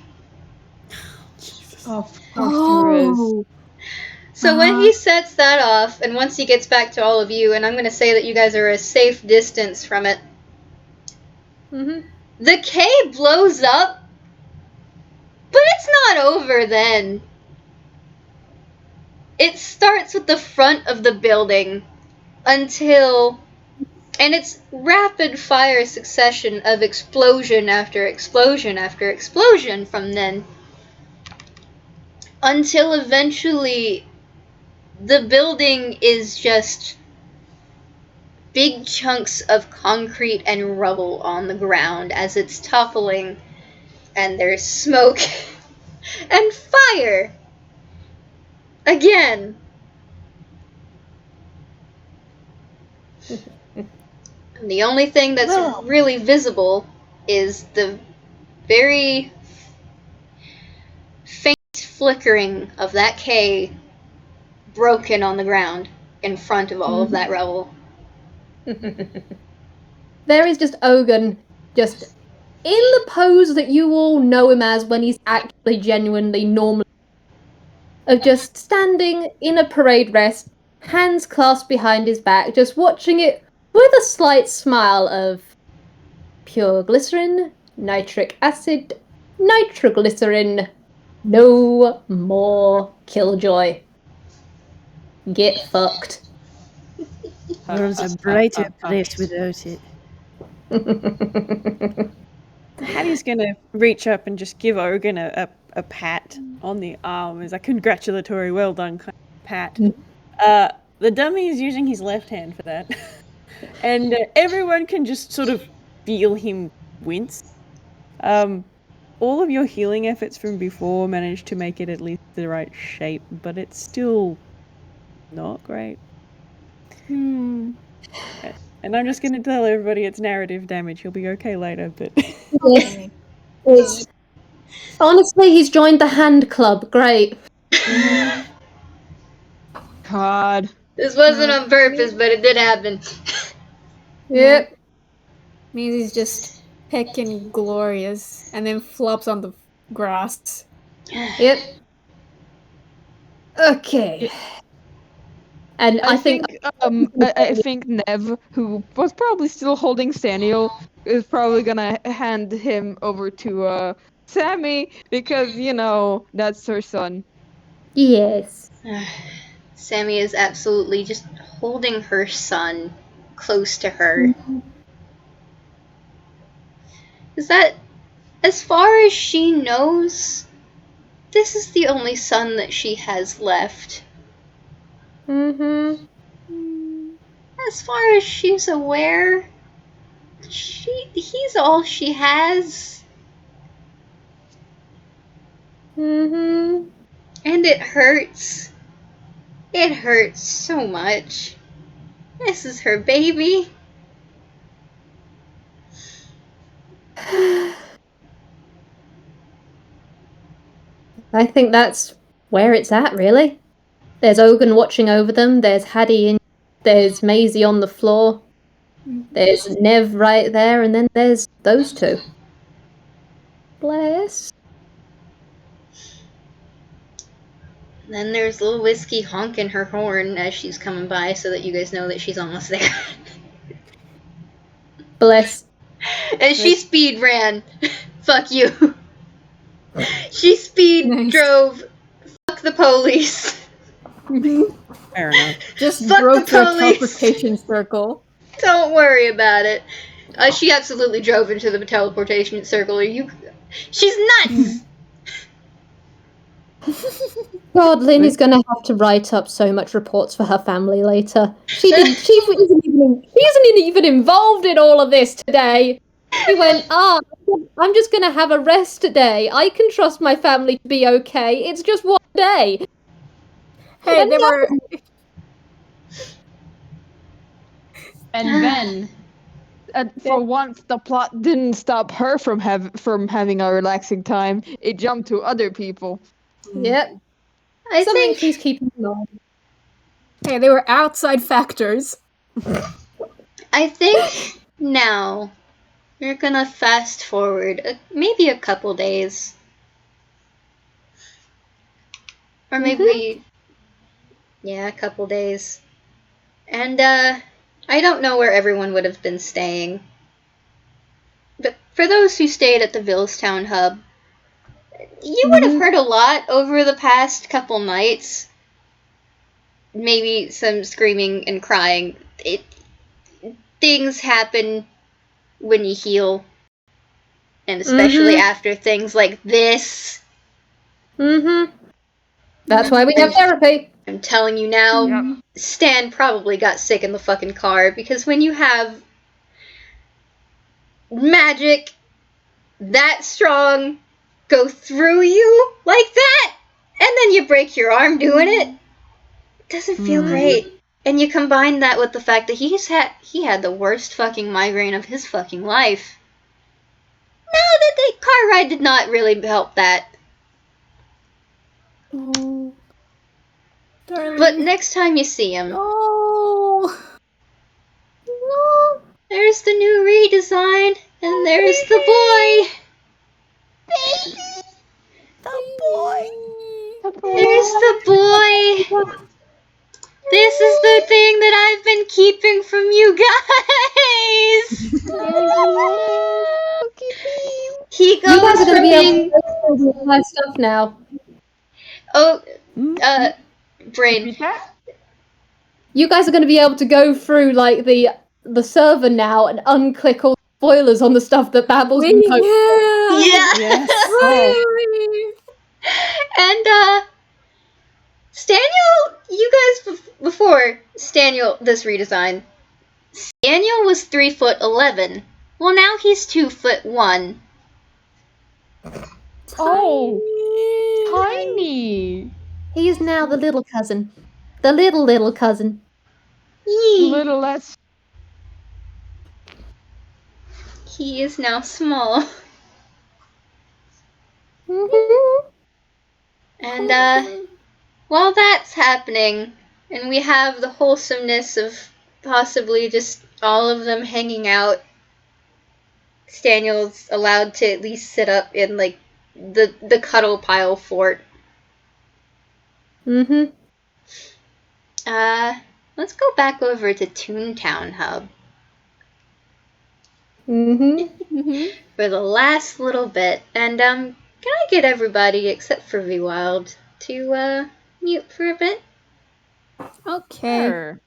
Oh, of course there is. So when he sets that off, and once he gets back to all of you, and I'm going to say that you guys are a safe distance from it, the K blows up, but it's not over then. It starts with the front of the building until... And it's rapid fire succession of explosion after explosion after explosion from then. Until eventually the building is just big chunks of concrete and rubble on the ground as it's toppling, and there's smoke and fire again. And the only thing that's really visible is the very faint flickering of that K broken on the ground in front of all of that rubble. There is just Ogan, just in the pose that you all know him as when he's actually genuinely normal, of just standing in a parade rest, hands clasped behind his back, just watching it with a slight smile of pure glycerin, nitric acid, nitroglycerin, no more killjoy. Get fucked. World's a brighter place without it. Hattie's gonna reach up and just give Ogan a pat on the arm as a congratulatory, well done kind of pat. The dummy is using his left hand for that. And everyone can just sort of feel him wince. All of your healing efforts from before managed to make it at least the right shape, but it's still not great. And I'm just going to tell everybody it's narrative damage. He'll be okay later, but... Yes. Honestly, he's joined the hand club. Great. God. This wasn't on purpose, but it did happen. Yep. Maisie's just heckin' glorious, and then flops on the grass. Yep. Okay. And I think I think Nev, who was probably still holding Saniel, is probably gonna hand him over to Sammy because that's her son. yes. Sammy is absolutely just holding her son close to her. Is that, as far as she knows, this is the only son that she has left. As far as she's aware, he's all she has. And it hurts. It hurts so much. This is her baby. I think that's where it's at, really. There's Ogan watching over them, there's Haddy there's Maisie on the floor, there's Nev right there, and then there's those two. Bless. And then there's Lil Whiskey honking her horn as she's coming by so that you guys know that she's almost there. Bless. And she speed ran. Fuck you. She speed drove. Fuck the police. Fair enough. Just Fuck broke the the police. teleportation circle. Don't worry about it. She absolutely drove into the teleportation circle. She's nuts! God, Lynn is going to have to write up so much reports for her family later. She isn't even involved in all of this today. She went, I'm just going to have a rest today. I can trust my family to be okay. It's just one day. Hey, they were... And then, for once, the plot didn't stop her from having a relaxing time. It jumped to other people. Yep. I Something think she's keeping an eye on. Hey, they were outside factors. I think now we're gonna fast forward maybe a couple days. Or maybe, a couple days. And, I don't know where everyone would have been staying. But for those who stayed at the Villestown hub, you would have heard a lot over the past couple nights. Maybe some screaming and crying. Things happen when you heal. And especially after things like this. That's why we have therapy. I'm telling you now, Stan probably got sick in the fucking car, because when you have magic that strong go through you like that, and then you break your arm doing it, it doesn't feel great. And you combine that with the fact that he had the worst fucking migraine of his fucking life. the car ride did not really help that. Oh, darling. But next time you see him, No. No. there's the new redesign, and there's the boy. The boy. There's the boy. This is the thing that I've been keeping from you guys. He You guys goes are going to from be able being to go through my stuff now. brain. You guys are going to be able to go through like the server now and unclick all the spoilers on the stuff that Babble's been posting. Yeah. Yes. And Staniel, you guys before Staniel this redesign, Staniel was 3'11". Well, now he's 2'1". Oh, tiny. He is now the little cousin. The little cousin. Yee. Little less. He is now small. And while that's happening, and we have the wholesomeness of possibly just all of them hanging out, Staniel's allowed to at least sit up in like the cuddle pile fort. Let's go back over to Toontown Hub for the last little bit. And can I get everybody except for Vwild to mute for a bit? Okay. Sure.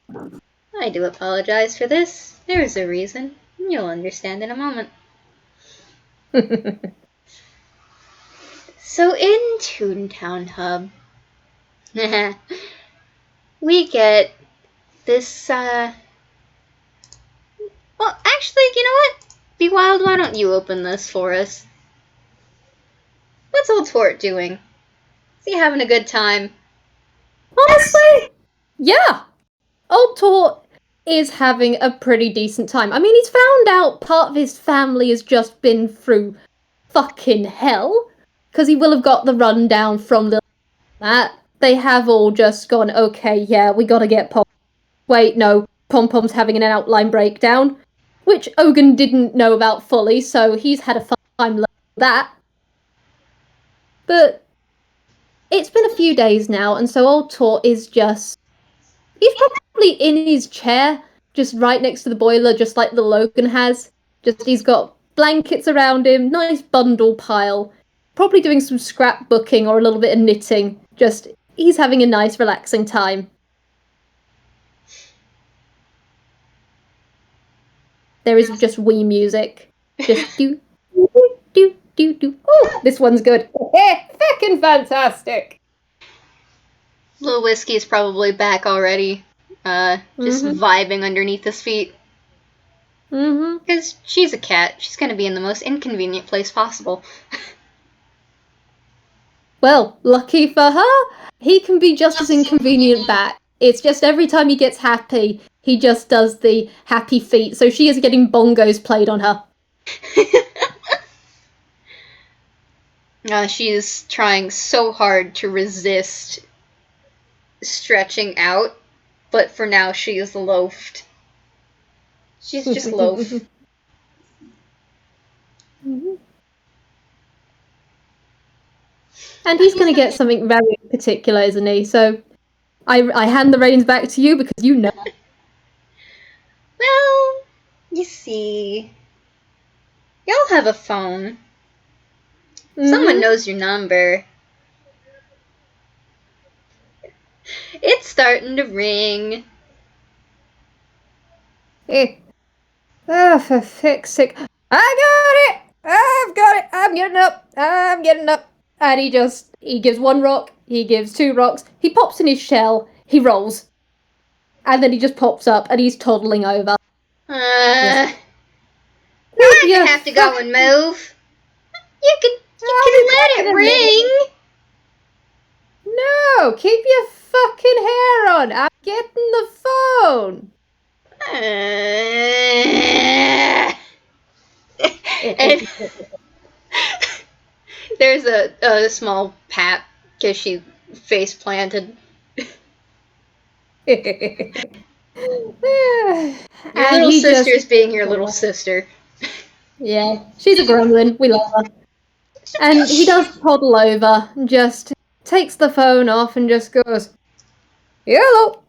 I do apologize for this. There's a reason. You'll understand in a moment. So in Toontown Hub, we get this, well, actually, you know what? Vwild, why don't you open this for us? What's old Tort doing? Is he having a good time? Honestly, yeah. Old Tort is having a pretty decent time. I mean, he's found out part of his family has just been through fucking hell, because he will have got the rundown from Lil that. They have all just gone, okay, yeah, we gotta get Pom. Wait, no, Pom Pom's having an outline breakdown, which Ogan didn't know about fully, so he's had a fun time learning that. But it's been a few days now, and so old Tort is just... He's probably in his chair, just right next to the boiler, just like the Logan has. Just he's got blankets around him, nice bundle pile. Probably doing some scrapbooking or a little bit of knitting. Just, he's having a nice, relaxing time. There is just Wii music. Just do, do. Oh, this one's good. Feckin' fantastic. Lil Whiskey is probably back already, just vibing underneath his feet. Because she's a cat. She's going to be in the most inconvenient place possible. Well, lucky for her, he can be just as inconvenient back. It's just every time he gets happy, he just does the happy feet, so she is getting bongos played on her. She is trying so hard to resist stretching out, but for now she is loafed. She's just loaf. And he's going to get something very particular, isn't he? So I hand the reins back to you because you know. Well, you see, y'all have a phone. Someone knows your number. It's starting to ring. Hey. Oh, for fuck's sake. I got it! I've got it! I'm getting up! And he gives one rock, he gives two rocks, he pops in his shell, he rolls. And then he just pops up and he's toddling over. You're not gonna have to go and move. You can let it ring. No, keep your fucking hair on. I'm getting the phone. There's a small pat because she face planted. Your Your little sister's being your little sister. Yeah, she's a gremlin. We love her. And he does toddle over and just takes the phone off and just goes, hello.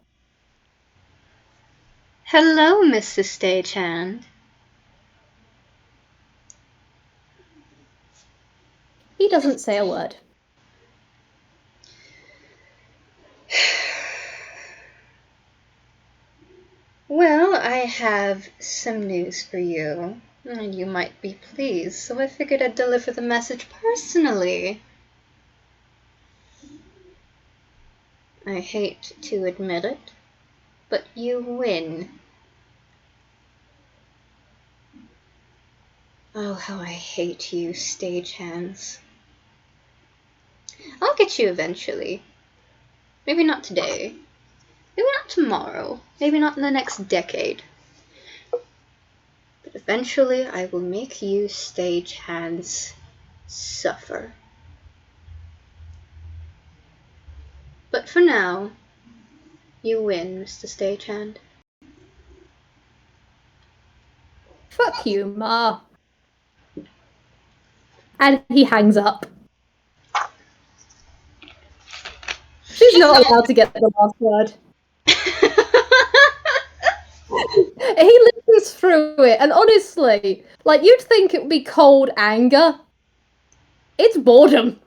Hello, Mrs. Stagehand. He doesn't say a word. Well, I have some news for you. And you might be pleased, so I figured I'd deliver the message personally. I hate to admit it, but you win. Oh, how I hate you, stagehands. I'll get you eventually. Maybe not today. Maybe not tomorrow. Maybe not in the next decade. But eventually I will make you stagehands suffer. But for now, you win, Mr. Stagehand. Fuck you, Ma. And he hangs up. She's not allowed to get the last word. He listens through it, and honestly, like, you'd think it would be cold anger. It's boredom.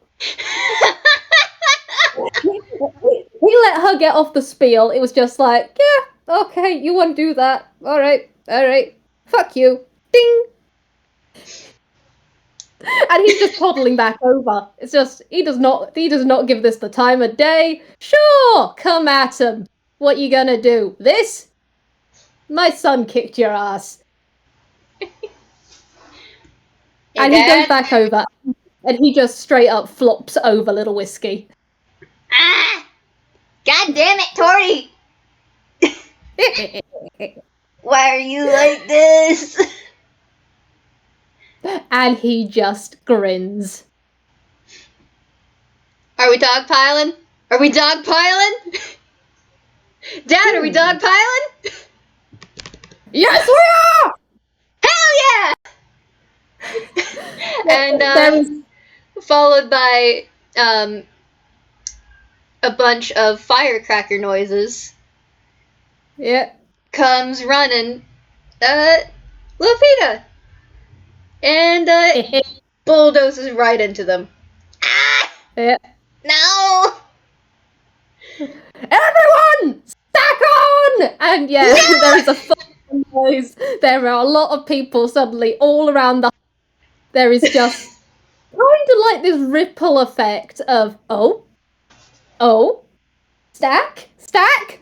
He let her get off the spiel. It was just like, yeah, okay, you want to do that. Alright. Fuck you. Ding. And he's just toddling back over. It's just, he does not give this the time of day. Sure, come at him. What you gonna do? This? My son kicked your ass. And he goes back over, and he just straight up flops over little Whiskey. Ah! God damn it, Torty! Why are you like this? And he just grins. Are we dogpiling? Are we dogpiling? Dad, are we dogpiling? Yes, we are! Hell yeah! And followed by a bunch of firecracker noises. Yeah. Comes running Lil Peta. And bulldozes right into them. Ah! Yeah. No! Everyone, stack on! And yeah, there is a fucking noise. There are a lot of people suddenly all around the. There is just kind of like this ripple effect of stack,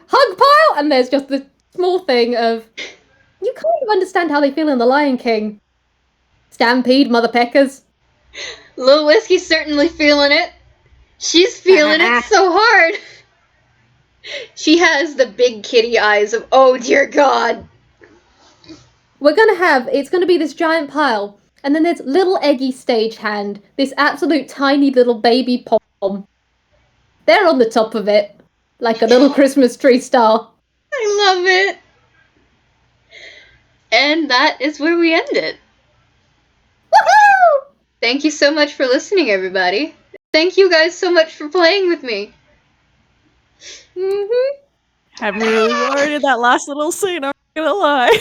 hug pile, and there's just this small thing of. You kind of understand how they feel in The Lion King. Stampede, mother peckers. Lil Whiskey's certainly feeling it. She's feeling it so hard. She has the big kitty eyes of, oh dear God. It's gonna be this giant pile, and then there's little Eggy Stagehand, this absolute tiny little baby pom. They're on the top of it, like a little Christmas tree star. I love it. And that is where we end it. Woohoo! Thank you so much for listening, everybody. Thank you guys so much for playing with me. Had me really worried at that last little scene, I'm not gonna lie.